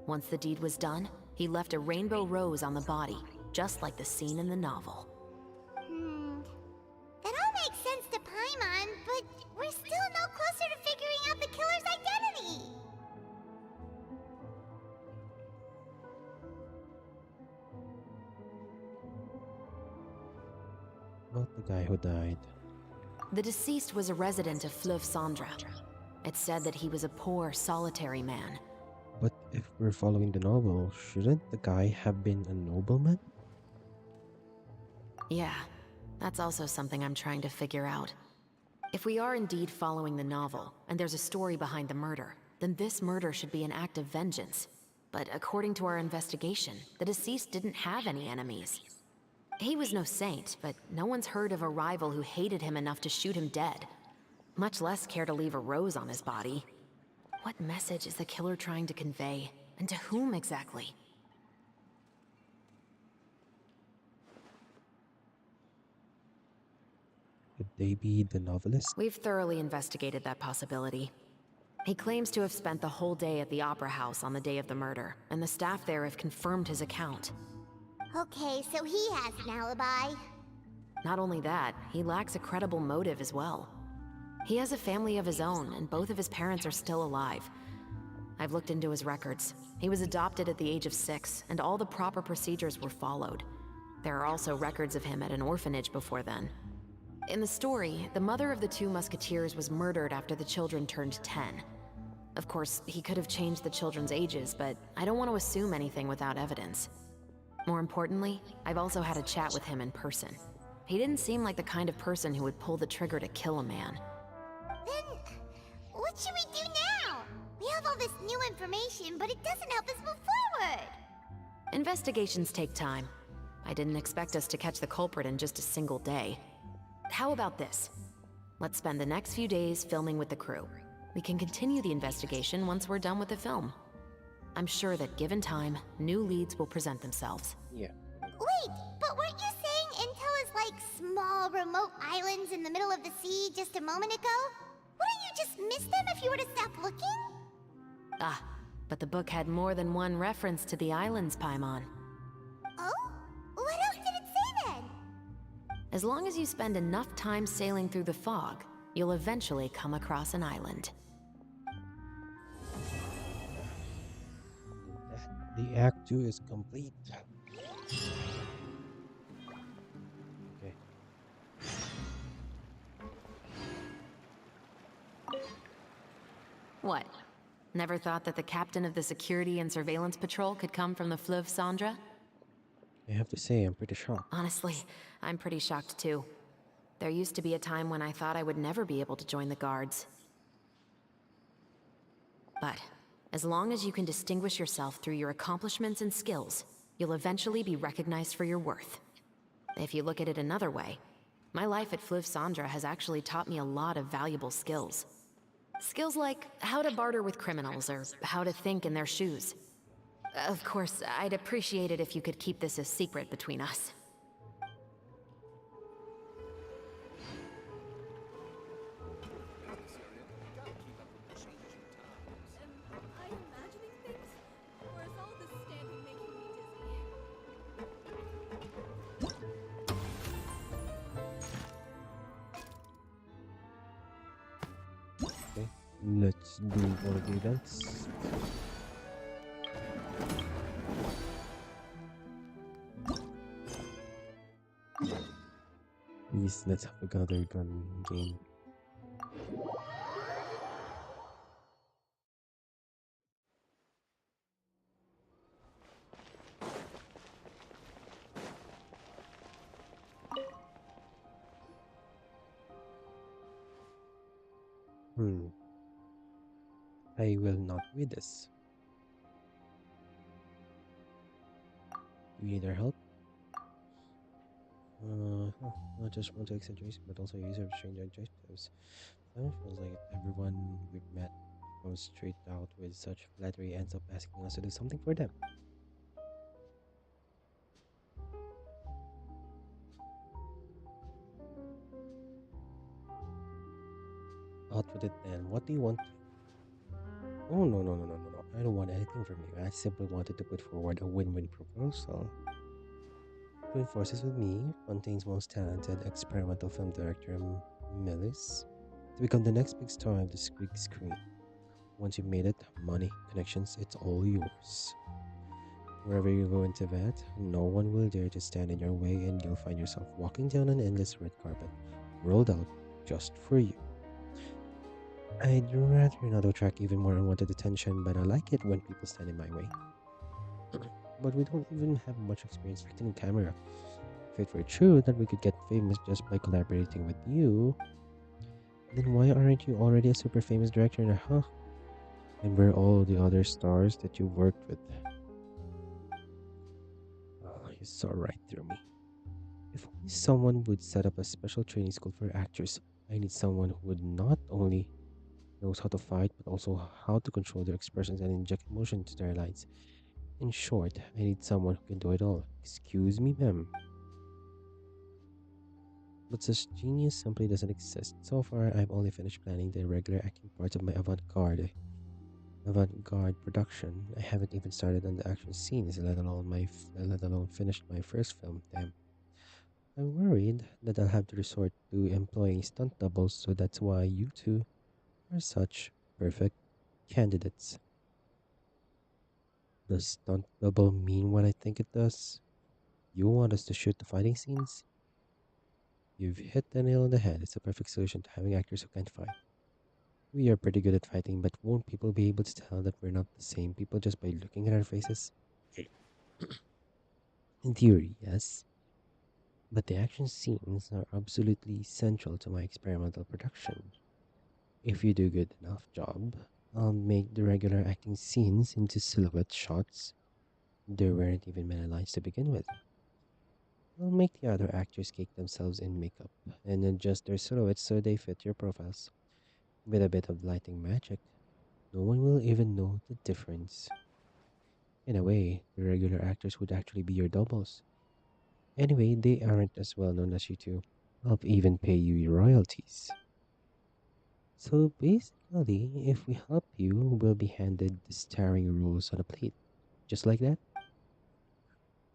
Once the deed was done, he left a rainbow rose on the body, just like the scene in the novel. That all makes sense to Paimon, but we're still no closer to figuring out the killer's identity. Not the guy who died. The deceased was a resident of Fleuve Cendre. It said that he was a poor, solitary man. But if we're following the novel, shouldn't the guy have been a nobleman? Yeah, that's also something I'm trying to figure out. If we are indeed following the novel, and there's a story behind the murder, then this murder should be an act of vengeance. But according to our investigation, the deceased didn't have any enemies. He was no saint, but no one's heard of a rival who hated him enough to shoot him dead. Much less care to leave a rose on his body. What message is the killer trying to convey? And to whom exactly? Could they be the novelist? We've thoroughly investigated that possibility. He claims to have spent the whole day at the Opera House on the day of the murder, and the staff there have confirmed his account. Okay, so he has an alibi. Not only that, he lacks a credible motive as well. He has a family of his own, and both of his parents are still alive. I've looked into his records. He was adopted at the age of 6, and all the proper procedures were followed. There are also records of him at an orphanage before then. In the story, the mother of the 2 musketeers was murdered after the children turned 10. Of course, he could have changed the children's ages, but I don't want to assume anything without evidence. More importantly, I've also had a chat with him in person. He didn't seem like the kind of person who would pull the trigger to kill a man. Then, what should we do now? We have all this new information, but it doesn't help us move forward. Investigations take time. I didn't expect us to catch the culprit in just a single day. How about this? Let's spend the next few days filming with the crew. We can continue the investigation once we're done with the film. I'm sure that given time, new leads will present themselves. Yeah. Wait, but weren't you saying Intel is like small, remote islands in the middle of the sea just a moment ago? Wouldn't you just miss them if you were to stop looking? Ah, but the book had more than one reference to the islands, Paimon. Oh? What else did it say then? As long as you spend enough time sailing through the fog, you'll eventually come across an island. The Act 2 is complete. Okay. What? Never thought that the captain of the security and surveillance patrol could come from the Fleuve Cendra? I have to say, I'm pretty shocked. Honestly, I'm pretty shocked too. There used to be a time when I thought I would never be able to join the guards. But, as long as you can distinguish yourself through your accomplishments and skills, you'll eventually be recognized for your worth. If you look at it another way, my life at Fleuve Cendra has actually taught me a lot of valuable skills. Skills like how to barter with criminals or how to think in their shoes. Of course, I'd appreciate it if you could keep this a secret between us. Okay, let's do one of the events. Please, let's have another gun game. I will not read this. Do you need our help? Not just want to accentuate, but also use of strange adjectives. Sometimes it feels like everyone we've met goes straight out with such flattery ends up asking us to do something for them. Out with it then. What do you want? Oh, no. I don't want anything from you. I simply wanted to put forward a win-win proposal. Join forces with me, Fontaine's most talented experimental film director, Melis, to become the next big star of the big screen. Once you've made it, money, connections, it's all yours. Wherever you go in Tibet, no one will dare to stand in your way, and you'll find yourself walking down an endless red carpet, rolled out just for you. I'd rather not attract even more unwanted attention, but I like it when people stand in my way. But we don't even have much experience acting in camera. If it were true that we could get famous just by collaborating with you, then why aren't you already a super famous director now, huh? And where are all the other stars that you worked with? Oh, you saw right through me. If only someone would set up a special training school for actors. I need someone who would not only knows how to fight, but also how to control their expressions and inject emotion into their lines. In short, I need someone who can do it all. Excuse me, ma'am. But such genius simply doesn't exist. So far, I've only finished planning the regular acting parts of my avant-garde production. I haven't even started on the action scenes, let alone finished my first film. Damn. I'm worried that I'll have to resort to employing stunt doubles, so that's why you two are such perfect candidates. Does stunt double mean what I think it does? You want us to shoot the fighting scenes? You've hit the nail on the head. It's a perfect solution to having actors who can't fight. We are pretty good at fighting, but won't people be able to tell that we're not the same people just by looking at our faces? In theory, yes, but the action scenes are absolutely central to my experimental production. If you do a good enough job, I'll make the regular acting scenes into silhouette shots. There weren't even many lines to begin with. I'll make the other actors cake themselves in makeup and adjust their silhouettes so they fit your profiles. With a bit of lighting magic, no one will even know the difference. In a way, the regular actors would actually be your doubles. Anyway, they aren't as well known as you two. I'll even pay you your royalties. So basically, if we help you, we'll be handed the starring roles on a plate. Just like that.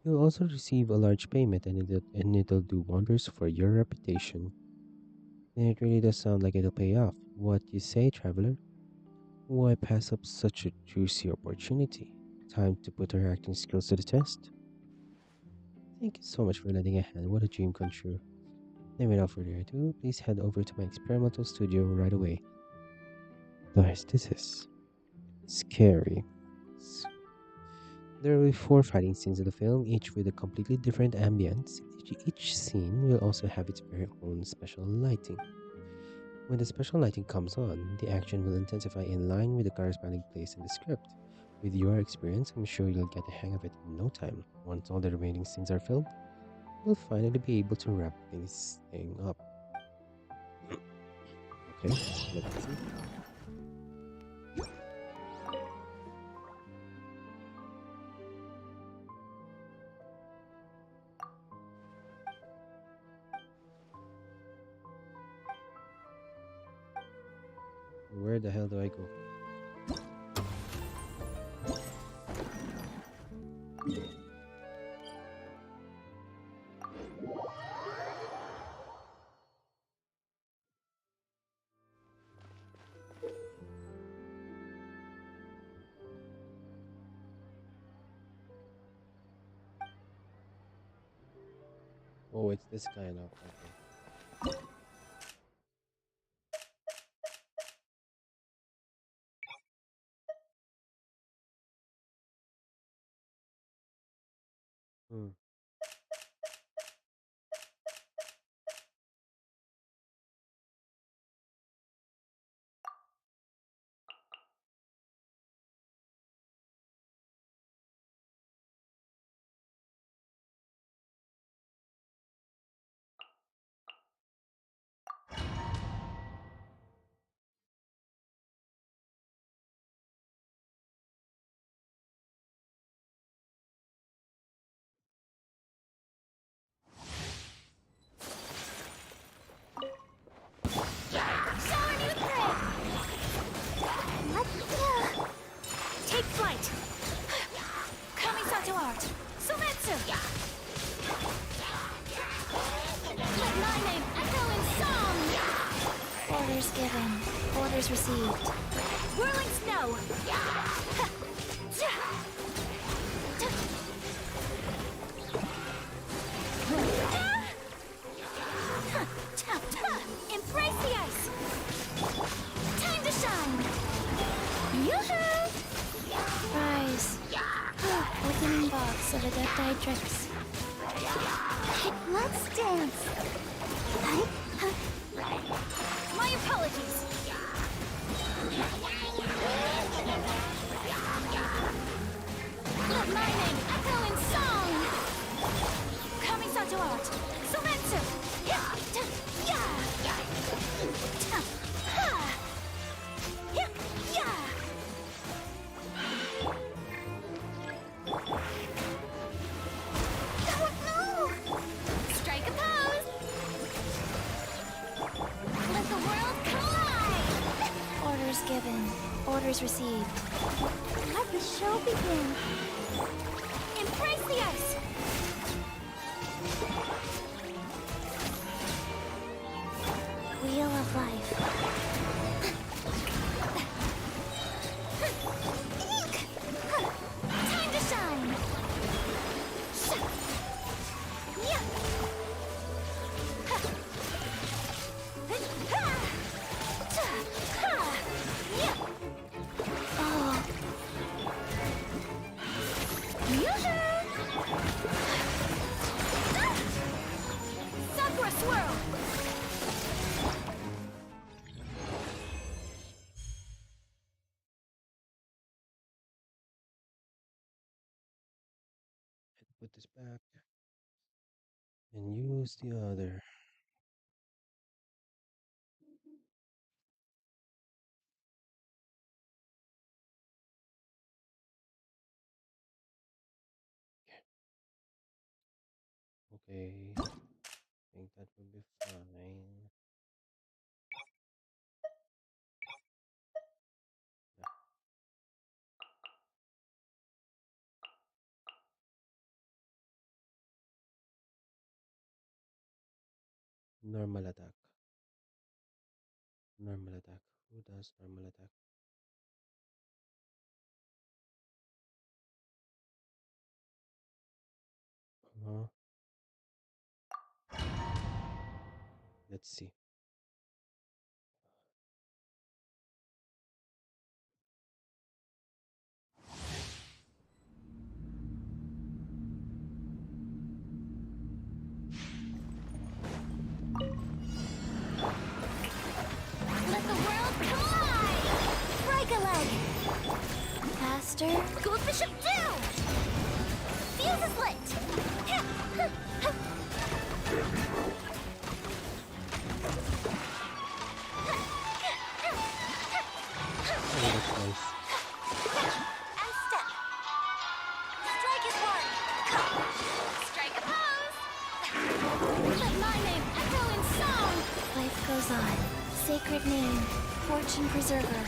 You'll also receive a large payment and it'll do wonders for your reputation. And it really does sound like it'll pay off. What you say, traveler? Why pass up such a juicy opportunity? Time to put our acting skills to the test. Thank you so much for lending a hand. What a dream come true. And without further ado, please head over to my experimental studio right away. Guys, this is scary. There will be 4 fighting scenes in the film, each with a completely different ambience. Each scene will also have its very own special lighting. When the special lighting comes on, the action will intensify in line with the corresponding place in the script. With your experience, I'm sure you'll get the hang of it in no time. Once all the remaining scenes are filmed, we'll finally be able to wrap things up. Okay, let's see. Where the hell do I go? Oh, it's this guy now. Okay. Hmm. Take flight! Kamisato art! Sumetsu! Let my name echo in song! Orders given. Orders received. Whirling snow! Embrace the ice! Time to Adept Let's dance. My apologies. Let my name echo in song. Kamisato art. Sometsu. Strike a pose. Let the world collide. Orders given. Orders received. Let the show begin. Embrace the ice. Wheel of life. Time to shine. Yeah. Oh. Sakura swirl. Put this back and use the other. Okay, I think that would be fine. Normal attack. Normal attack. Who does normal attack? Uh-huh. Let's see. Let the world collide! Break a leg! Faster. Gold Bishop 2! Fuse is lit! Oh, that's nice. And step. Strike is one. Strike a pose. Let my name echo in song. Life goes on. Sacred name. Fortune preserver.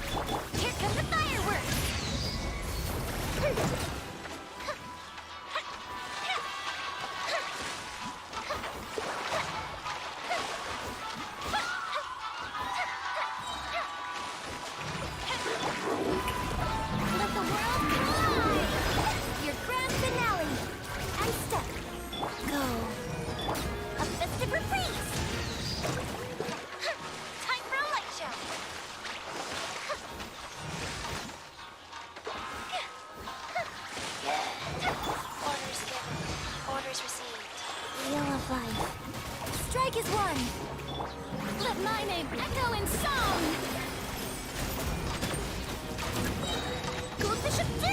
Here come the fireworks. Let the world collide! Your grand finale! And step. Go. A festive reprise! Time for a light show! Orders given. Orders received. Wheel of life. Strike is one! Let my name echo in song! Gold Bishop 2!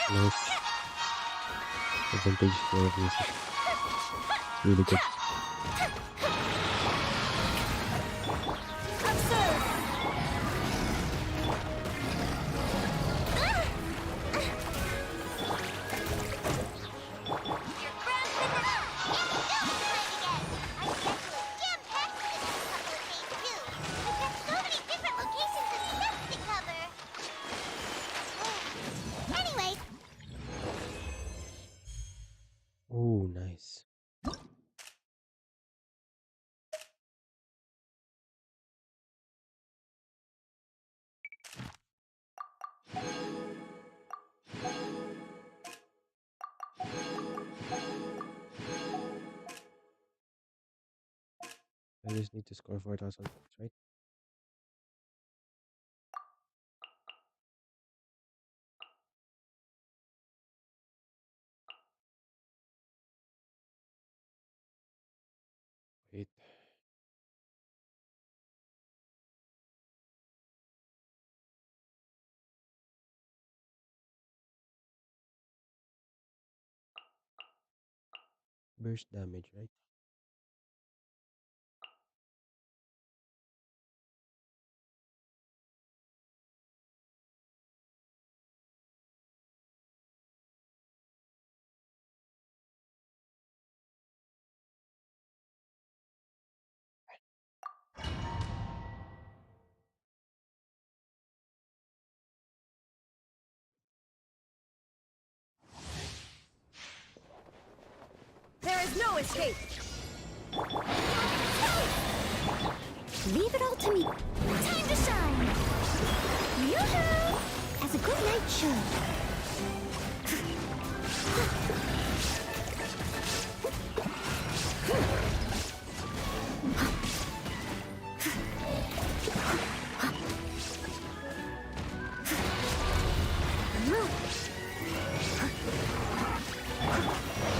Nice. Advantage for music. Really good. Observe! Your grand finale! It's jam-packed for the next couple of days, too. We've got so many different locations and steps to cover. Anyway, Oh, nice. I just need to score 4,000 points, right? Burst damage, right? There is no escape! Leave it all to me. Time to shine! Yoo-hoo! As a good knight should.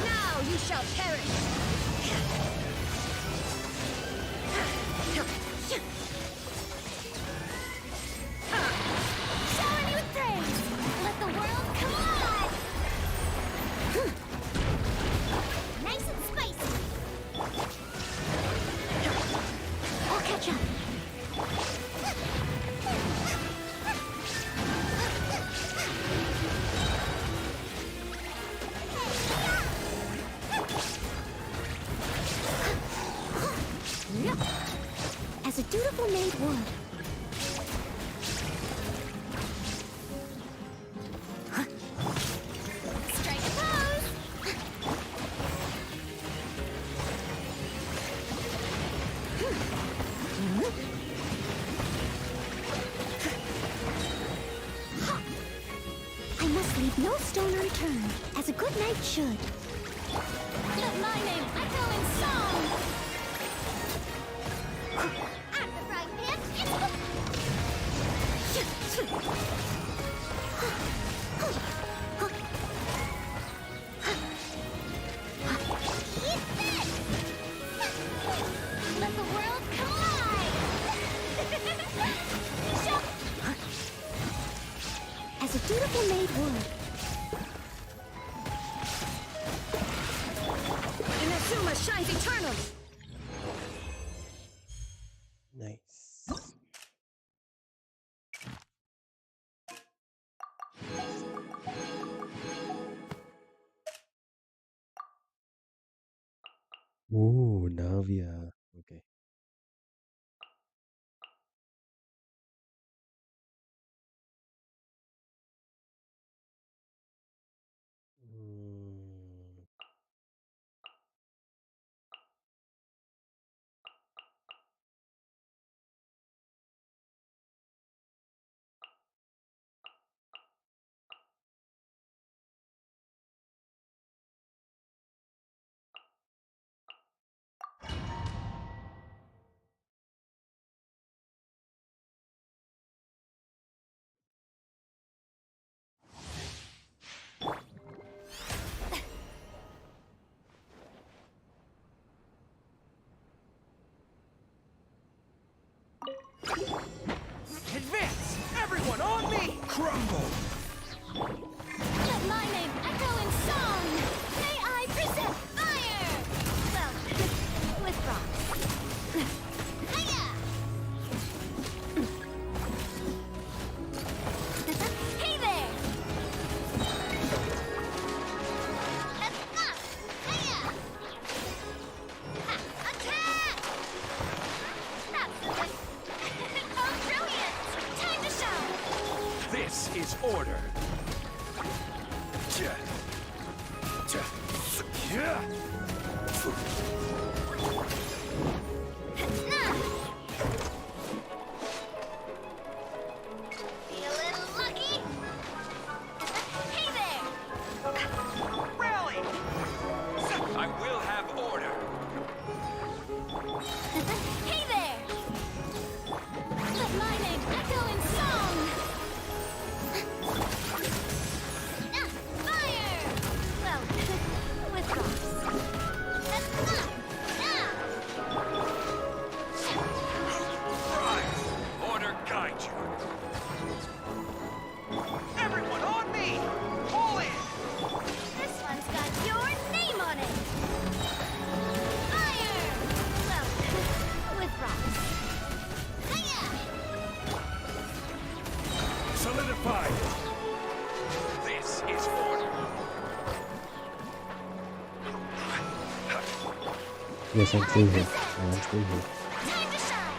Now you shall perish! Shower me with praise! Let the world come alive! Nice and spicy! I'll catch up. As a dutiful maid would. Strike a pose! I must leave no stone unturned, as a good knight should. Let my name echo in song! At the frying pan, Eat this! Let the world collide! As a dutiful maid would. Inazuma shines eternal! Nice. Ooh, Navia. Okay. Mm, Advance! Everyone on me! Crumble! Let my name echo in song! May I present fire! Well, with rocks. Hiya! Hey there! Enough! Hiya! Ha! Attack! That's oh, brilliant! Time to shine! This is order! Feeling lucky? Hey there! Rally! I will have order! Hey there! Let my name echo in song! Fire! Well, with rocks. Enough! fortified! This is order. Yes, I'm still here. I'm still here. Time to shine!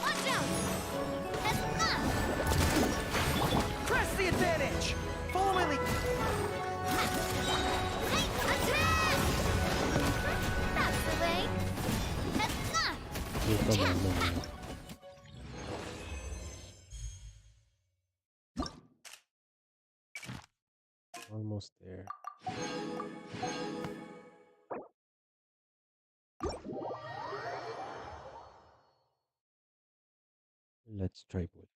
Watch out! Press the advantage! Follow my lead. That's the way! Here, come on, come on. Almost there. Let's try wood.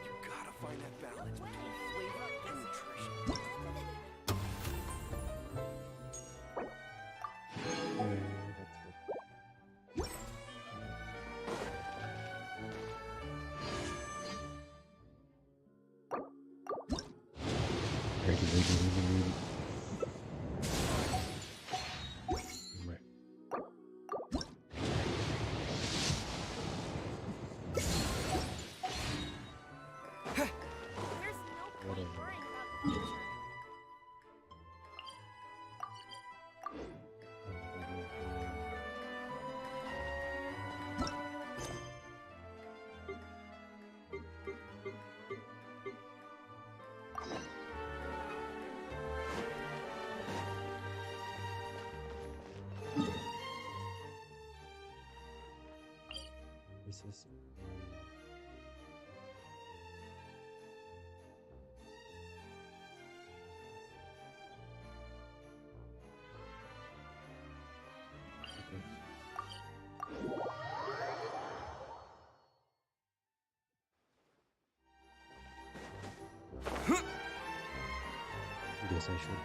You gotta find that balance between flavor and nutrition. That's good. Ready. Right. There's no point worrying about the future. This is Yes, I should.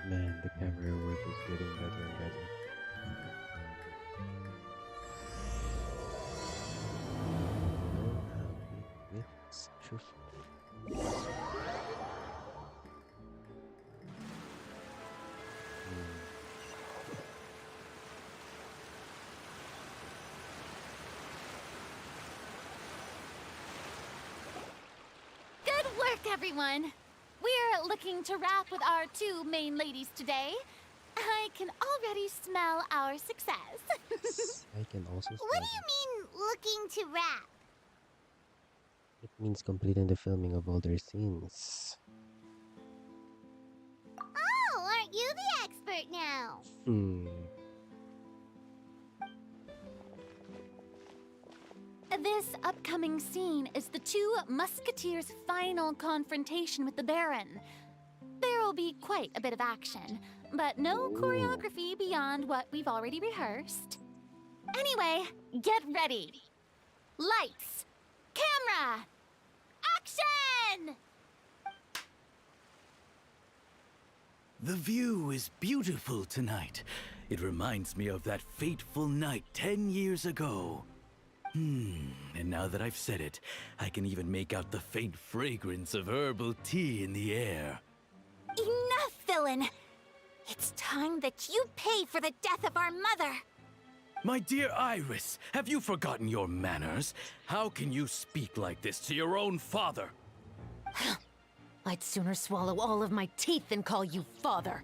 Man, the camera work is getting better and better. It's truthful. Good work, everyone! We're looking to wrap with our two main ladies today. I can already smell our success. I can also What smell do you mean, looking to wrap? it means completing the filming of all their scenes. Oh, aren't you the expert now? This upcoming scene is the two Musketeers' final confrontation with the Baron. There will be quite a bit of action, but no choreography beyond what we've already rehearsed. Anyway, get ready. Lights, camera, action! The view is beautiful tonight. It reminds me of that fateful night 10 years ago. And now that I've said it, I can even make out the faint fragrance of herbal tea in the air. Enough, villain! It's time that you pay for the death of our mother! My dear Iris, have you forgotten your manners? How can you speak like this to your own father? I'd sooner swallow all of my teeth than call you father.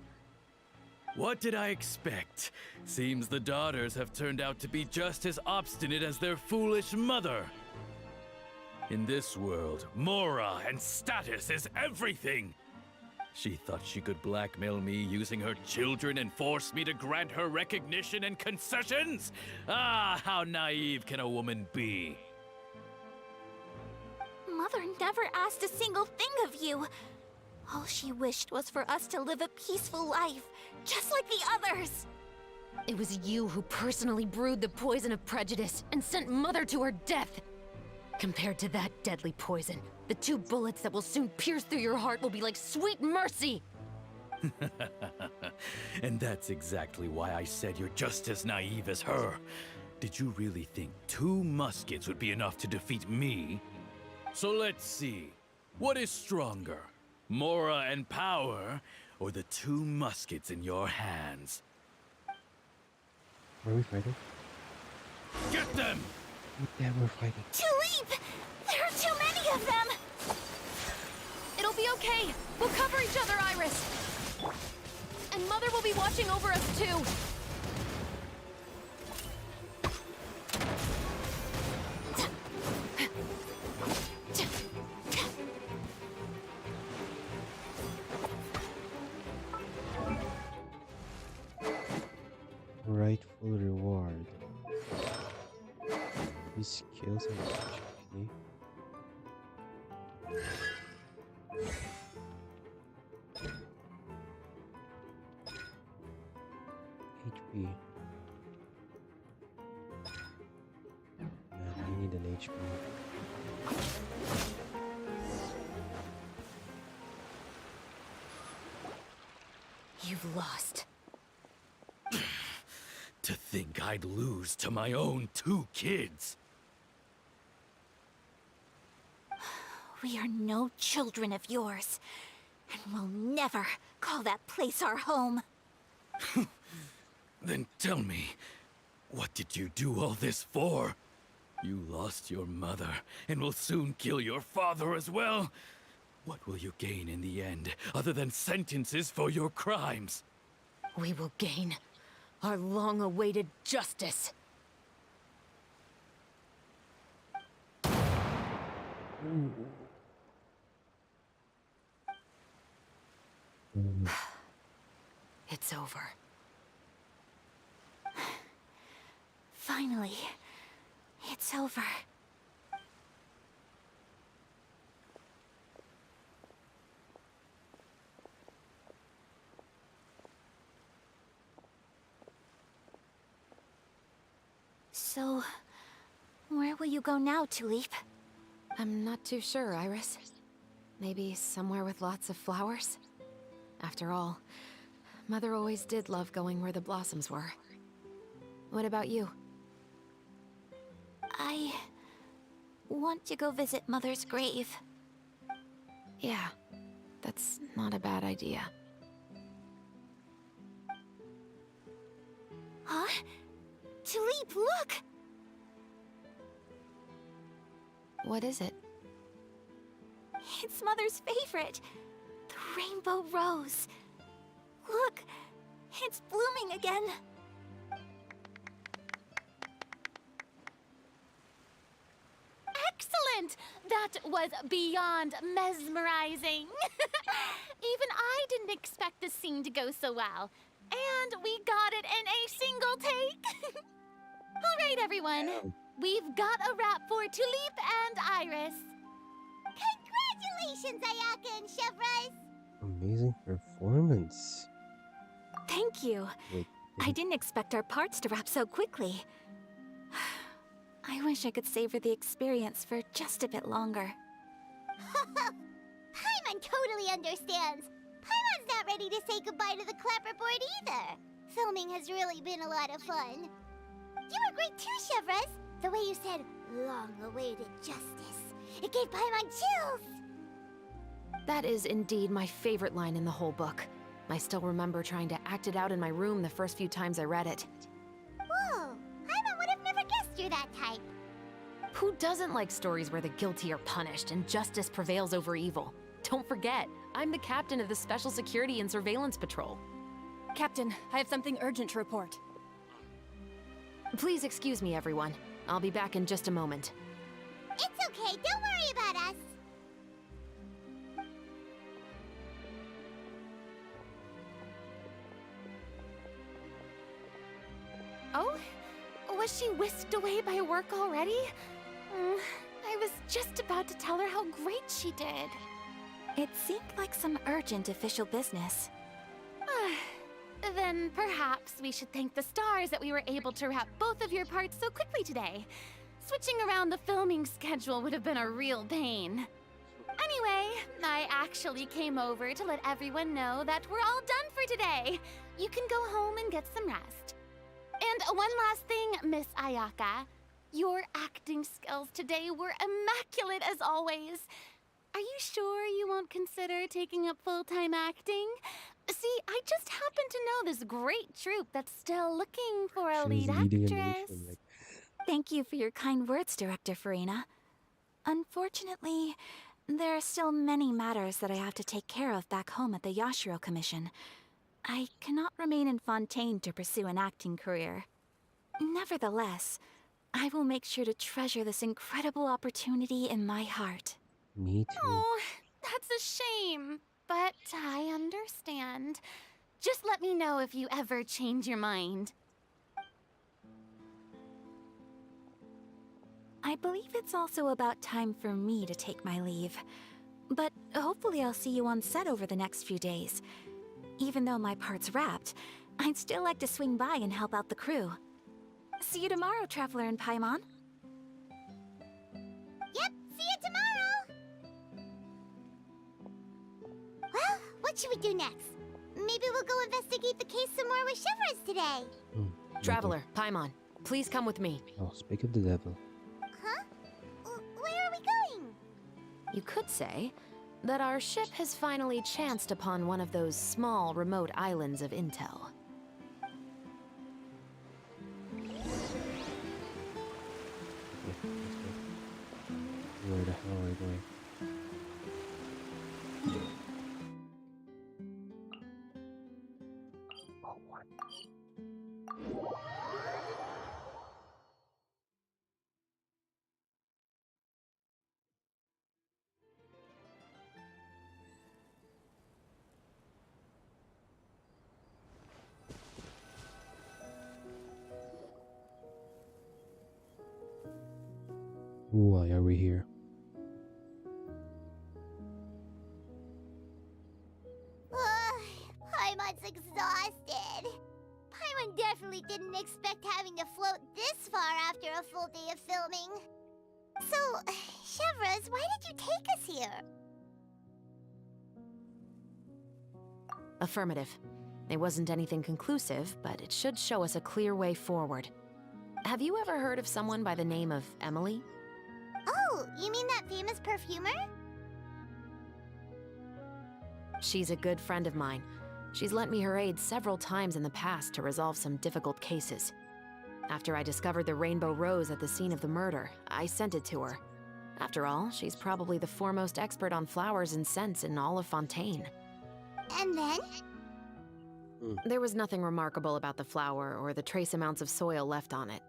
What did I expect? Seems the daughters have turned out to be just as obstinate as their foolish mother. In this world, mora and status is everything. She thought she could blackmail me using her children and force me to grant her recognition and concessions? Ah, how naive can a woman be? Mother never asked a single thing of you. All she wished was for us to live a peaceful life, just like the others. It was you who personally brewed the poison of prejudice and sent Mother to her death. Compared to that deadly poison, the 2 bullets that will soon pierce through your heart will be like sweet mercy. And that's exactly why I said you're just as naive as her. Did you really think 2 muskets would be enough to defeat me? So let's see. What is stronger? Mora and power, or the 2 muskets in your hands? Are we fighting? Get them! Yeah, we're fighting. Tulip! There are too many of them! It'll be okay. We'll cover each other, Iris. And Mother will be watching over us too. Rightful reward. These skills and okay. HP. Man, I need an HP. You've lost. To think I'd lose to my own 2 kids. We are no children of yours, and we'll never call that place our home. Then tell me, what did you do all this for? You lost your mother, and will soon kill your father as well. What will you gain in the end, other than sentences for your crimes? We will gain our long-awaited justice. It's over. Finally, it's over. So, where will you go now, Tulip? I'm not too sure, Iris. Maybe somewhere with lots of flowers? After all, Mother always did love going where the blossoms were. What about you? I want to go visit Mother's grave. Yeah, that's not a bad idea. Huh? Tulip, look! What is it? It's Mother's favorite. The rainbow rose. Look, it's blooming again. Excellent! That was beyond mesmerizing. Even I didn't expect the scene to go so well. And we got it in a single take. All right, everyone. We've got a wrap for Tulip and Iris. Congratulations, Ayaka and Chevres! Amazing performance. Thank you. Wait, I didn't expect our parts to wrap so quickly. I wish I could savor the experience for just a bit longer. Paimon totally understands. Paimon's not ready to say goodbye to the clapperboard either. Filming has really been a lot of fun. You were great too, Chevres. The way you said, long-awaited justice. It gave Paimon chills. That is indeed my favorite line in the whole book. I still remember trying to act it out in my room the first few times I read it. Whoa, Paimon would have never guessed you're that type. Who doesn't like stories where the guilty are punished and justice prevails over evil? Don't forget, I'm the captain of the Special Security and Surveillance Patrol. Captain, I have something urgent to report. Please excuse me, everyone. I'll be back in just a moment. It's okay, don't worry about us. Oh? Was she whisked away by work already? I was just about to tell her how great she did. It seemed like some urgent official business. Then perhaps we should thank the stars that we were able to wrap both of your parts so quickly today. Switching around the filming schedule would have been a real pain. Anyway, I actually came over to let everyone know that we're all done for today. You can go home and get some rest. And one last thing, Miss Ayaka. Your acting skills today were immaculate as always. Are you sure you won't consider taking up full-time acting? See, I just happen to know this great troupe that's still looking for a lead actress. Thank you for your kind words, Director Farina. Unfortunately, there are still many matters that I have to take care of back home at the Yashiro Commission. I cannot remain in Fontaine to pursue an acting career. Nevertheless, I will make sure to treasure this incredible opportunity in my heart. Me too. Oh, that's a shame. But I understand. Just let me know if you ever change your mind. I believe it's also about time for me to take my leave. But hopefully I'll see you on set over the next few days. Even though my part's wrapped, I'd still like to swing by and help out the crew. See you tomorrow, Traveler and Paimon. Yep, see you tomorrow! Well, what should we do next? Maybe we'll go investigate the case some more with Shivers today. Traveler, Paimon, please come with me. Oh, speak of the devil. Huh? Where are we going? You could say that our ship has finally chanced upon one of those small, remote islands of intel. Where the hell are we going? Oh, what? Why are we here? Paimon's exhausted. Paimon definitely didn't expect having to float this far after a full day of filming. So, Chevres, why did you take us here? Affirmative. It wasn't anything conclusive, but it should show us a clear way forward. Have you ever heard of someone by the name of Emily? Oh, you mean that famous perfumer? She's a good friend of mine. She's lent me her aid several times in the past to resolve some difficult cases. After I discovered the rainbow rose at the scene of the murder, I sent it to her. After all, she's probably the foremost expert on flowers and scents in all of Fontaine. And then? There was nothing remarkable about the flower or the trace amounts of soil left on it.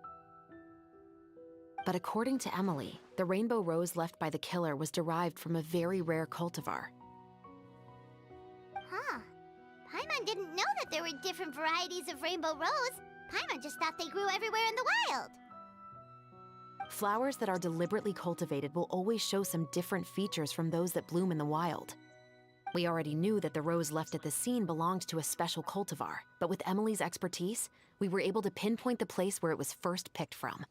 But according to Emily, the rainbow rose left by the killer was derived from a very rare cultivar. Huh. Paimon didn't know that there were different varieties of rainbow rose. Paimon just thought they grew everywhere in the wild. Flowers that are deliberately cultivated will always show some different features from those that bloom in the wild. We already knew that the rose left at the scene belonged to a special cultivar, but with Emily's expertise, we were able to pinpoint the place where it was first picked from.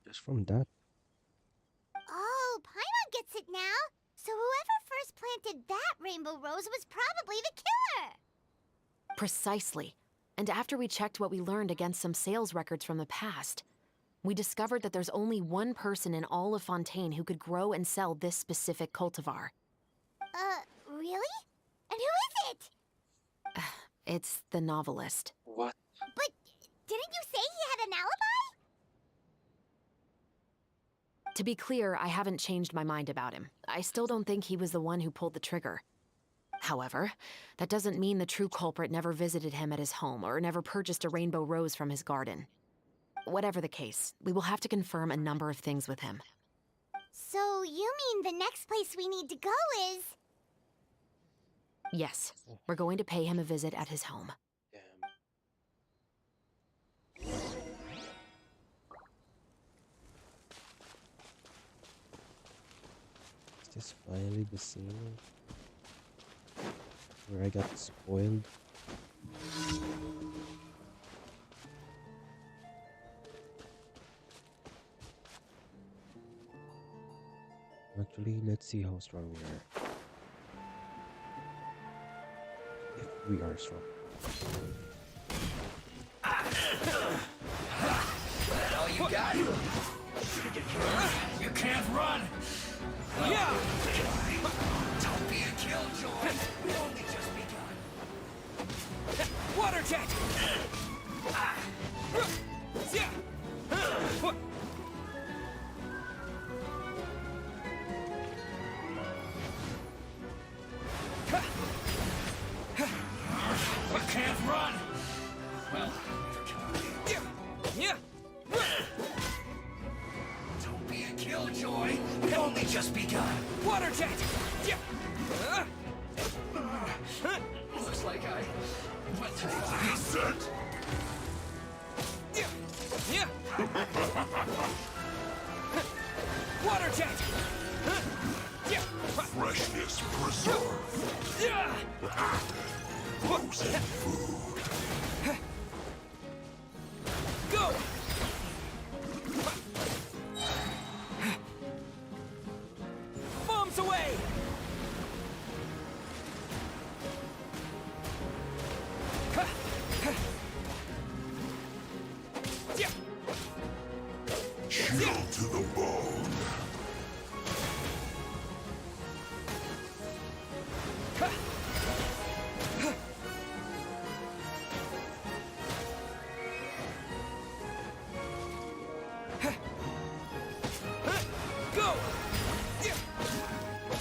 Just from that? Oh, Paimon gets it now. So whoever first planted that rainbow rose was probably the killer. Precisely. And after we checked what we learned against some sales records from the past, we discovered that there's only one person in all of Fontaine who could grow and sell this specific cultivar. Really? And who is it? It's the novelist. What? But didn't you say he had an alibi? To be clear, I haven't changed my mind about him. I still don't think he was the one who pulled the trigger. However, that doesn't mean the true culprit never visited him at his home or never purchased a rainbow rose from his garden. Whatever the case, we will have to confirm a number of things with him. So you mean the next place we need to go is... Yes, we're going to pay him a visit at his home. is finally the scene where I got spoiled. Actually, let's see how strong we are. If we are strong. That all you got? You can't run! Yeah! Don't be a killjoy! We've only just begun. Water jet! You can't run! Well, yeah! Don't be a killjoy! We've only just begun! Water jet! Looks like I went too far. Water jet! Freshness preserved! Frozen food! Go! Bombs away! Chill to the bone. Go!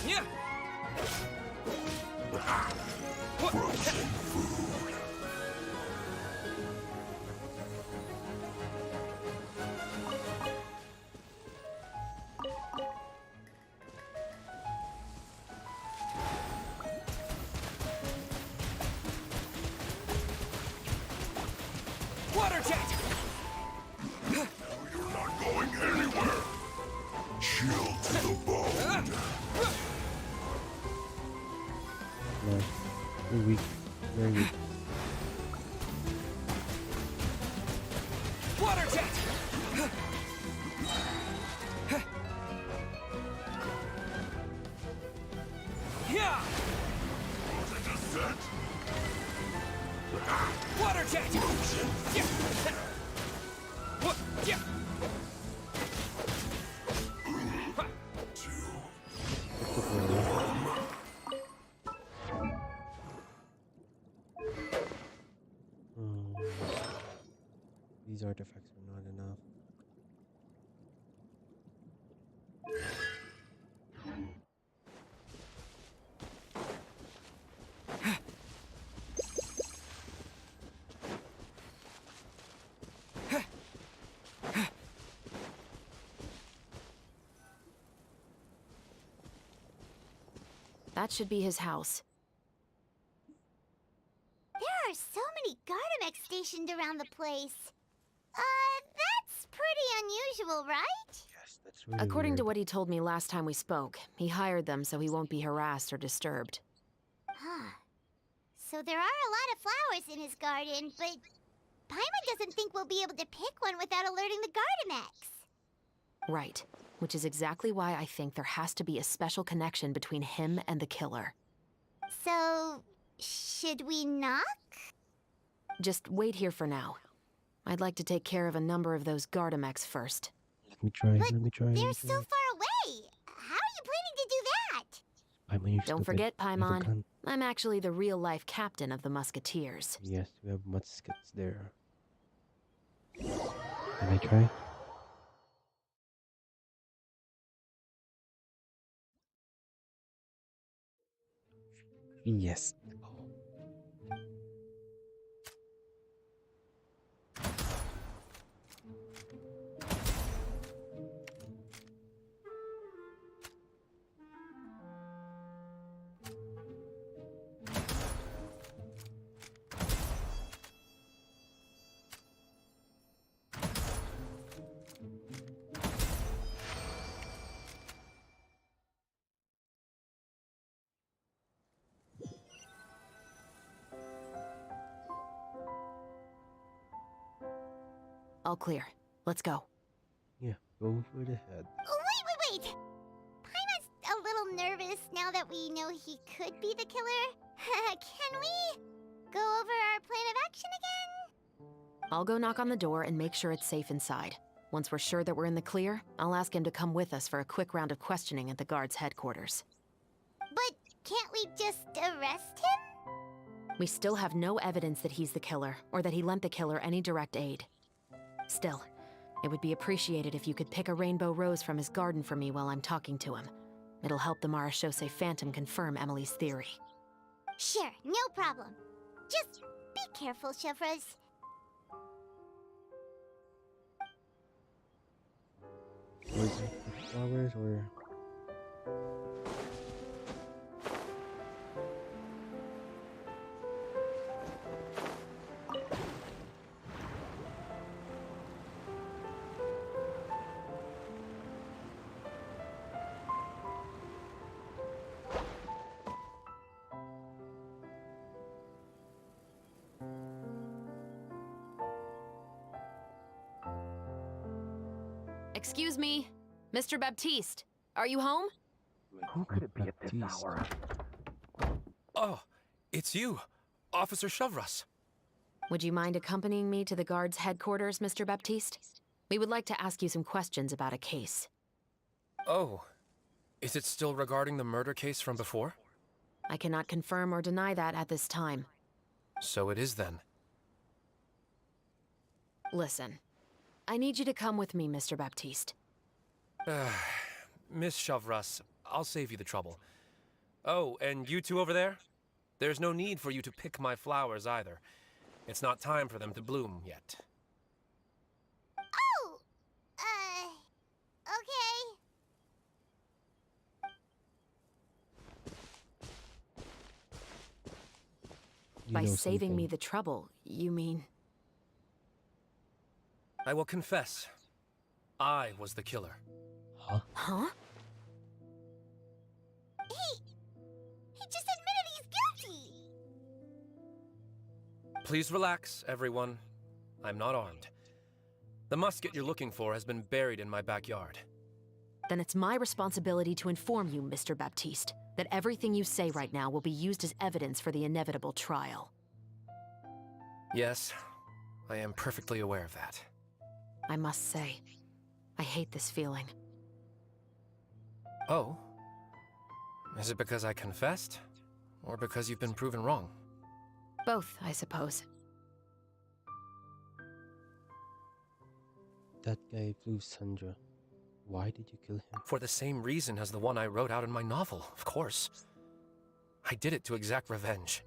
Yeah! Frozen food. Water jet! You're not going anywhere! Chill to the bone! No. We're weak. Very weak. Water jet! Yeah! Water jet! Yeah! What? Yeah! These artifacts are not enough. That should be his house. There are so many Gardamex stationed around the place. That's pretty unusual, right? Yes, that's really According to weird. what he told me last time we spoke, he hired them so he won't be harassed or disturbed. Huh. So there are a lot of flowers in his garden, but Paimon doesn't think we'll be able to pick one without alerting the Gardamex. Right. Which is exactly why I think there has to be a special connection between him and the killer. So, should we knock? Just wait here for now. I'd like to take care of a number of those Gardamex first. Let me try. Let me try. let me They're try. so far away. How are you planning to do that? Paimon, you Don't stupid. forget, You have a Paimon. gun. I'm actually the real-life captain of the Musketeers. Yes, we have muskets there. Can I try? Yes. All clear. Let's go. Yeah, go for the head. Wait! Paimon's a little nervous now that we know he could be the killer. Can we go over our plan of action again? I'll go knock on the door and make sure it's safe inside. Once we're sure that we're in the clear, I'll ask him to come with us for a quick round of questioning at the guard's headquarters. But can't we just arrest him? We still have no evidence that he's the killer, or that he lent the killer any direct aid. Still, it would be appreciated if you could pick a rainbow rose from his garden for me while I'm talking to him. It'll help the Marashose Phantom confirm Emily's theory. Sure, no problem. Just be careful, Chevros. Flowers or... Excuse me, Mr. Baptiste, are you home? Who could it be at this hour? Oh, it's you, Officer Chevros. Would you mind accompanying me to the guard's headquarters, Mr. Baptiste? We would like to ask you some questions about a case. Oh, is it still regarding the murder case from before? I cannot confirm or deny that at this time. So it is then. Listen, I need you to come with me, Mr. Baptiste. Miss Chevros, I'll save you the trouble. Oh, and you two over there? There's no need for you to pick my flowers either. It's not time for them to bloom yet. Oh! Okay. By saving me the trouble, you mean... I will confess. I was the killer. Huh? He just admitted he's guilty! Please relax, everyone. I'm not armed. The musket you're looking for has been buried in my backyard. Then it's my responsibility to inform you, Mr. Baptiste, that everything you say right now will be used as evidence for the inevitable trial. Yes, I am perfectly aware of that. I must say, I hate this feeling. Oh? Is it because I confessed? Or because you've been proven wrong? Both, I suppose. That guy flew Sandra. Why did you kill him? For the same reason as the one I wrote out in my novel, of course. I did it to exact revenge.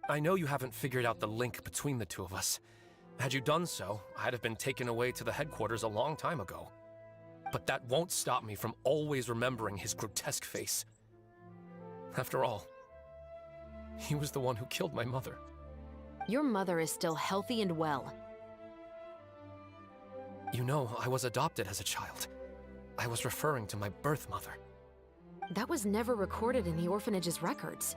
I know you haven't figured out the link between the two of us. Had you done so, I'd have been taken away to the headquarters a long time ago. But that won't stop me from always remembering his grotesque face. After all, he was the one who killed my mother. Your mother is still healthy and well. You know, I was adopted as a child. I was referring to my birth mother. That was never recorded in the orphanage's records.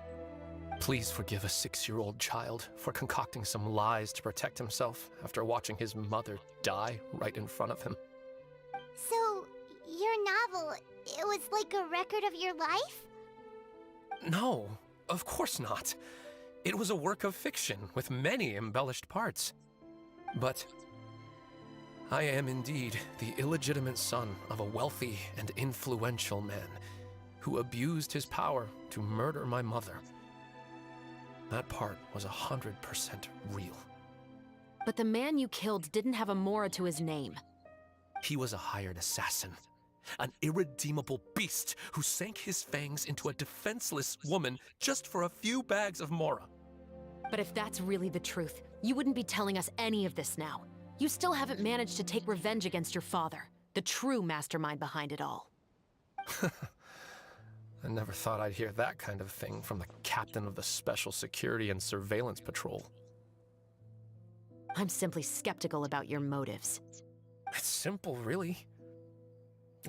Please forgive a 6-year-old child for concocting some lies to protect himself after watching his mother die right in front of him. So, your novel, it was like a record of your life? No, of course not. It was a work of fiction with many embellished parts. But I am indeed the illegitimate son of a wealthy and influential man who abused his power to murder my mother. That part was 100% real. But the man you killed didn't have a Mora to his name. He was a hired assassin. An irredeemable beast who sank his fangs into a defenseless woman just for a few bags of Mora. But if that's really the truth, you wouldn't be telling us any of this now. You still haven't managed to take revenge against your father, the true mastermind behind it all. I never thought I'd hear that kind of thing from the captain of the Special Security and Surveillance Patrol. I'm simply skeptical about your motives. It's simple, really.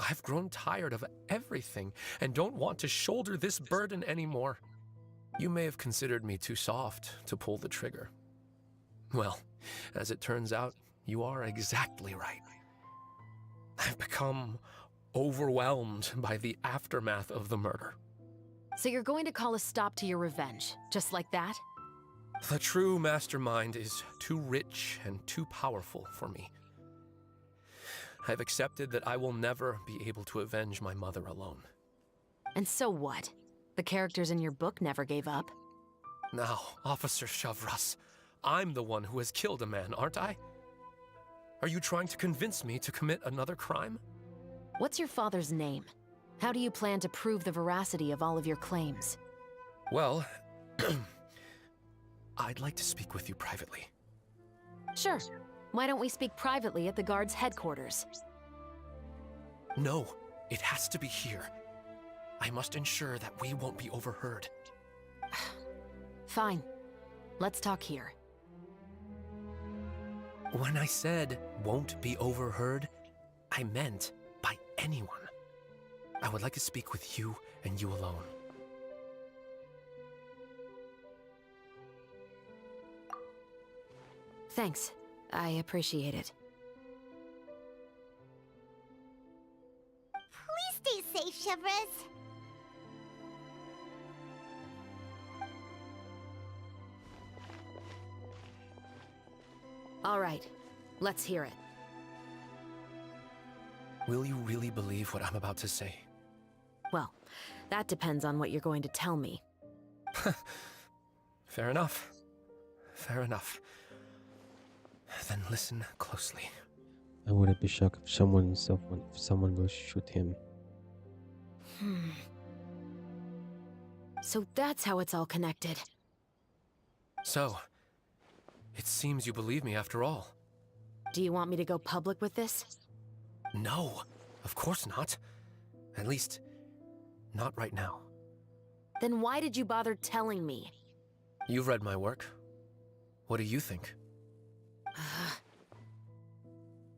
I've grown tired of everything and don't want to shoulder this burden anymore. You may have considered me too soft to pull the trigger. Well, as it turns out, you are exactly right. I've become overwhelmed by the aftermath of the murder. So you're going to call a stop to your revenge, just like that? The true mastermind is too rich and too powerful for me. I've accepted that I will never be able to avenge my mother alone. And so what? The characters in your book never gave up. Now, Officer Shavras, I'm the one who has killed a man, aren't I? Are you trying to convince me to commit another crime? What's your father's name? How do you plan to prove the veracity of all of your claims? Well, I'd like to speak with you privately. Sure. Why don't we speak privately at the guard's headquarters? No, it has to be here. I must ensure that we won't be overheard. Fine. Let's talk here. When I said won't be overheard, I meant by anyone. I would like to speak with you and you alone. Thanks. I appreciate it. Please stay safe, Chevres. All right. Let's hear it. Will you really believe what I'm about to say? Well, that depends on what you're going to tell me. Fair enough. Fair enough. Then listen closely. I wouldn't be shocked if someone will shoot him. So that's how it's all connected. So, it seems you believe me after all. Do you want me to go public with this? No, of course not. At least, not right now. Then why did you bother telling me? You've read my work. What do you think?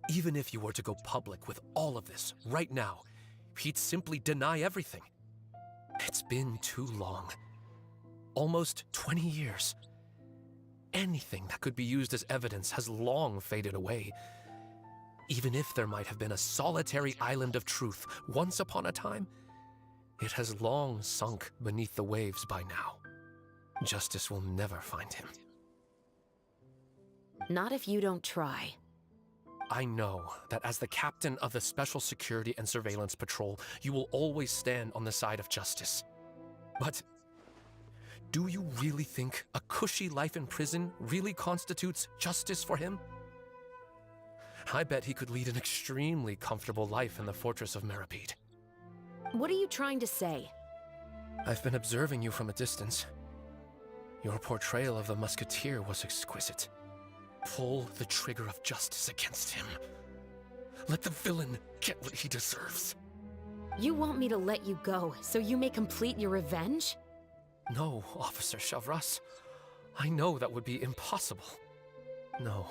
Even if you were to go public with all of this right now, he'd simply deny everything. It's been too long. Almost 20 years. Anything that could be used as evidence has long faded away. Even if there might have been a solitary island of truth once upon a time, it has long sunk beneath the waves by now. Justice will never find him. Not if you don't try. I know that as the captain of the Special Security and Surveillance Patrol, you will always stand on the side of justice. But do you really think a cushy life in prison really constitutes justice for him? I bet he could lead an extremely comfortable life in the fortress of Meripede. What are you trying to say? I've been observing you from a distance. Your portrayal of the musketeer was exquisite. Pull the trigger of justice against him. Let the villain get what he deserves. You want me to let you go so you may complete your revenge? No, Officer Shavras. I know that would be impossible. No.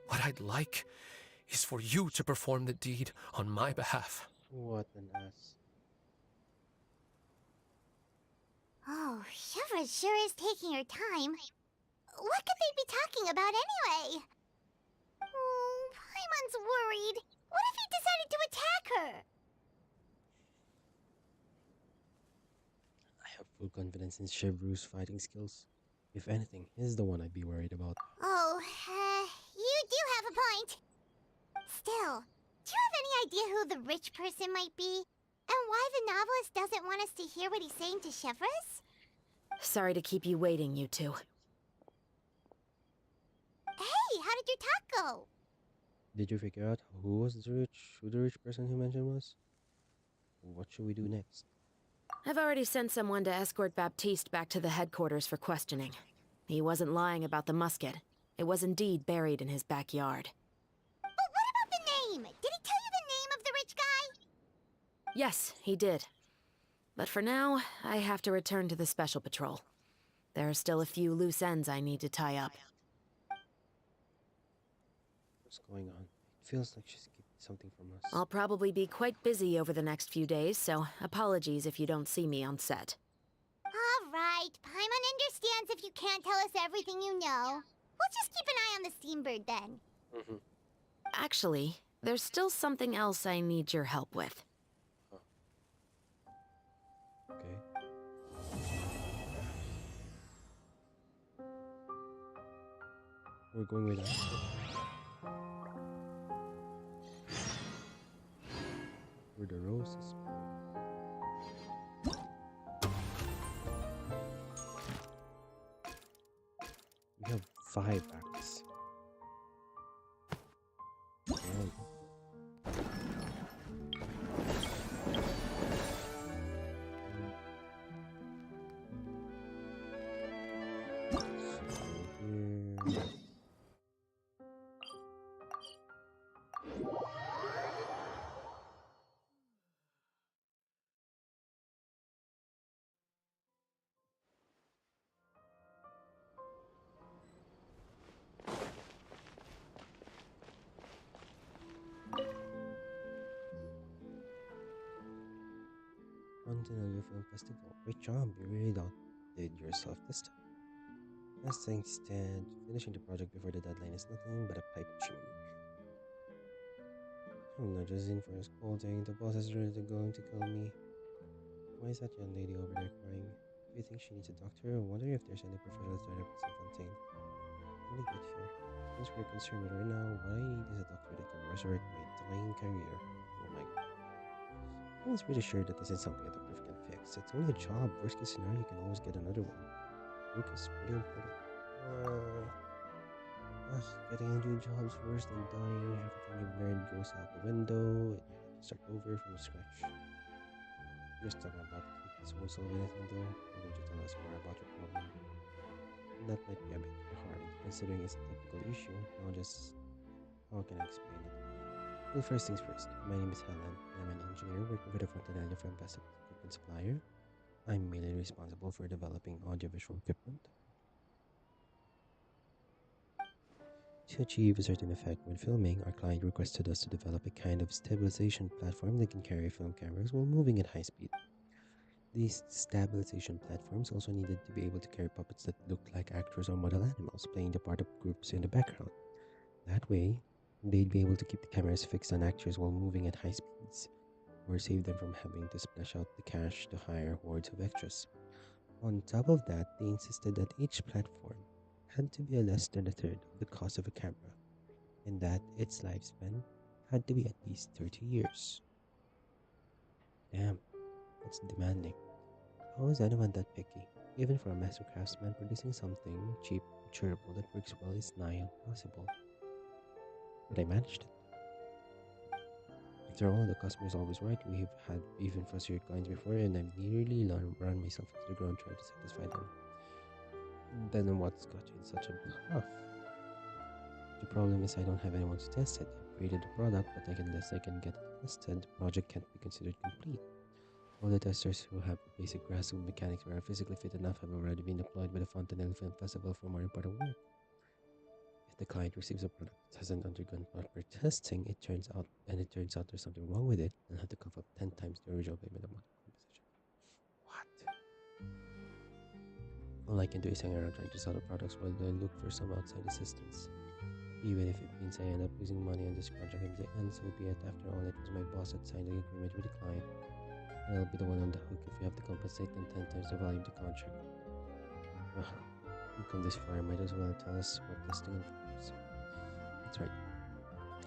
What I'd like is for you to perform the deed on my behalf. What an ass. Oh, Chevres sure is taking her time. What could they be talking about anyway? Oh, Paimon's worried. What if he decided to attack her? I have full confidence in Chevru's fighting skills. If anything, he's the one I'd be worried about. Oh, you do have a point. Still, do you have any idea who the rich person might be? And why the novelist doesn't want us to hear what he's saying to Chevres? Sorry to keep you waiting, you two. Hey, how did your talk go? Did you figure out who the rich person he mentioned was? What should we do next? I've already sent someone to escort Baptiste back to the headquarters for questioning. He wasn't lying about the musket. It was indeed buried in his backyard. But what about the name? Did he tell you the name of the rich guy? Yes, he did. But for now, I have to return to the Special Patrol. There are still a few loose ends I need to tie up. What's going on? It feels like she's keeping something from us. I'll probably be quite busy over the next few days, so apologies if you don't see me on set. All right, Paimon understands if you can't tell us everything you know. on the Steambird then. Actually, there's still something else I need your help with. Okay. We're going with that. Where the roses. We have 5 acts. Damn. So here. Continental Film Festival. Great job, you really outdid yourself this time. As things stand, finishing the project before the deadline is nothing but a pipe dream. I'm not just in for a scolding, the boss is really going to kill me. Why is that young lady over there crying? Do you think she needs a doctor? I wonder if there's any professional therapists in Fontaine. Really good here. Since we're concerned with right now, what I need is a doctor that can resurrect my dying career. Oh my god. I was pretty sure that this is something a doctor can fix. It's only a job. Worst case scenario, you can always get another one. Work is pretty important. Getting a new job's worse than dying. Everything you've learned goes out the window. You have to start over from scratch. Just talking about this won't solve anything though. Why don't you tell us more about your problem? That might be a bit hard, considering it's a typical issue. How can I explain it? Well, first things first. My name is Helen. I'm an engineer working for the Fontanella Film Festival equipment supplier. I'm mainly responsible for developing audiovisual equipment. To achieve a certain effect when filming, our client requested us to develop a kind of stabilization platform that can carry film cameras while moving at high speed. These stabilization platforms also needed to be able to carry puppets that looked like actors or model animals, playing the part of groups in the background. That way, they'd be able to keep the cameras fixed on actors while moving at high speeds, or save them from having to splash out the cash to hire hordes of extras. On top of that, they insisted that each platform had to be less than a third of the cost of a camera, and that its lifespan had to be at least 30 years. Damn, that's demanding. How is anyone that picky? Even for a master craftsman, producing something cheap and durable that works well is nigh impossible. But I managed it. After all, the customer is always right. We've had even fussier clients before, and I've nearly run myself into the ground trying to satisfy them. Then what's got you in such a huff? The problem is I don't have anyone to test it. I've created the product, but unless I can get it tested, the project can't be considered complete. All the testers who have a basic grasp of mechanics or are physically fit enough have already been deployed by the Fontanelle Film Festival for more important work. If the client receives a product that hasn't undergone proper testing, it turns out there's something wrong with it, and have to cough up 10 times the original payment amount of compensation. What? All I can do is hang around trying to sell the products while I look for some outside assistance. Even if it means I end up losing money on this contract at the end, so be it. After all, it was my boss that signed the agreement with the client. And I'll be the one on the hook if we have to compensate them 10 times the value of the contract. We come this far, might as well tell us what testing involves. That's right.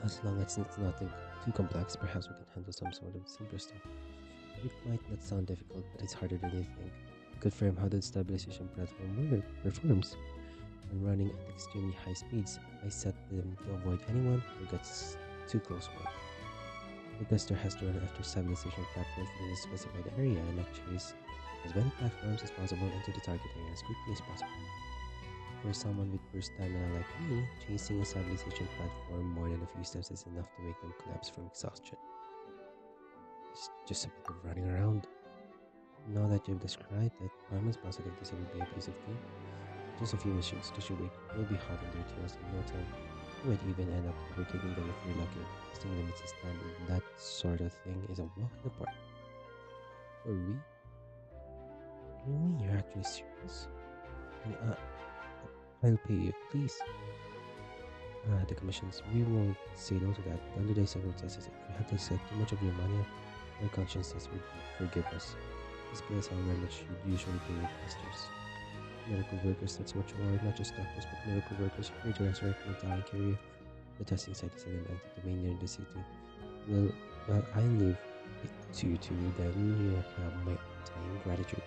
As long as it's nothing too complex, perhaps we can handle some sort of simpler stuff. It might not sound difficult, but it's harder than you think. To confirm how the stabilization platform performs when running at extremely high speeds, I set them to avoid anyone who gets too close to it. The tester has to run after stabilization platforms within a specified area and not chase as many platforms as possible into the target area as quickly as possible. For someone with poor stamina like me, chasing a stabilization platform more than a few steps is enough to make them collapse from exhaustion. It's just a bit of running around. Now that you've described it, I'm almost positive this will be a piece of cake. Just a few missions to shoot. You'll be hot on their tails in no time. You might even end up overtaking them if you're lucky. Testing limits is standard. That sort of thing is a walk in the park. For real? Really? You're actually serious? And, I'll pay you, please. The commissions, we won't say no to that, but under the circumstances, if we have to accept too much of your money, our consciences would forgive us. Just pay us however much you'd usually pay your testers. Medical workers, that's what you are, not just doctors, but medical workers here to resurrect the dying carrier. The testing site is in an empty domain near the city. Well, I leave it to you to then you have my undying gratitude.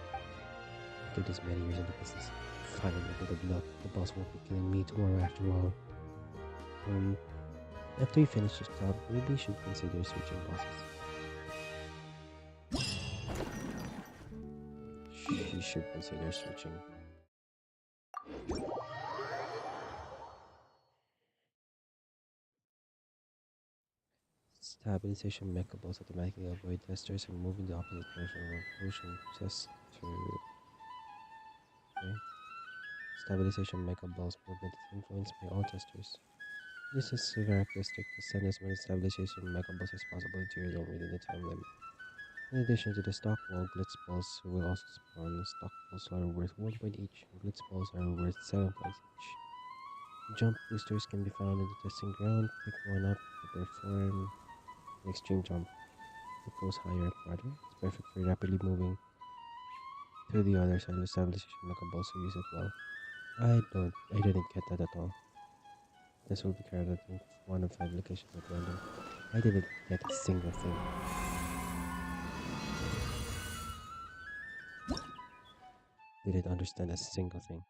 After this many years in the business, finally with the blood, the boss won't be killing me tomorrow after all. After you finish this job, maybe you should consider switching bosses. She should consider switching. Stabilization mecha balls automatically avoid testers and move in the opposite direction of motion just to... Okay. Stabilization mecha balls movement is influenced by all testers. This is a characteristic to send as many stabilization mecha balls as possible into your zone within the time limit. In addition to the stock wall, glitz balls will also spawn. Stock balls are worth 1 point each, and glitz balls are worth 7 points each. Jump boosters can be found in the testing ground. Pick one up to perform an extreme jump. It goes higher up water. It's perfect for rapidly moving to the other side of the stabilization mecha balls, so use it well. I didn't get that at all. This will be carried out in 1 of 5 locations at random. I didn't get a single thing. Didn't understand a single thing.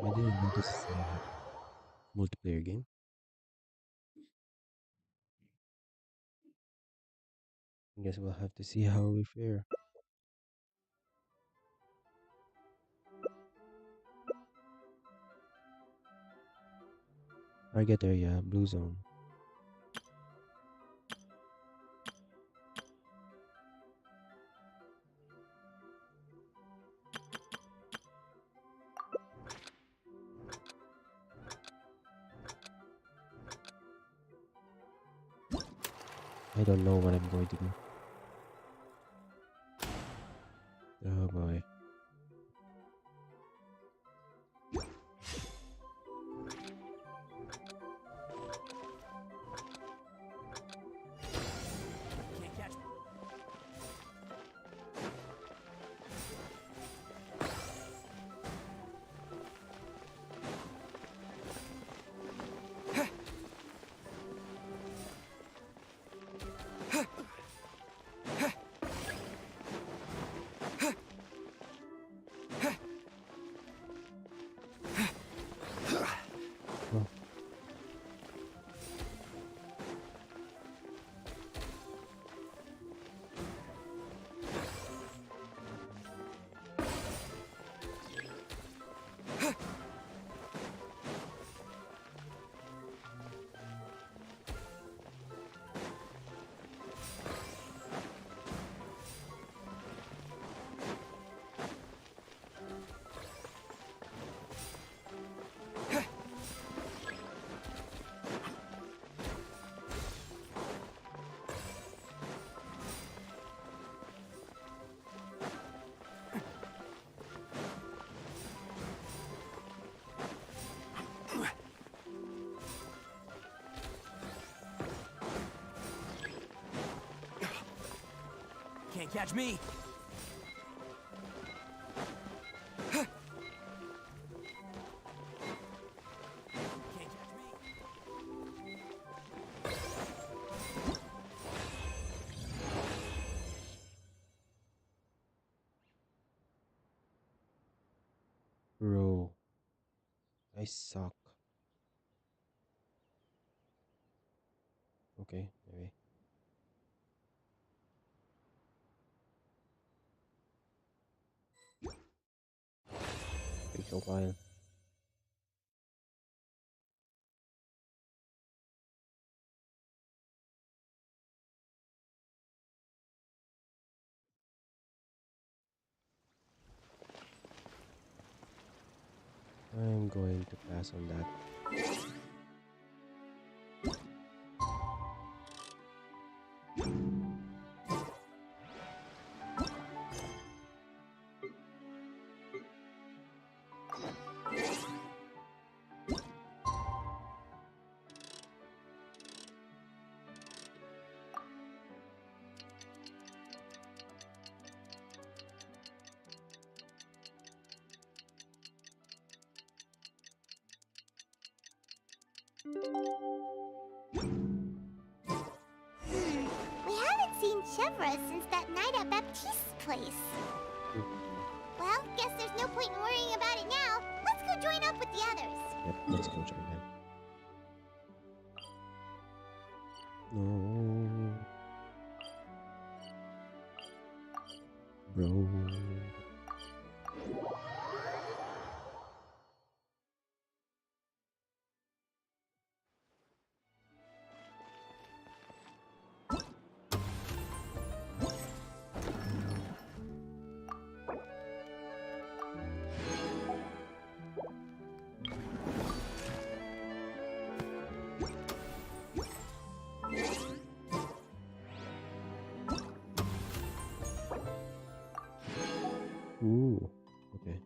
I didn't know this is a multiplayer game. I guess we'll have to see how we fare. Target area, blue zone. I don't know what I'm going to do. Oh boy. Can't catch me! Bro. I suck. Okay, maybe. Takes a while. I'm going to pass on that. We haven't seen Chevra since that night at Baptiste's place. Well, guess there's no point in worrying about it now. Let's go join up with the others. Yep, let's go join them. No. Bro. Ooh, okay.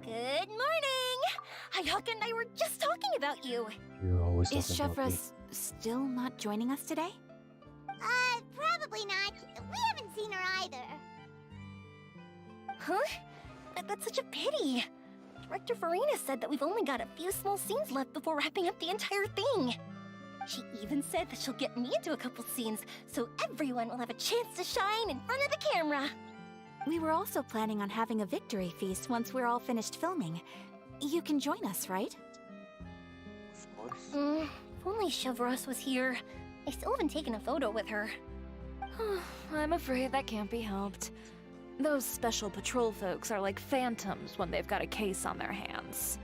Good morning! Hayaka and I were just talking about you. You're always Is talking about me. Chevra still not joining us today? Probably not. We haven't seen her either. Huh? That's such a pity. Director Farina said that we've only got a few small scenes left before wrapping up the entire thing. She even said that she'll get me into a couple scenes, so everyone will have a chance to shine in front of the camera. We were also planning on having a victory feast once we're all finished filming. You can join us, right? Of course. If only Chevros was here. I still haven't taken a photo with her. I'm afraid that can't be helped. Those special patrol folks are like phantoms when they've got a case on their hands.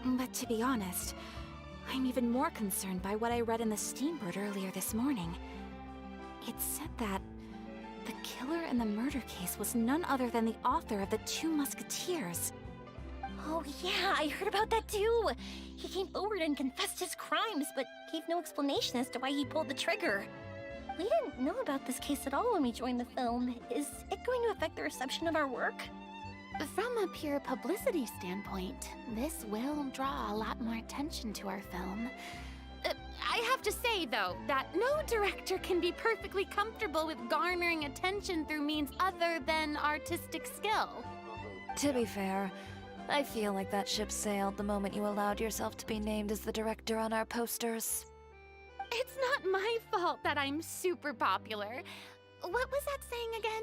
But to be honest, I'm even more concerned by what I read in the Steambird earlier this morning. It said that the killer in the murder case was none other than the author of the Two Musketeers. Oh yeah, I heard about that too! He came forward and confessed his crimes, but gave no explanation as to why he pulled the trigger. We didn't know about this case at all when we joined the film. Is it going to affect the reception of our work? From a pure publicity standpoint, this will draw a lot more attention to our film. I have to say, though, that no director can be perfectly comfortable with garnering attention through means other than artistic skill. To be fair, I feel like that ship sailed the moment you allowed yourself to be named as the director on our posters. It's not my fault that I'm super popular. What was that saying again?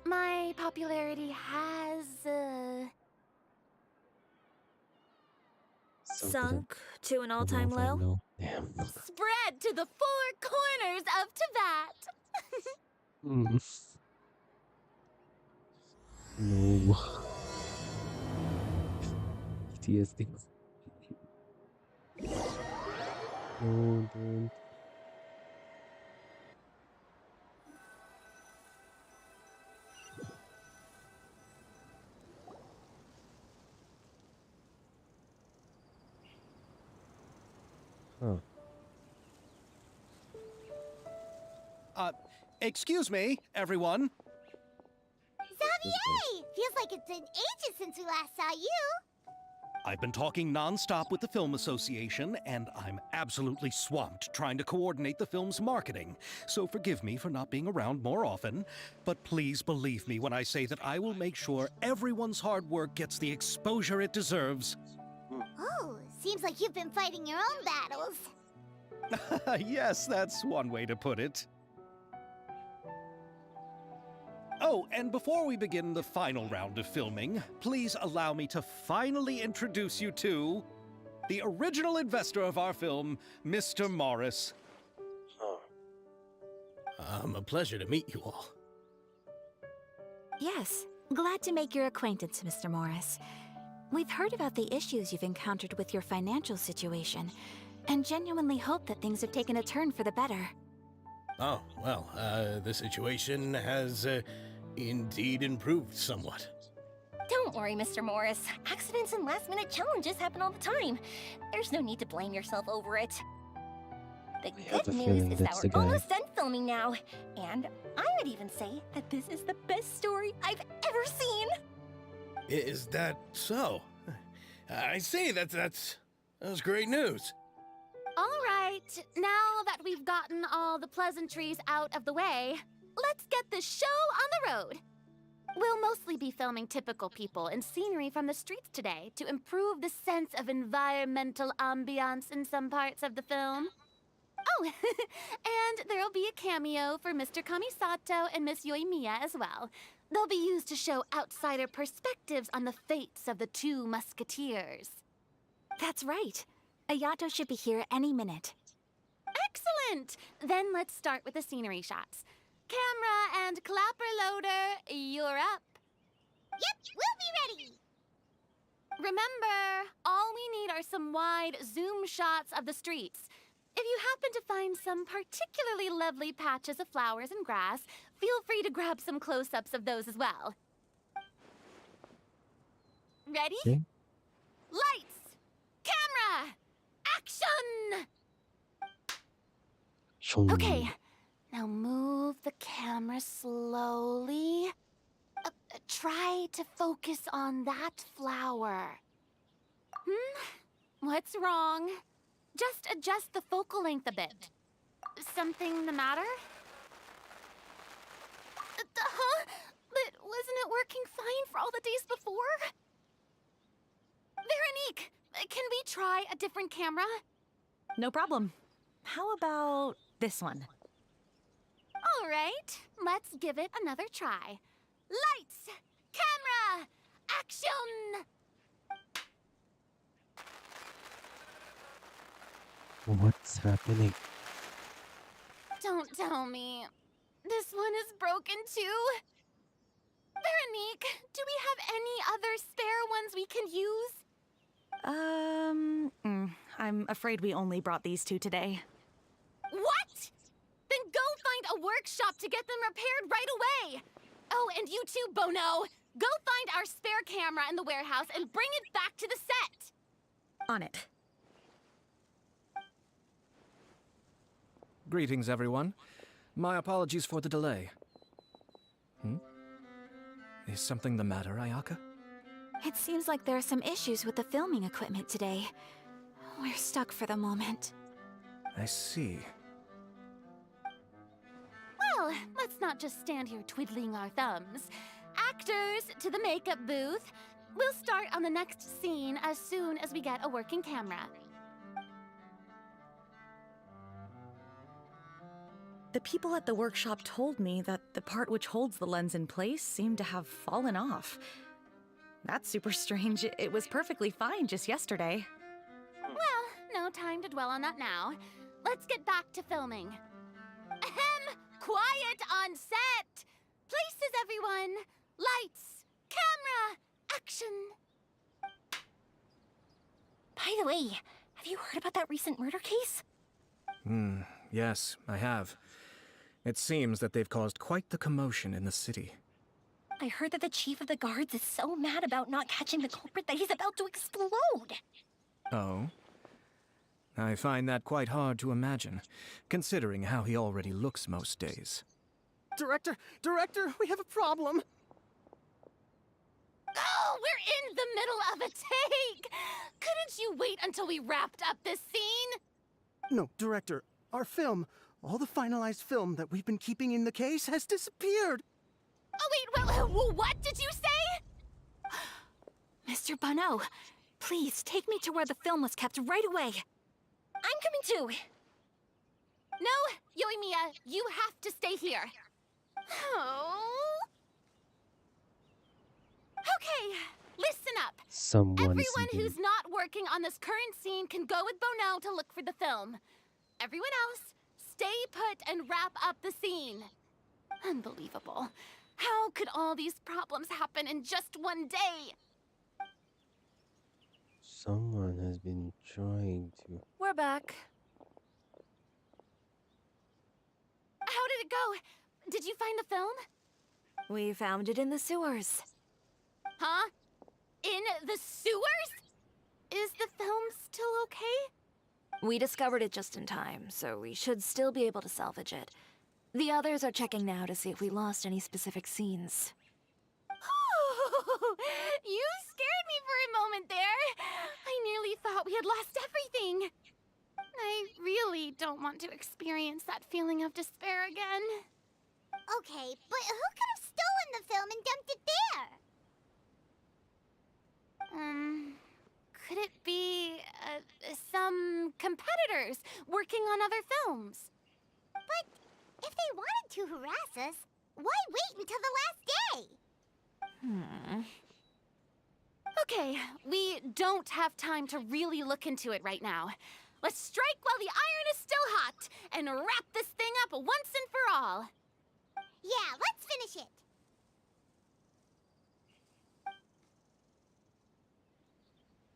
My popularity has, Sunk to an all-time low? Damn. spread to the four corners of Tibet. No. PTSD. No, don't. Huh. Excuse me, everyone. Xavier! Feels like it's been ages since we last saw you. I've been talking nonstop with the Film Association, and I'm absolutely swamped trying to coordinate the film's marketing. So forgive me for not being around more often, but please believe me when I say that I will make sure everyone's hard work gets the exposure it deserves. Oh, seems like you've been fighting your own battles. Yes, that's one way to put it. Oh, and before we begin the final round of filming, please allow me to finally introduce you to the original investor of our film, Mr. Morris. A pleasure to meet you all. Yes, glad to make your acquaintance, Mr. Morris. We've heard about the issues you've encountered with your financial situation, and genuinely hope that things have taken a turn for the better. Oh, well, the situation has indeed improved somewhat. Don't worry, Mr. Morris. Accidents and last-minute challenges happen all the time. There's no need to blame yourself over it. The have good a news feeling is that that's the we're guy. almost done filming now. And I would even say that this is the best story I've ever seen. Is that so? I see, that's great news. All right, now that we've gotten all the pleasantries out of the way, let's get this show on the road. We'll mostly be filming typical people and scenery from the streets today to improve the sense of environmental ambiance in some parts of the film. Oh, and there'll be a cameo for Mr. Kamisato and Miss Yoimiya as well. They'll be used to show outsider perspectives on the fates of the two musketeers. That's right. Ayato should be here any minute. Excellent! Then let's start with the scenery shots. Camera and clapper loader, you're up. Yep, we'll be ready. Remember, all we need are some wide zoom shots of the streets. If you happen to find some particularly lovely patches of flowers and grass, feel free to grab some close-ups of those as well. Ready? Okay. Lights! Camera! Action! Okay, now move the camera slowly. Try to focus on that flower. What's wrong? Just adjust the focal length a bit. Something the matter? But wasn't it working fine for all the days before? Veronique, can we try a different camera? No problem. How about this one? All right, let's give it another try. Lights! Camera! Action! What's happening? Don't tell me. This one is broken too? Veronique, do we have any other spare ones we can use? I'm afraid we only brought these two today. What? Then go find a workshop to get them repaired right away. Oh, and you too, Bono. Go find our spare camera in the warehouse and bring it back to the set. On it. Greetings, everyone. My apologies for the delay. Is something the matter, Ayaka? It seems like there are some issues with the filming equipment today. We're stuck for the moment. I see. Well, let's not just stand here twiddling our thumbs. Actors, to the makeup booth. We'll start on the next scene as soon as we get a working camera. The people at the workshop told me that the part which holds the lens in place seemed to have fallen off. That's super strange. It was perfectly fine just yesterday. Well, no time to dwell on that now. Let's get back to filming. Ahem! Quiet on set! Places, everyone! Lights! Camera! Action! By the way, have you heard about that recent murder case? Yes, I have. It seems that they've caused quite the commotion in the city. I heard that the chief of the guards is so mad about not catching the culprit that he's about to explode. Oh? I find that quite hard to imagine, considering how he already looks most days. Director, we have a problem. Oh, we're in the middle of a take! Couldn't you wait until we wrapped up this scene? No, Director, our film, all the finalized film that we've been keeping in the case has disappeared. Oh, wait, what did you say? Mr. Bono, please take me to where the film was kept right away. I'm coming too. No, Yoimiya, you have to stay here. Oh. Okay, listen up. Someone's Everyone who's not working on this current scene can go with Bono to look for the film. Everyone else, stay put and wrap up the scene. Unbelievable. How could all these problems happen in just one day? Someone has been trying to. We're back. How did it go? Did you find the film? We found it in the sewers. Huh? In the sewers? Is the film still okay? We discovered it just in time, so we should still be able to salvage it. The others are checking now to see if we lost any specific scenes. You scared me for a moment there. I nearly thought we had lost everything. I really don't want to experience that feeling of despair again. Okay, but who could have stolen the film and dumped it there? Could it be some competitors working on other films? But if they wanted to harass us, why wait until the last day? Okay, we don't have time to really look into it right now. Let's strike while the iron is still hot and wrap this thing up once and for all. Yeah, let's finish it.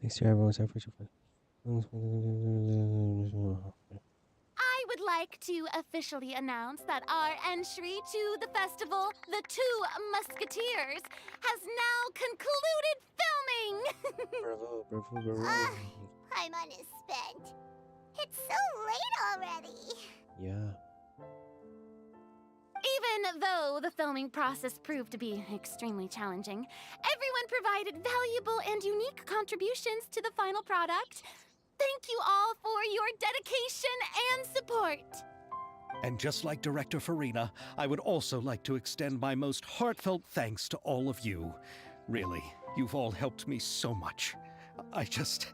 Thanks to everyone's efforts. I would like to officially announce that our entry to the festival, The Two Musketeers, has now concluded filming! Bravo, bravo, bravo. Paimon is spent. It's so late already. Yeah. Even though the filming process proved to be extremely challenging, everyone provided valuable and unique contributions to the final product. Thank you all for your dedication and support. And just like Director Farina, I would also like to extend my most heartfelt thanks to all of you. Really, you've all helped me so much. I just...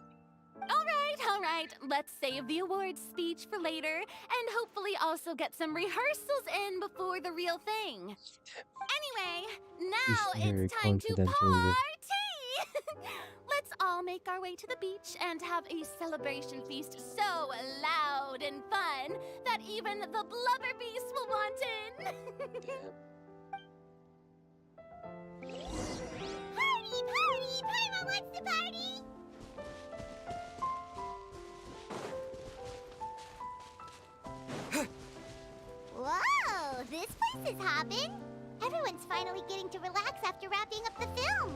All right, let's save the awards speech for later, and hopefully also get some rehearsals in before the real thing. Anyway, now it's time to party! Let's all make our way to the beach and have a celebration feast so loud and fun that even the blubber beast will want in. Party, party! Paimon wants to party! Whoa, this place is hopping. Everyone's finally getting to relax after wrapping up the film.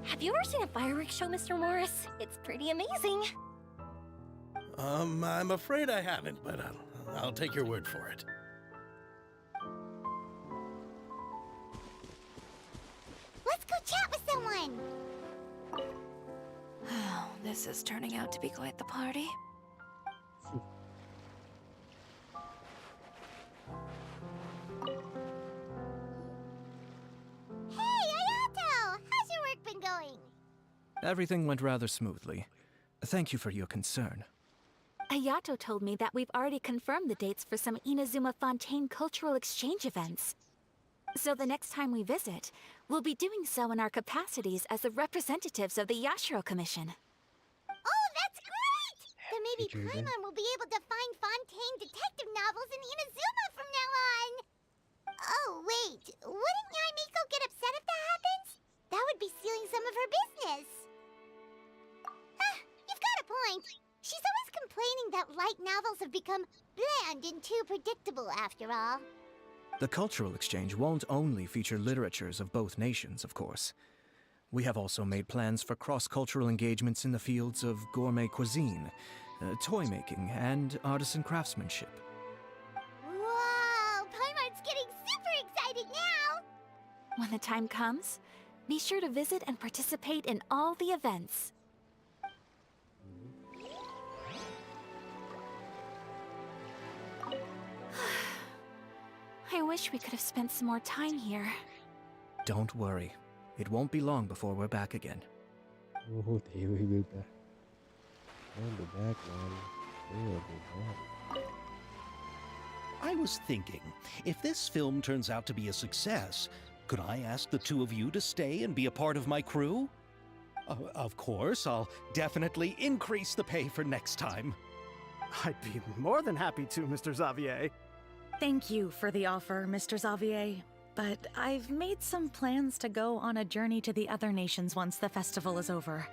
Have you ever seen a fireworks show, Mr. Morris? It's pretty amazing. I'm afraid I haven't, but I'll take your word for it. Let's go chat with someone. This is turning out to be quite the party. Everything went rather smoothly. Thank you for your concern. Ayato told me that we've already confirmed the dates for some Inazuma Fontaine cultural exchange events. So the next time we visit, we'll be doing so in our capacities as the representatives of the Yashiro Commission. Oh, that's great! Then maybe Paimon will be able to find Fontaine detective novels in Inazuma from now on! Oh, wait. Wouldn't Yaimiko get upset if that happens? That would be stealing some of her business. You've got a point. She's always complaining that light novels have become bland and too predictable after all. The cultural exchange won't only feature literatures of both nations, of course. We have also made plans for cross-cultural engagements in the fields of gourmet cuisine, toy making, and artisan craftsmanship. Whoa! Paimon's getting super excited now! When the time comes, be sure to visit and participate in all the events. I wish we could have spent some more time here. Don't worry. It won't be long before we're back again. Oh, they will be back. They'll be back, man. They will be back. I was thinking, if this film turns out to be a success, could I ask the two of you to stay and be a part of my crew? Of course, I'll definitely increase the pay for next time. I'd be more than happy to, Mr. Xavier. Thank you for the offer, Mr. Xavier. But I've made some plans to go on a journey to the other nations once the festival is over.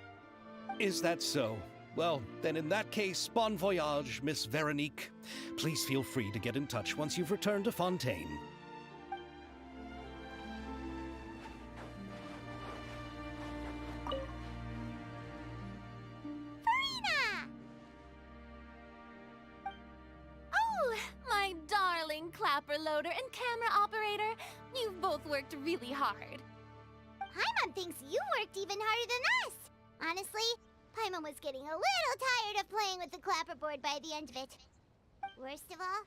Is that so? Well, then in that case, bon voyage, Miss Veronique. Please feel free to get in touch once you've returned to Fontaine. Oh, my darling clapper loader and camera operator. You've both worked really hard. Paimon thinks you worked even harder than us. Honestly, Paimon was getting a little tired of playing with the clapperboard by the end of it. Worst of all,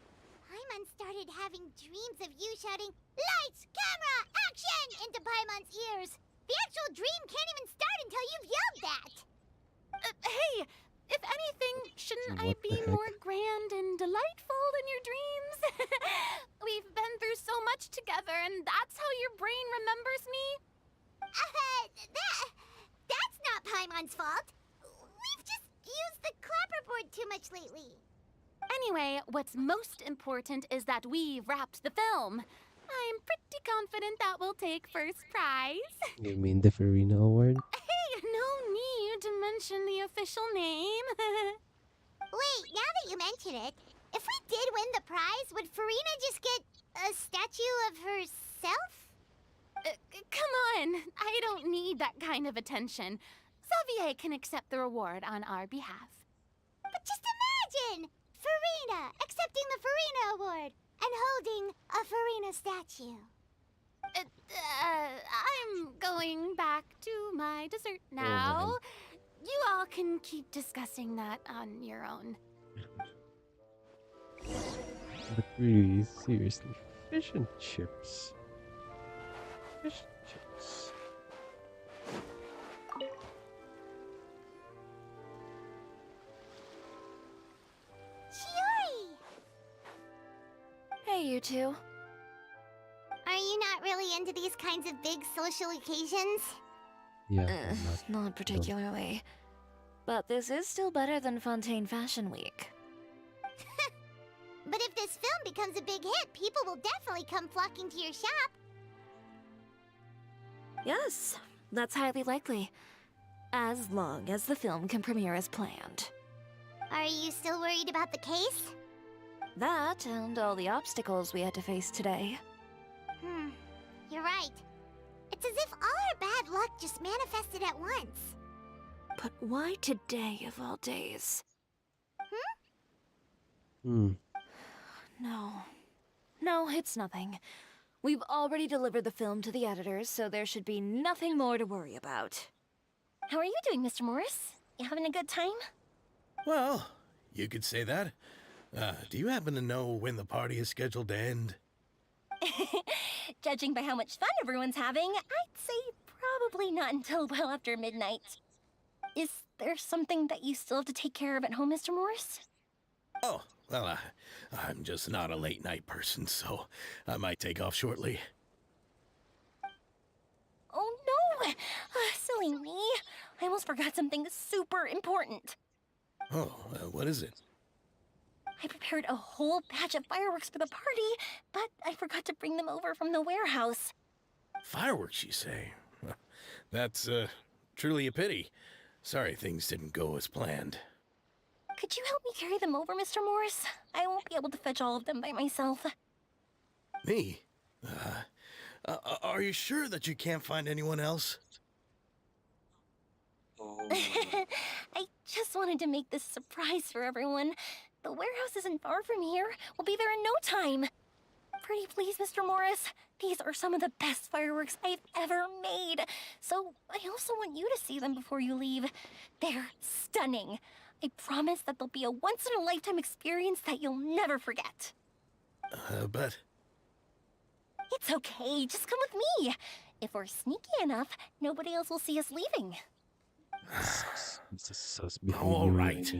Paimon started having dreams of you shouting, "Lights, camera, action!" into Paimon's ears. The actual dream can't even start until you've yelled that. Hey, if anything, shouldn't I be more grand and delightful in your dreams? We've been through so much together, and that's how your brain remembers me? That's not Paimon's fault. We've just used the clapperboard too much lately. Anyway, what's most important is that we've wrapped the film. I'm pretty confident that we'll take first prize. You mean the Farina Award? Hey, no need to mention the official name. Wait, now that you mention it, if we did win the prize, would Farina just get a statue of herself? Come on, I don't need that kind of attention. Xavier can accept the reward on our behalf. But just imagine! Farina accepting the Farina Award and holding a Farina statue. I'm going back to my dessert now. You all can keep discussing that on your own. But really, seriously, fish and chips. Fish and chips. Shiori! Hey, you two. Are you not really into these kinds of big social occasions? Yeah, Not particularly. But this is still better than Fontaine Fashion Week. But if this film becomes a big hit, people will definitely come flocking to your shop. Yes, that's highly likely. As long as the film can premiere as planned. Are you still worried about the case? That and all the obstacles we had to face today. You're right. It's as if all our bad luck just manifested at once. But why today of all days? No. No, it's nothing. We've already delivered the film to the editors, so there should be nothing more to worry about. How are you doing, Mr. Morris? You having a good time? Well, you could say that. Do you happen to know when the party is scheduled to end? Judging by how much fun everyone's having, I'd say probably not until well after midnight. Is there something that you still have to take care of at home, Mr. Morris? Oh, well, I'm just not a late night person, so I might take off shortly. Oh no! Silly me. I almost forgot something super important. Oh, what is it? I prepared a whole batch of fireworks for the party, but I forgot to bring them over from the warehouse. Fireworks, you say? That's truly a pity. Sorry things didn't go as planned. Could you help me carry them over, Mr. Morris? I won't be able to fetch all of them by myself. Me? Are you sure that you can't find anyone else? I just wanted to make this surprise for everyone. The warehouse isn't far from here. We'll be there in no time. Pretty please, Mr. Morris. These are some of the best fireworks I've ever made. So I also want you to see them before you leave. They're stunning. I promise that they'll be a once-in-a-lifetime experience that you'll never forget. But... It's okay. Just come with me. If we're sneaky enough, nobody else will see us leaving. It's a sus behavior. All right.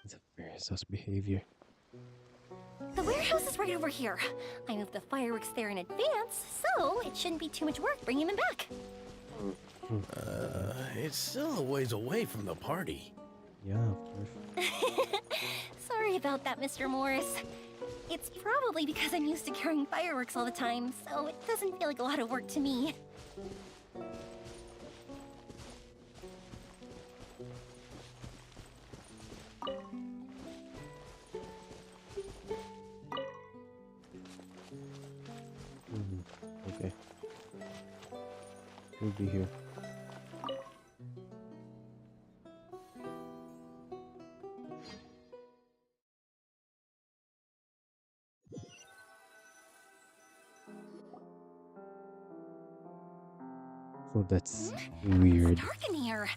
It's a very sus behavior. The warehouse is right over here. I moved the fireworks there in advance, so it shouldn't be too much work bringing them back. It's still a ways away from the party. Yeah, of course. Sorry about that, Mr. Morris. It's probably because I'm used to carrying fireworks all the time, so it doesn't feel like a lot of work to me. Okay. He'll be here. So that's weird. Dark in here.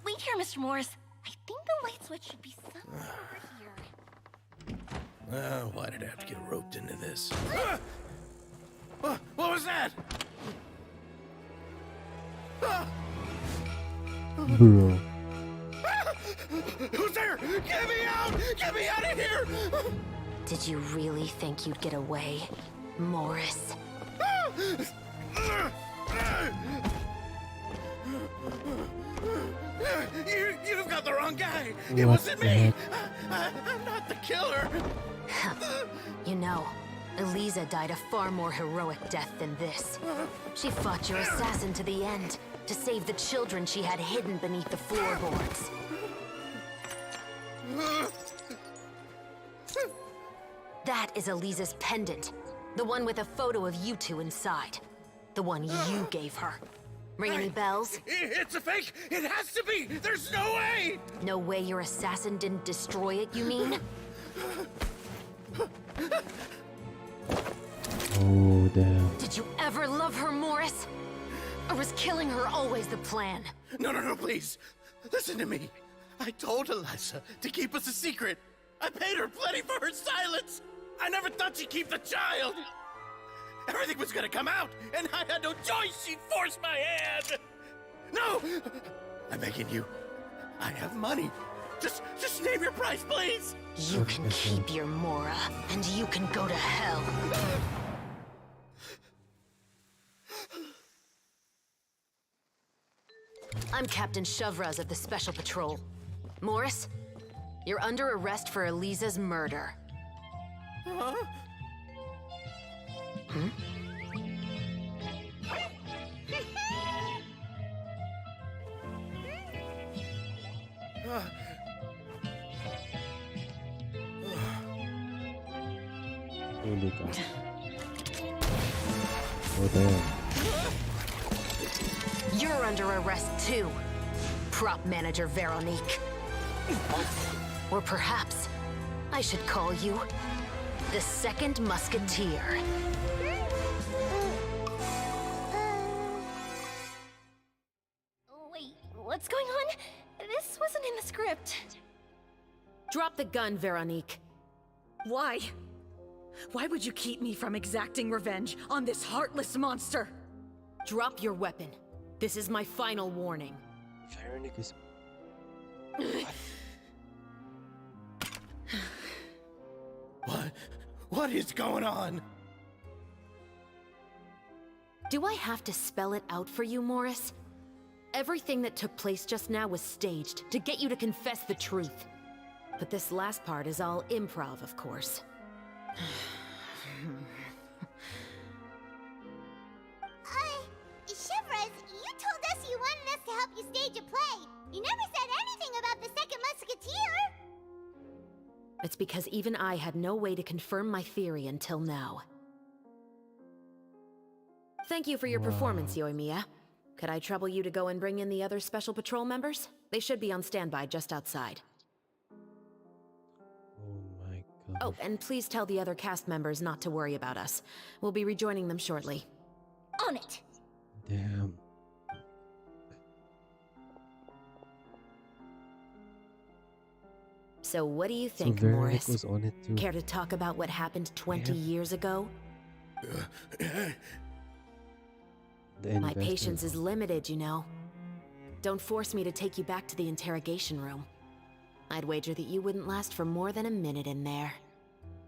Wait here, Mr. Morris. I think the light switch should be somewhere over here. Why did I have to get roped into this? What was that? Bro. Who's there? Get me out! Get me out of here! Did you really think you'd get away, Morris? You've got the wrong guy. It What wasn't the me. heck? I'm not the killer. You know, Eliza died a far more heroic death than this. She fought your assassin to the end, to save the children she had hidden beneath the floorboards. That is Eliza's pendant. The one with a photo of you two inside. The one you gave her. Ring any bells? It's a fake. It has to be. There's no way. No way your assassin didn't destroy it, you mean? Oh, damn. Did you ever love her, Morris? Or was killing her always the plan? No, please. Listen to me. I told Eliza to keep us a secret. I paid her plenty for her silence. I never thought she'd keep the child. Everything was gonna come out, and I had no choice. She'd force my hand. No! I'm begging you. I have money. Just name your price, please. You can keep your Mora, and you can go to hell. I'm Captain Shovraz of the Special Patrol. Morris, you're under arrest for Eliza's murder. Huh? Hmm? Holy God. Oh, damn. You're under arrest too, prop manager Veronique. Or perhaps I should call you the Second Musketeer. Wait, what's going on? This wasn't in the script. Drop the gun, Veronique. Why? Why would you keep me from exacting revenge on this heartless monster? Drop your weapon. This is my final warning. Veronique is... What is going on? Do I have to spell it out for you, Morris? Everything that took place just now was staged to get you to confess the truth. But this last part is all improv, of course. Shivers, you told us you wanted us to help you stage a play. You never said anything about the Second Musketeer. It's because even I had no way to confirm my theory until now. Thank you for your performance, Yoimiya. Could I trouble you to go and bring in the other Special Patrol members? They should be on standby just outside. Oh my God. Oh, and please tell the other cast members not to worry about us. We'll be rejoining them shortly. On it. Damn. So what do you So think, Veronique Morris? was on it too. Care to talk about what happened 20 years ago? The My investor. patience is limited, you know. Don't force me to take you back to the interrogation room. I'd wager that you wouldn't last for more than a minute in there.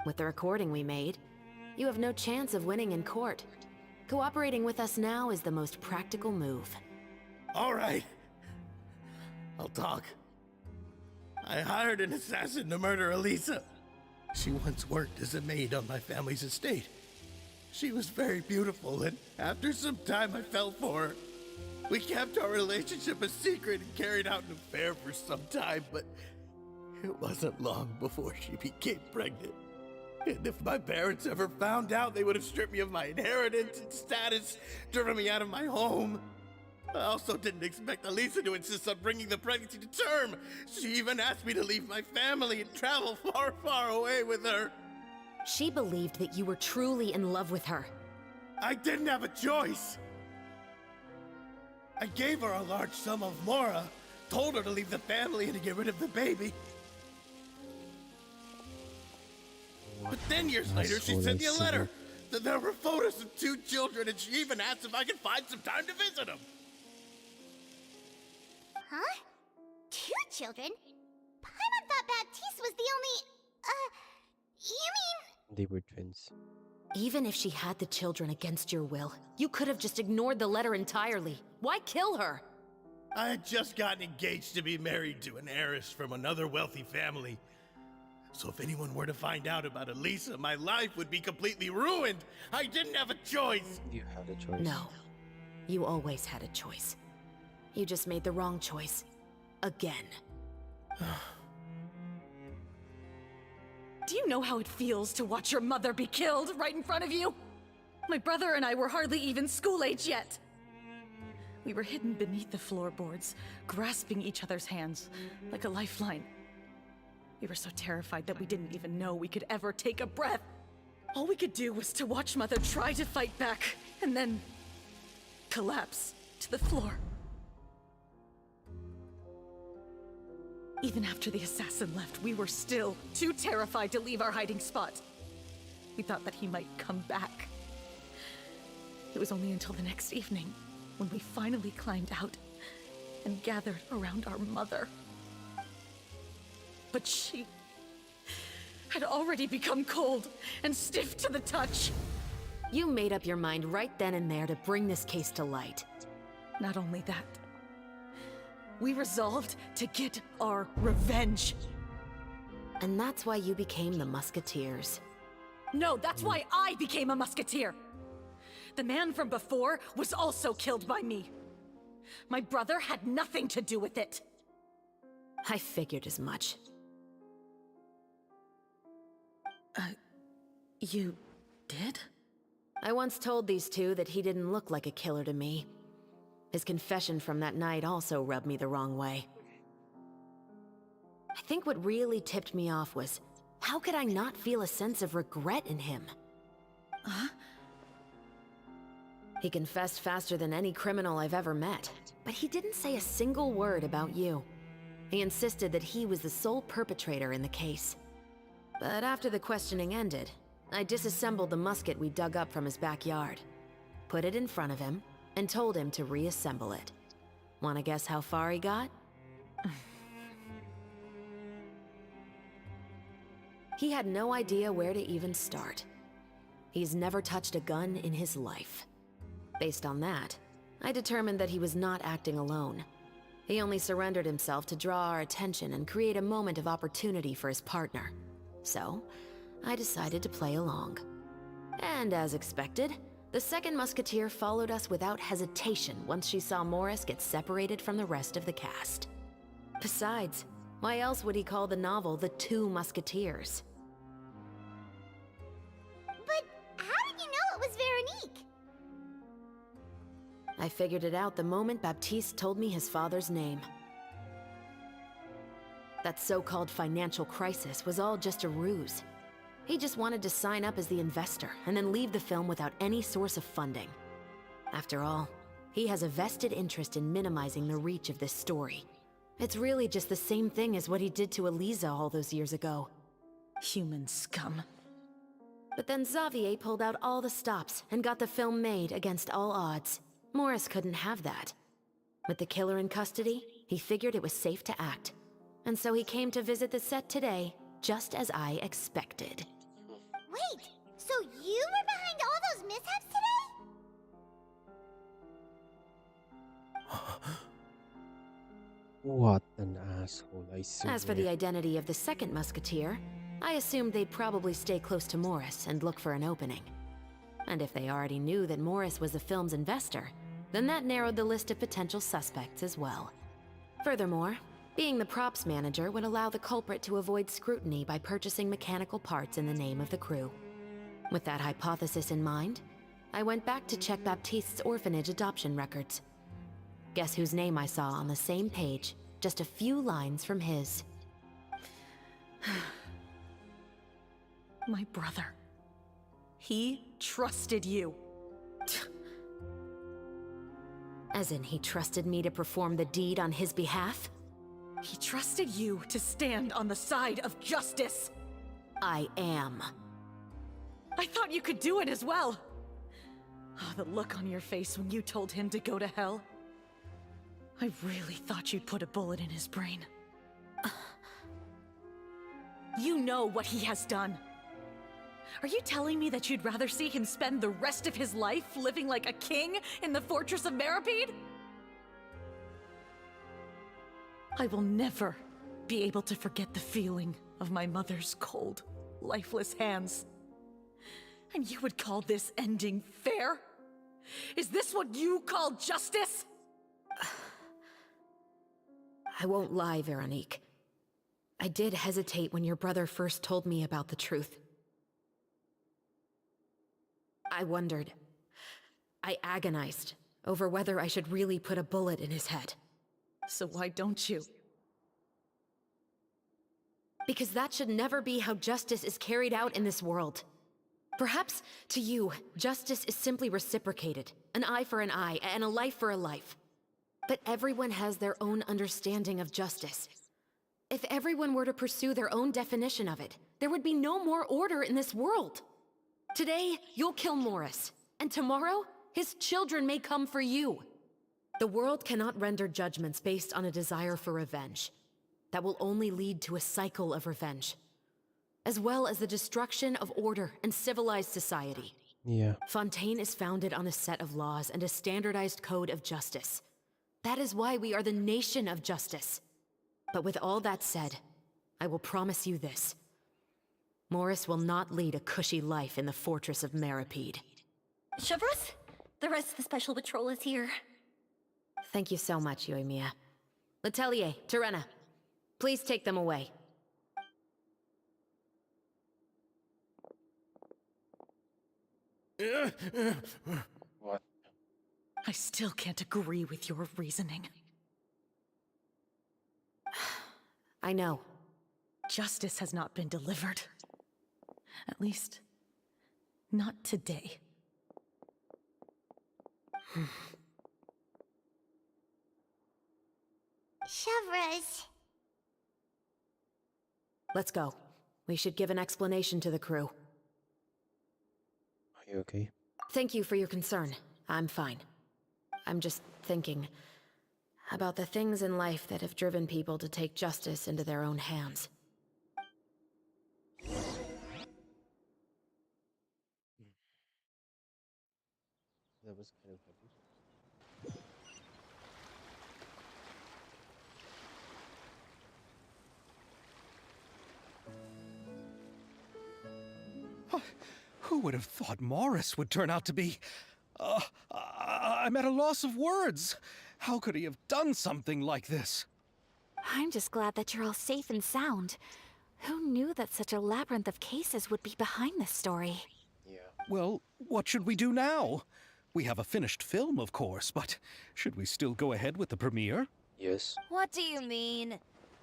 With the recording we made, you have no chance of winning in court. Cooperating with us now is the most practical move. All right. I'll talk. I hired an assassin to murder Elisa. She once worked as a maid on my family's estate. She was very beautiful, and after some time I fell for her. We kept our relationship a secret and carried out an affair for some time, but it wasn't long before she became pregnant. And if my parents ever found out, they would have stripped me of my inheritance and status, driven me out of my home. I also didn't expect Elisa to insist on bringing the pregnancy to term. She even asked me to leave my family and travel far, far away with her. She believed that you were truly in love with her. I didn't have a choice. I gave her a large sum of mora, told her to leave the family and to get rid of the baby. But then years later, she sent me a letter. There were photos of 2 children, and she even asked if I could find some time to visit them. Huh? 2 children? Paimon thought Baptiste was the only... you mean... They were twins. Even if she had the children against your will, you could have just ignored the letter entirely. Why kill her? I had just gotten engaged to be married to an heiress from another wealthy family. So if anyone were to find out about Elisa, my life would be completely ruined. I didn't have a choice. You had a choice. No. You always had a choice. You just made the wrong choice. Again. Do you know how it feels to watch your mother be killed right in front of you? My brother and I were hardly even school age yet. We were hidden beneath the floorboards, grasping each other's hands like a lifeline. We were so terrified that we didn't even know we could ever take a breath. All we could do was to watch Mother try to fight back, and then collapse to the floor. Even after the assassin left, we were still too terrified to leave our hiding spot. We thought that he might come back. It was only until the next evening when we finally climbed out and gathered around our mother. But she had already become cold and stiff to the touch. You made up your mind right then and there to bring this case to light. Not only that, we resolved to get our revenge. And that's why you became the Musketeers. No, that's why I became a Musketeer. The man from before was also killed by me. My brother had nothing to do with it. I figured as much. You did? I once told these two that he didn't look like a killer to me. His confession from that night also rubbed me the wrong way. I think what really tipped me off was, how could I not feel a sense of regret in him? Huh? He confessed faster than any criminal I've ever met, but he didn't say a single word about you. He insisted that he was the sole perpetrator in the case. But after the questioning ended, I disassembled the musket we dug up from his backyard, put it in front of him, and told him to reassemble it. Wanna guess how far he got? He had no idea where to even start. He's never touched a gun in his life. Based on that, I determined that he was not acting alone. He only surrendered himself to draw our attention and create a moment of opportunity for his partner. So, I decided to play along. And as expected, the second Musketeer followed us without hesitation once she saw Morris get separated from the rest of the cast. Besides, why else would he call the novel The Two Musketeers? But how did you know it was Veronique? I figured it out the moment Baptiste told me his father's name. That so-called financial crisis was all just a ruse. He just wanted to sign up as the investor and then leave the film without any source of funding. After all, he has a vested interest in minimizing the reach of this story. It's really just the same thing as what he did to Elisa all those years ago. Human scum. But then Xavier pulled out all the stops and got the film made against all odds. Morris couldn't have that. With the killer in custody, he figured it was safe to act. And so he came to visit the set today, just as I expected. Wait, so you were behind all those mishaps today? What an asshole, I As for swear. the identity of the second musketeer, I assumed they'd probably stay close to Morris and look for an opening. And if they already knew that Morris was the film's investor, then that narrowed the list of potential suspects as well. Furthermore, being the props manager would allow the culprit to avoid scrutiny by purchasing mechanical parts in the name of the crew. With that hypothesis in mind, I went back to check Baptiste's orphanage adoption records. Guess whose name I saw on the same page, just a few lines from his. My brother. He trusted you. As in, he trusted me to perform the deed on his behalf? He trusted you to stand on the side of justice. I am. I thought you could do it as well. Oh, the look on your face when you told him to go to hell. I really thought you'd put a bullet in his brain. You know what he has done. Are you telling me that you'd rather see him spend the rest of his life living like a king in the fortress of Meripede? I will never be able to forget the feeling of my mother's cold, lifeless hands. And you would call this ending fair? Is this what you call justice? I won't lie, Veronique. I did hesitate when your brother first told me about the truth. I wondered. I agonized over whether I should really put a bullet in his head. So why don't you? Because that should never be how justice is carried out in this world. Perhaps, to you, justice is simply reciprocated. An eye for an eye, and a life for a life. But everyone has their own understanding of justice. If everyone were to pursue their own definition of it, there would be no more order in this world. Today, you'll kill Morris, and tomorrow, his children may come for you. The world cannot render judgments based on a desire for revenge. That will only lead to a cycle of revenge, as well as the destruction of order and civilized society. Yeah. Fontaine is founded on a set of laws and a standardized code of justice. That is why we are the nation of justice. But with all that said, I will promise you this. Morris will not lead a cushy life in the fortress of Meripede. Chevreuse, the rest of the special patrol is here. Thank you so much, Yoimiya. Letelier, Terena, please take them away. What? I still can't agree with your reasoning. I know. Justice has not been delivered. At least, not today. Chevreuse. Let's go. We should give an explanation to the crew. Are you okay? Thank you for your concern. I'm fine. I'm just thinking about the things in life that have driven people to take justice into their own hands. That was kind of heavy. Who would have thought Morris would turn out to be... I'm at a loss of words. How could he have done something like this? I'm just glad that you're all safe and sound. Who knew that such a labyrinth of cases would be behind this story? Yeah. Well, what should we do now? We have a finished film, of course, but should we still go ahead with the premiere? Yes. What do you mean?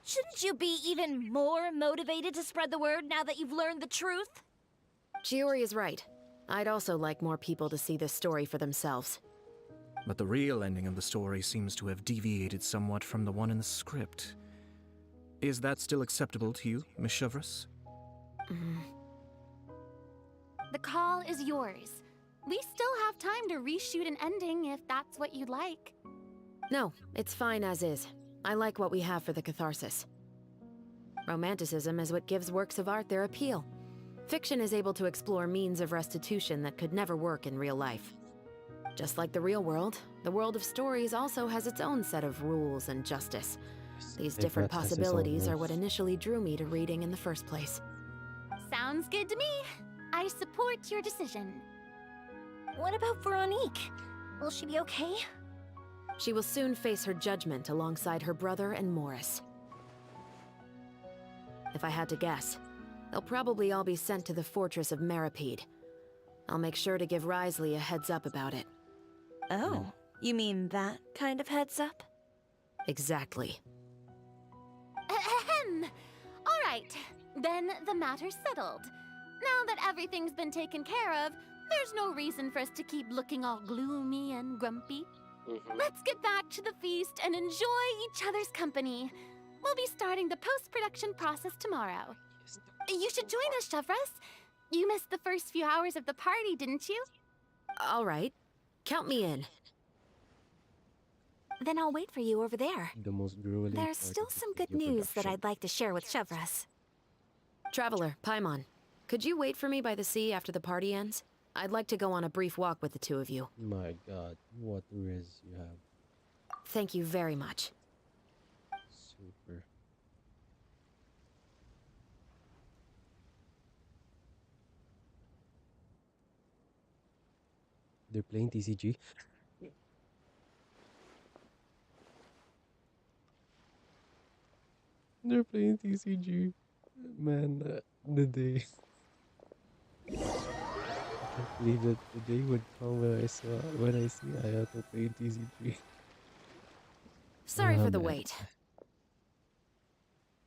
Shouldn't you be even more motivated to spread the word now that you've learned the truth? Chiori is right. I'd also like more people to see this story for themselves. But the real ending of the story seems to have deviated somewhat from the one in the script. Is that still acceptable to you, Miss Chevreuse? The call is yours. We still have time to reshoot an ending if that's what you'd like. No, it's fine as is. I like what we have for the catharsis. Romanticism is what gives works of art their appeal. Fiction is able to explore means of restitution that could never work in real life. Just like the real world, the world of stories also has its own set of rules and justice. These I different bet has his own possibilities are what life. initially drew me to reading in the first place. Sounds good to me. I support your decision. What about Veronique? Will she be okay? She will soon face her judgment alongside her brother and Morris. If I had to guess, they'll probably all be sent to the fortress of Meripede. I'll make sure to give Risley a heads up about it. Oh, you mean that kind of heads up? Exactly. Ahem. All right, then the matter's settled. Now that everything's been taken care of, there's no reason for us to keep looking all gloomy and grumpy. Let's get back to the feast and enjoy each other's company. We'll be starting the post-production process tomorrow. You should join us, Chevres. You missed the first few hours of the party, didn't you? All right. Count me in. Then I'll wait for you over there. The most grueling There's part still of the some good video news that production. I'd like to share with Chevres. Traveler, Paimon, could you wait for me by the sea after the party ends? I'd like to go on a brief walk with the two of you. My god, what riz you have. Thank you very much. Super. They're playing TCG. They're playing TCG. Man, the day. I can't believe that the day would come when I see Ayato playing TCG. Sorry Ah, for the man. wait.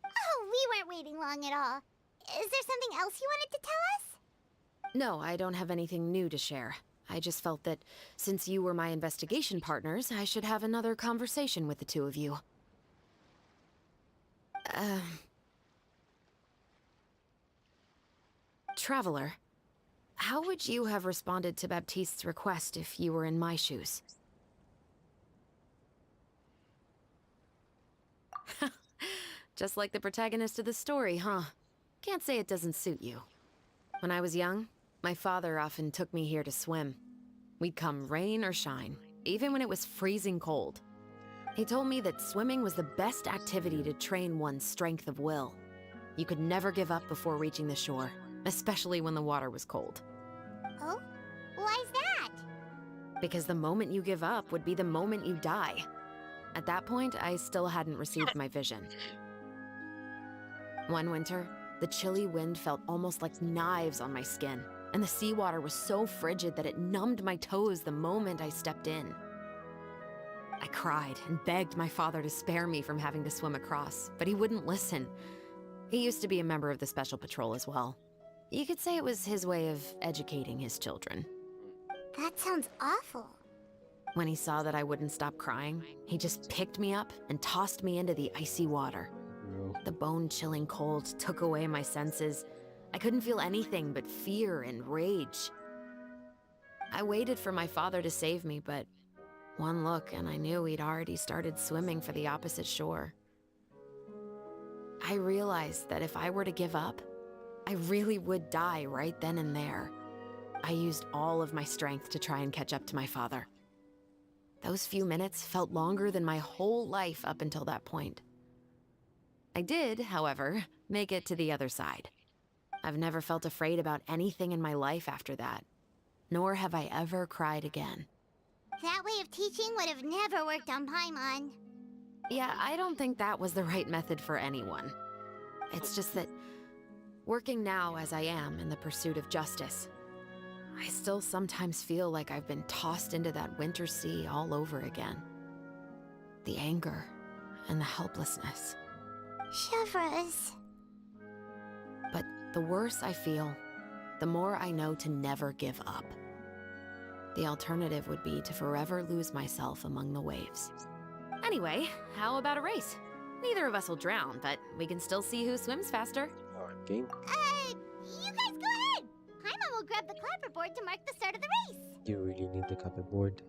Oh, we weren't waiting long at all. Is there something else you wanted to tell us? No, I don't have anything new to share. I just felt that since you were my investigation partners, I should have another conversation with the two of you. Traveler, how would you have responded to Baptiste's request if you were in my shoes? Just like the protagonist of the story, huh? Can't say it doesn't suit you. When I was young, my father often took me here to swim. We'd come rain or shine, even when it was freezing cold. He told me that swimming was the best activity to train one's strength of will. You could never give up before reaching the shore, especially when the water was cold. Oh? Why's that? Because the moment you give up would be the moment you die. At that point, I still hadn't received my vision. One winter, the chilly wind felt almost like knives on my skin, and the seawater was so frigid that it numbed my toes the moment I stepped in. I cried and begged my father to spare me from having to swim across, but he wouldn't listen. He used to be a member of the Special Patrol as well. You could say it was his way of educating his children. That sounds awful. When he saw that I wouldn't stop crying, he just picked me up and tossed me into the icy water. The bone-chilling cold took away my senses. I couldn't feel anything but fear and rage. I waited for my father to save me, but one look and I knew he'd already started swimming for the opposite shore. I realized that if I were to give up, I really would die right then and there. I used all of my strength to try and catch up to my father. Those few minutes felt longer than my whole life up until that point. I did, however, make it to the other side. I've never felt afraid about anything in my life after that, nor have I ever cried again. That way of teaching would have never worked on Paimon. Yeah, I don't think that was the right method for anyone. It's just that, working now as I am in the pursuit of justice, I still sometimes feel like I've been tossed into that winter sea all over again. The anger and the helplessness. Chevres. But the worse I feel, the more I know to never give up. The alternative would be to forever lose myself among the waves. Anyway, how about a race? Neither of us will drown, but we can still see who swims faster. Game. You guys go ahead! Paimon will grab the clapperboard to mark the start of the race. You really need the copy board.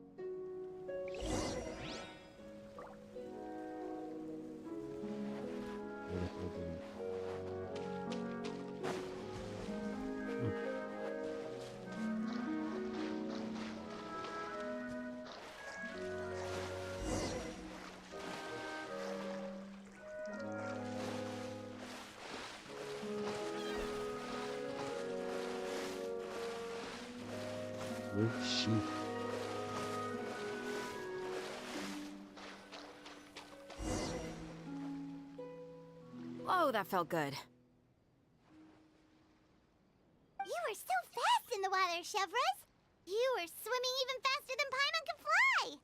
with she. Whoa, that felt good. You were so fast in the water, Chevres! You were swimming even faster than Paimon can fly!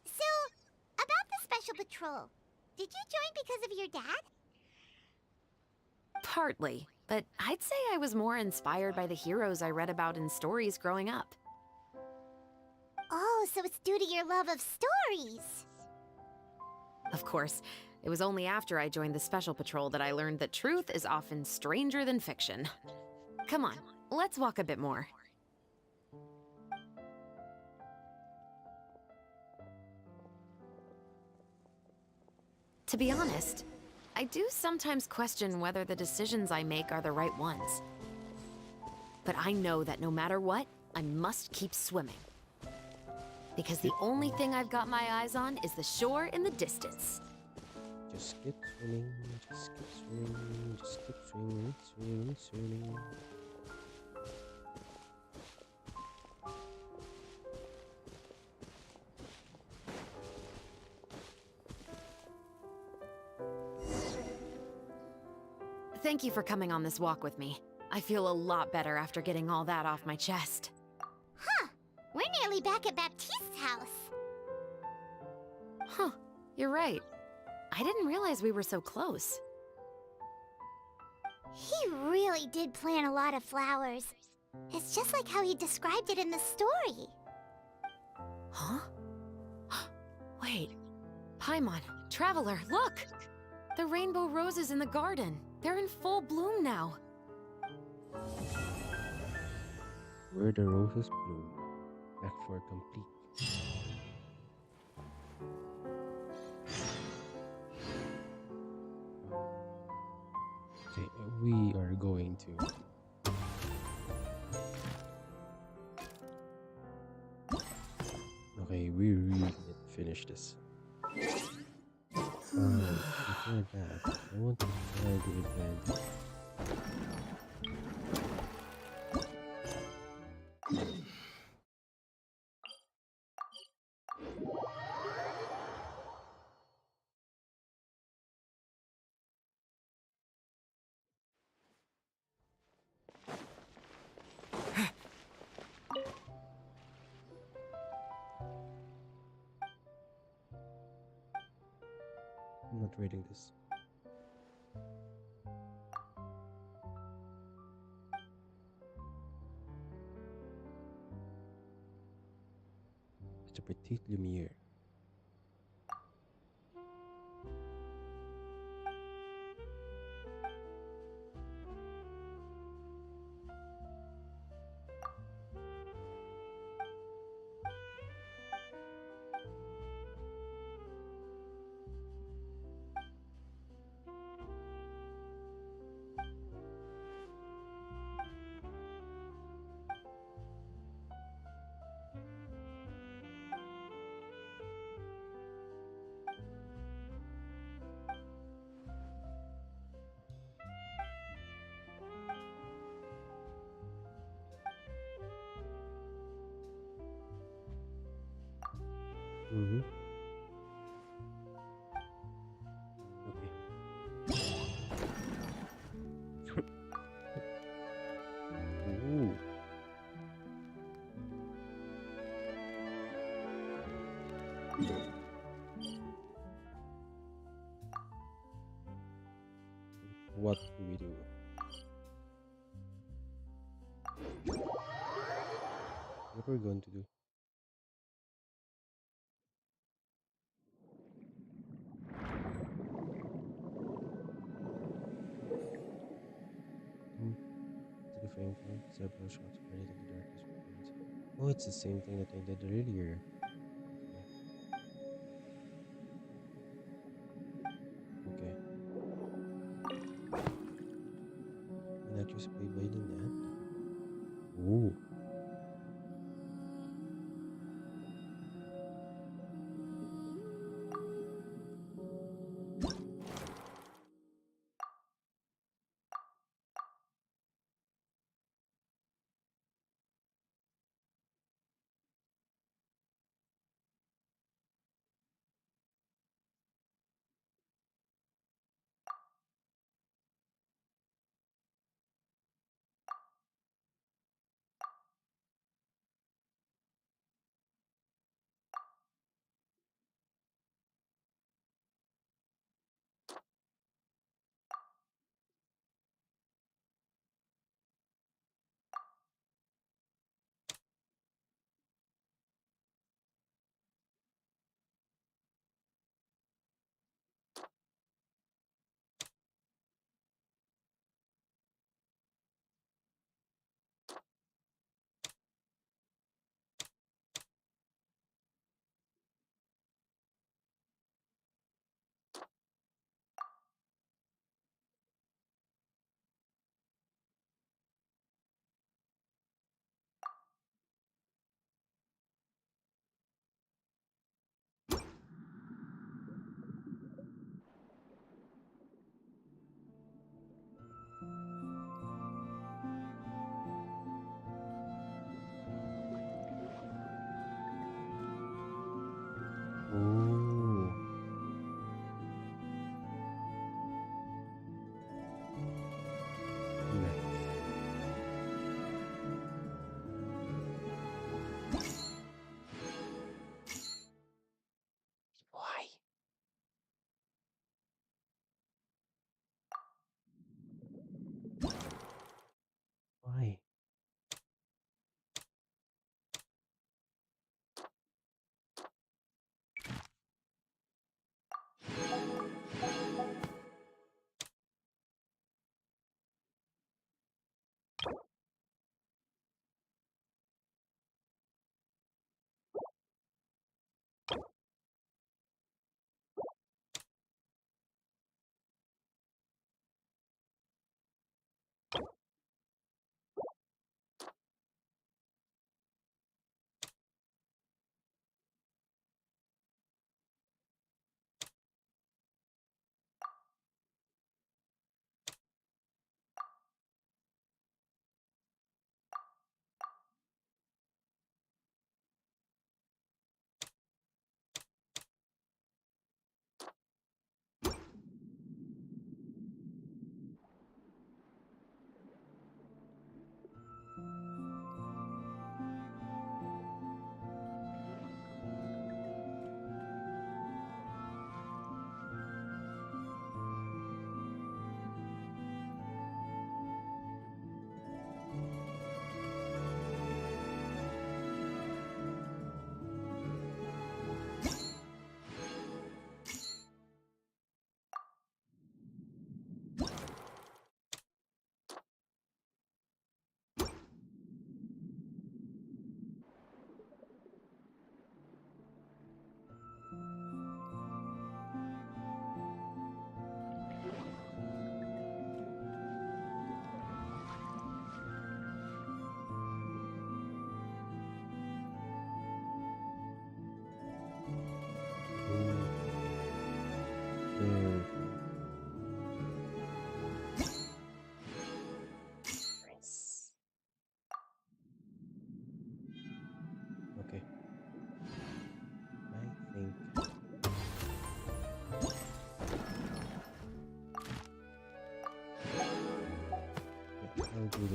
So, about the Special Patrol, did you join because of your dad? Partly, but I'd say I was more inspired by the heroes I read about in stories growing up. Oh, so it's due to your love of stories! Of course, it was only after I joined the Special Patrol that I learned that truth is often stranger than fiction. Come on, let's walk a bit more. To be honest, I do sometimes question whether the decisions I make are the right ones. But I know that no matter what, I must keep swimming. Because the only thing I've got my eyes on is the shore in the distance. Just keep swimming, just keep swimming, just keep swimming, swimming, swimming. Thank you for coming on this walk with me. I feel a lot better after getting all that off my chest. Huh! We're nearly back at Baptiste's house. Huh, you're right. I didn't realize we were so close. He really did plant a lot of flowers. It's just like how he described it in the story. Huh? Wait. Paimon, Traveler, look! The rainbow roses in the garden. They're in full bloom now. Where the roses bloom, back for complete. Okay, we are going to okay, we really need to finish this. Before that, I want to try the event. I'm not reading this. It's a petite lumiere. Mm-hmm. Okay. Ooh. What do we do? What are we going to do? To the frame point, several shots credit in the darkness weapons. Oh, it's the same thing that I did earlier. Okay. And I just played in that. Ooh.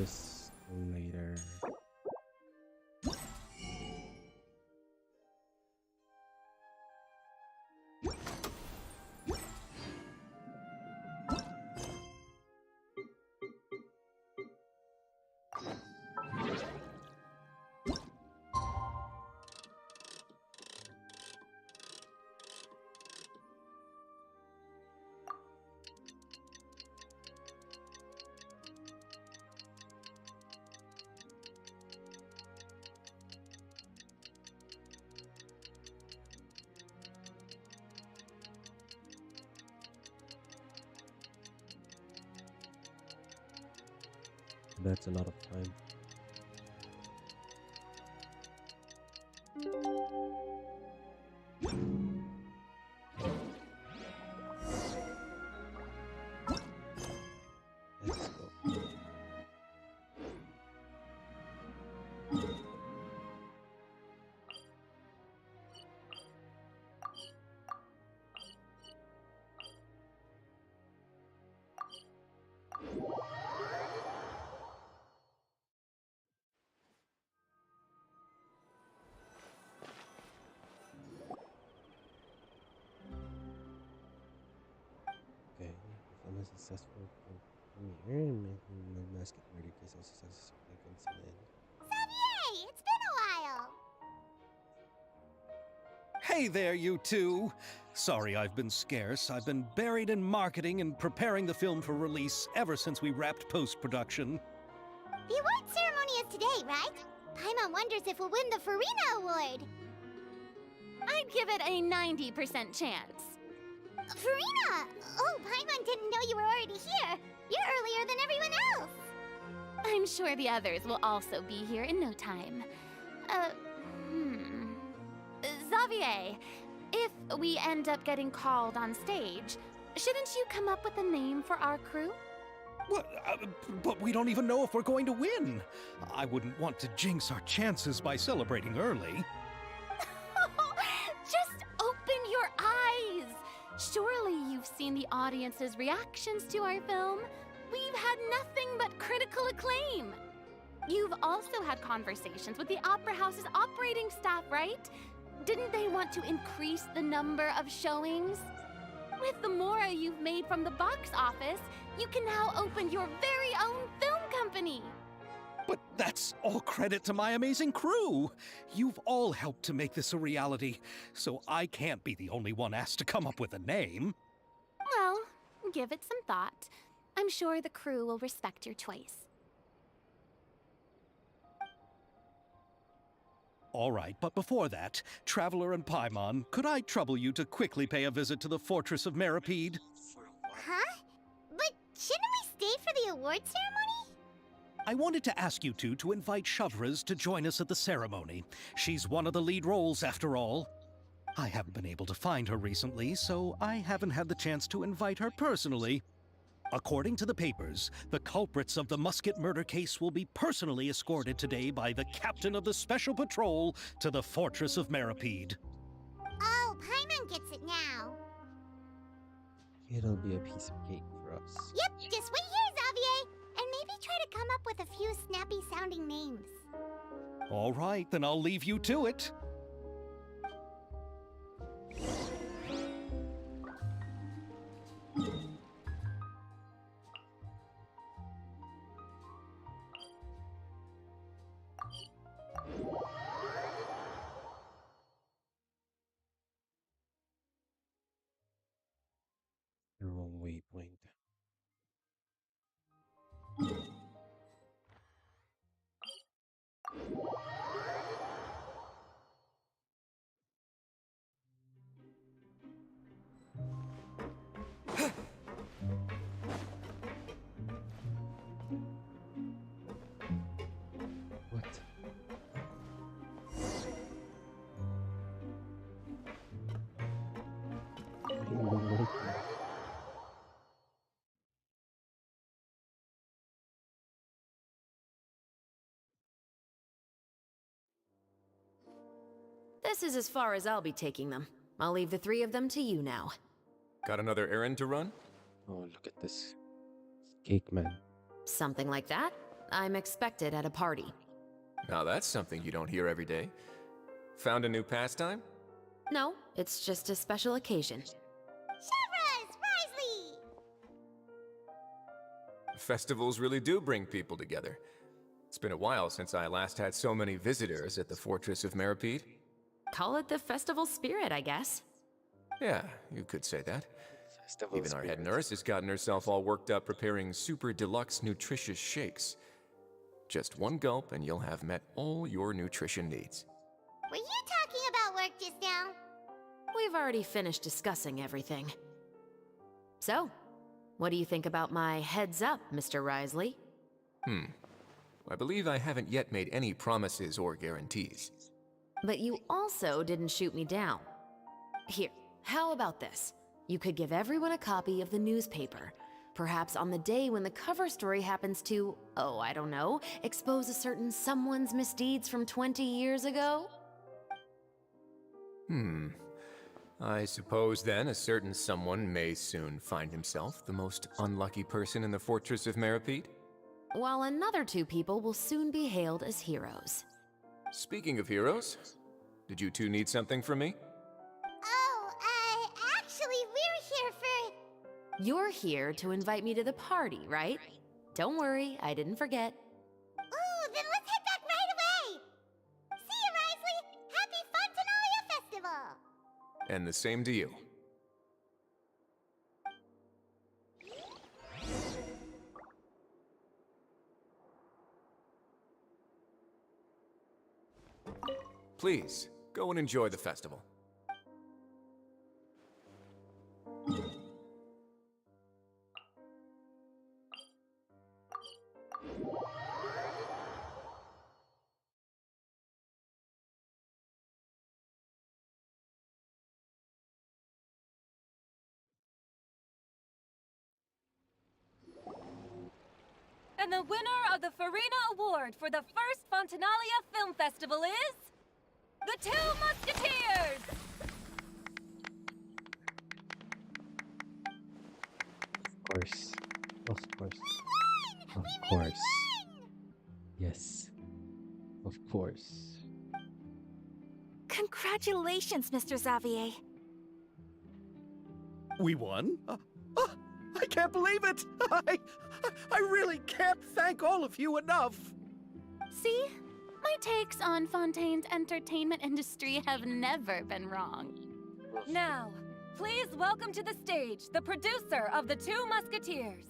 this later. That's a lot of time. Let's go. Okay, if I'm a successful premiere and my Musket murder case also successfully comes to an end. Xavier, it's been a while. Hey there, you two! Sorry I've been scarce. I've been buried in marketing and preparing the film for release ever since we wrapped post-production. The award ceremony is today, right? Paimon wonders if we'll win the Farina Award. I'd give it a 90% chance. Farina! Oh, Paimon didn't know you were already here. You're earlier than everyone else. I'm sure the others will also be here in no time. Xavier, if we end up getting called on stage, shouldn't you come up with a name for our crew? What? But we don't even know if we're going to win. I wouldn't want to jinx our chances by celebrating early. Just open your eyes! Surely you've seen the audience's reactions to our film. We've had nothing but critical acclaim. You've also had conversations with the Opera House's operating staff, right? Didn't they want to increase the number of showings? With the mora you've made from the box office, you can now open your very own film company. But that's all credit to my amazing crew. You've all helped to make this a reality, so I can't be the only one asked to come up with a name. Well, give it some thought. I'm sure the crew will respect your choice. All right, but before that, Traveler and Paimon, could I trouble you to quickly pay a visit to the Fortress of Meripede? Huh? But shouldn't we stay for the award ceremony? I wanted to ask you two to invite Shavraz to join us at the ceremony. She's one of the lead roles, after all. I haven't been able to find her recently, so I haven't had the chance to invite her personally. According to the papers, the culprits of the Musket murder case will be personally escorted today by the captain of the Special Patrol to the Fortress of Meripede. Oh, Paimon gets it now. It'll be a piece of cake for us. Yep, just wait here, Xavier, and maybe try to come up with a few snappy-sounding names. All right, then I'll leave you to it. The wrong waypoint. What? This is as far as I'll be taking them. I'll leave the three of them to you now. Got another errand to run? Oh, look at this cake man. Something like that. I'm expected at a party. Now that's something you don't hear every day. Found a new pastime? No, it's just a special occasion. Chevras! Risley! Festivals really do bring people together. It's been a while since I last had so many visitors at the Fortress of Meripede. Call it the festival spirit, I guess. Yeah, you could say that. Even our head nurse has gotten herself all worked up preparing super deluxe nutritious shakes. Just one gulp and you'll have met all your nutrition needs. Were you talking about work just now? We've already finished discussing everything. So, what do you think about my heads up, Mr. Risley? I believe I haven't yet made any promises or guarantees. But you also didn't shoot me down. Here, how about this? You could give everyone a copy of the newspaper. Perhaps on the day when the cover story happens to, oh, I don't know, expose a certain someone's misdeeds from 20 years ago? I suppose then a certain someone may soon find himself the most unlucky person in the Fortress of Meripede? While another two people will soon be hailed as heroes. Speaking of heroes, did you two need something from me? Oh, actually, we're here for... You're here to invite me to the party, right? Don't worry, I didn't forget. Ooh, then let's head back right away! See you, Risley! Happy Fontanalia Festival! And the same to you. Please, go and enjoy the festival. And the winner of the Farina Award for the first Fontanalia Film Festival is... the Two Musketeers! Of course. Of course. Of course. Yes. Of course. Congratulations, Mr. Xavier. We won? I can't believe it! I really can't thank all of you enough! See? My takes on Fontaine's entertainment industry have never been wrong. Now, please welcome to the stage the producer of The Two Musketeers,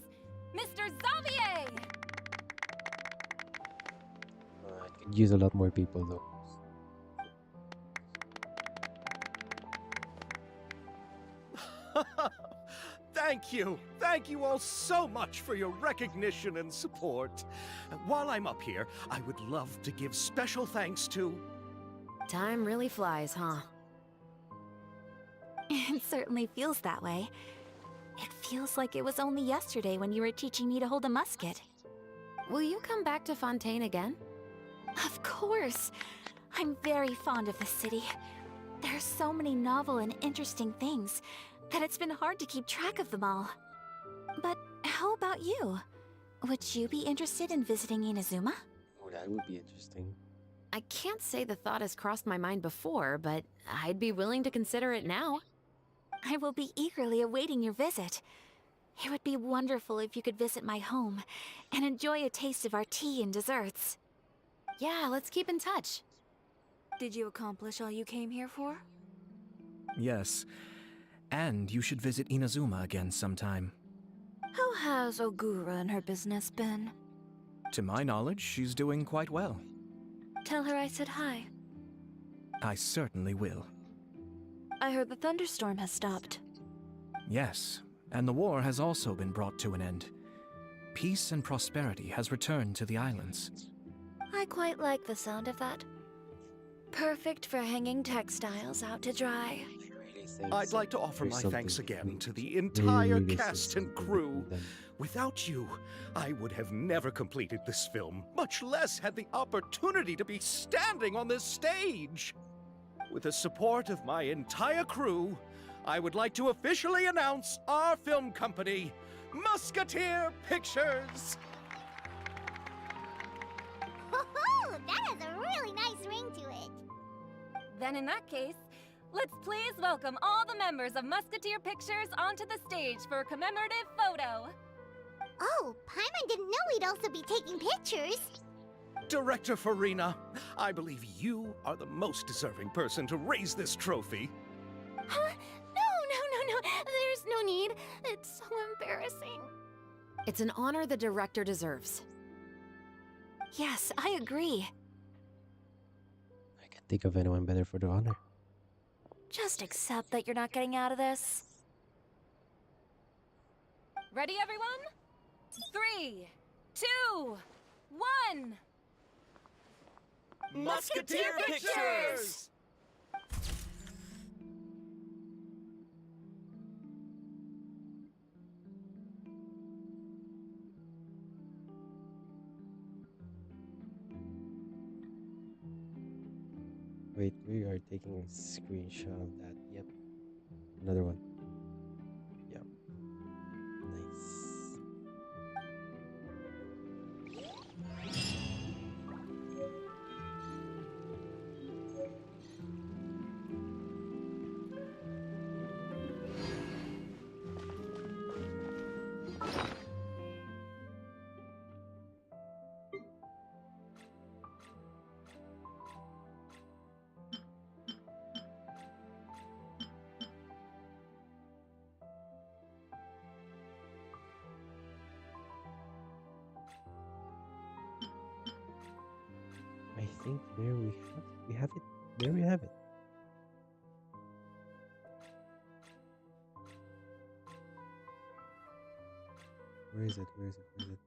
Mr. Xavier! I could use a lot more people though. Thank you! Thank you all so much for your recognition and support. While I'm up here, I would love to give special thanks to... Time really flies, huh? It certainly feels that way. It feels like it was only yesterday when you were teaching me to hold a musket. Will you come back to Fontaine again? Of course! I'm very fond of this city. There are so many novel and interesting things that it's been hard to keep track of them all. But how about you? Would you be interested in visiting Inazuma? Oh, that would be interesting. I can't say the thought has crossed my mind before, but I'd be willing to consider it now. I will be eagerly awaiting your visit. It would be wonderful if you could visit my home and enjoy a taste of our tea and desserts. Yeah, let's keep in touch. Did you accomplish all you came here for? Yes. And you should visit Inazuma again sometime. How has Ogura and her business been? To my knowledge, she's doing quite well. Tell her I said hi. I certainly will. I heard the thunderstorm has stopped. Yes, and the war has also been brought to an end. Peace and prosperity has returned to the islands. I quite like the sound of that. Perfect for hanging textiles out to dry. I'd like to offer my thanks again to the entire cast and crew. Without you, I would have never completed this film, much less had the opportunity to be standing on this stage. With the support of my entire crew, I would like to officially announce our film company, Musketeer Pictures. really nice ring to it. Then in that case, let's please welcome all the members of Musketeer Pictures onto the stage for a commemorative photo. Oh, Paimon didn't know we'd also be taking pictures. Director Farina, I believe you are the most deserving person to raise this trophy. Huh? No. There's no need. It's so embarrassing. It's an honor the director deserves. Yes, I agree. I can't think of anyone better for the honor. Just accept that you're not getting out of this. Ready, everyone? 3, 2, 1. Musketeer Pictures! Wait, we are taking a screenshot of that. Yep. Another one. Yep. Nice. I think there we have it. There we have it. Where is it? Where is it? Where is it?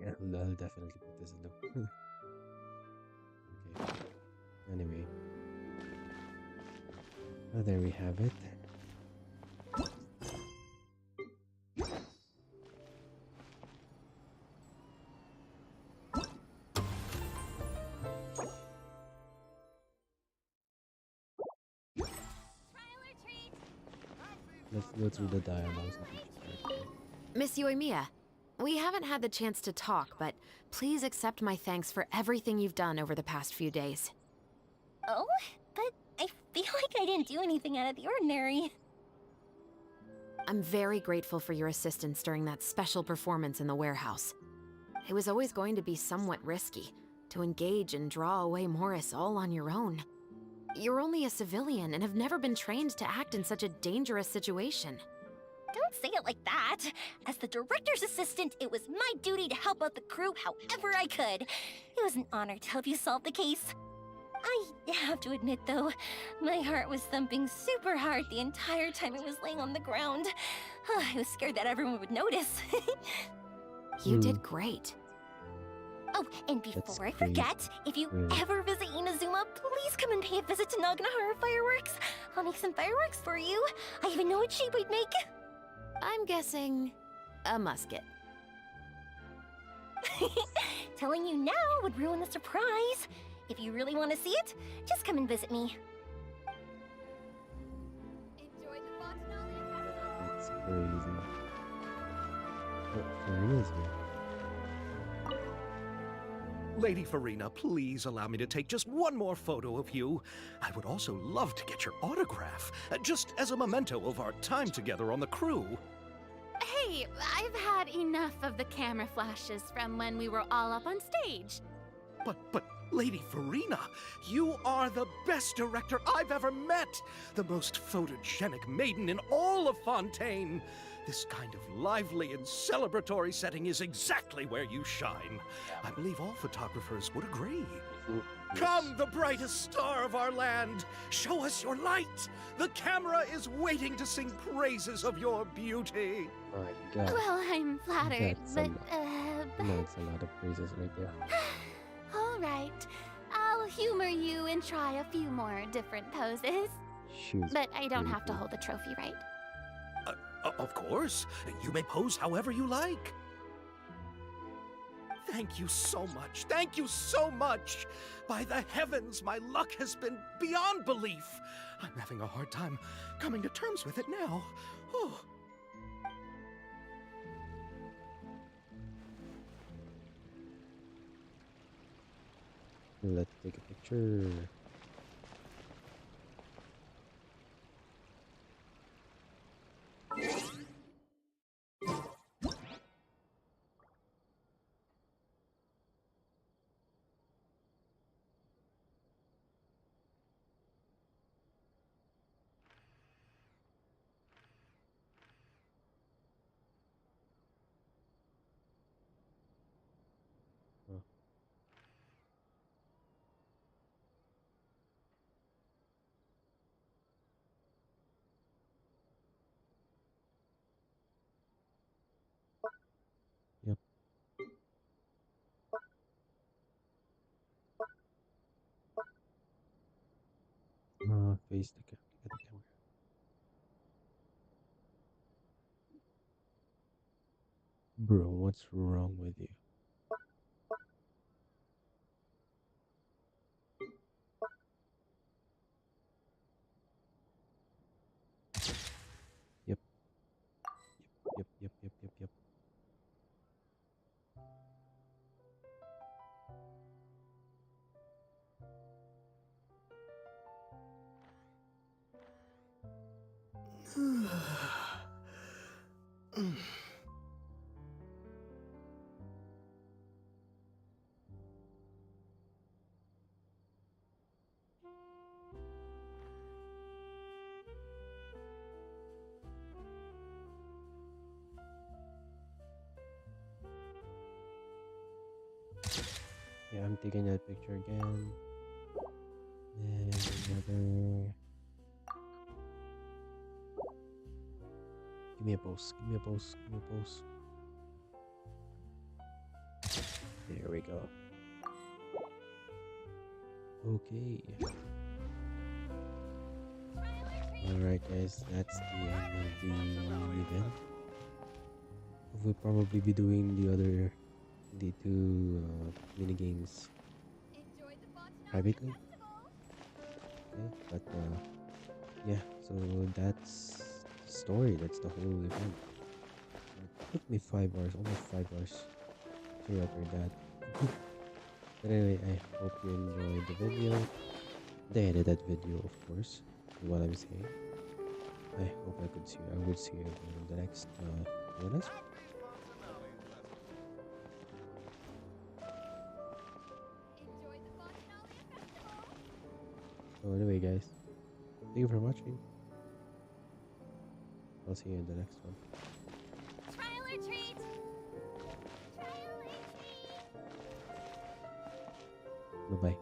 Yeah, I'll definitely put this in the. Okay. Anyway. Oh, there we have it. Let's go through the dialogues. Miss Yoimiya, we haven't had the chance to talk, but please accept my thanks for everything you've done over the past few days. Oh, but I feel like I didn't do anything out of the ordinary. I'm very grateful for your assistance during that special performance in the warehouse. It was always going to be somewhat risky, to engage and draw away Morris all on your own. You're only a civilian and have never been trained to act in such a dangerous situation. Don't say it like that. As the director's assistant, it was my duty to help out the crew however I could. It was an honor to help you solve the case. I have to admit, though, my heart was thumping super hard the entire time it was laying on the ground. I was scared that everyone would notice. You did great. Oh, and before I forget, if you ever visit Inazuma, please come and pay a visit to Naganohara Fireworks. I'll make some fireworks for you. I even know what shape we'd make. I'm guessing a musket. Telling you now would ruin the surprise. If you really want to see it, just come and visit me. That's crazy. Oh, Farina's here. Lady Farina, please allow me to take just one more photo of you. I would also love to get your autograph, just as a memento of our time together on the crew. Hey, I've had enough of the camera flashes from when we were all up on stage. But, Lady Farina, you are the best director I've ever met! The most photogenic maiden in all of Fontaine! This kind of lively and celebratory setting is exactly where you shine. I believe all photographers would agree. Come, the brightest star of our land! Show us your light! The camera is waiting to sing praises of your beauty! My God. Well, I'm flattered, but, No, it's a lot of praises right there. all right. I'll humor you and try a few more different poses. Shoes. But I don't have to hold the trophy, right? Of course. You may pose however you like. Thank you so much. Thank you so much. By the heavens, my luck has been beyond belief. I'm having a hard time coming to terms with it now. Oh. Let's take a picture. Oh. Yep. Face the camera. Bro, what's wrong with you? Yep. Yep. Yeah, I'm taking that picture again. And another. Give me a pose. Give me a pose. Give me a pose. There we go. Okay. Alright guys, that's the end of the event. We'll probably be doing the two mini games privately. Okay, but yeah, so that's the story. That's the whole event. It took me 5 hours, almost 5 hours to record that. But anyway, I hope you enjoyed the video, the edited video, of course. What I'm saying. I hope I would see you again in the next one. So anyway guys, thank you for watching. I'll see you in the next one. Trial or treat? Trial or treat? Bye bye.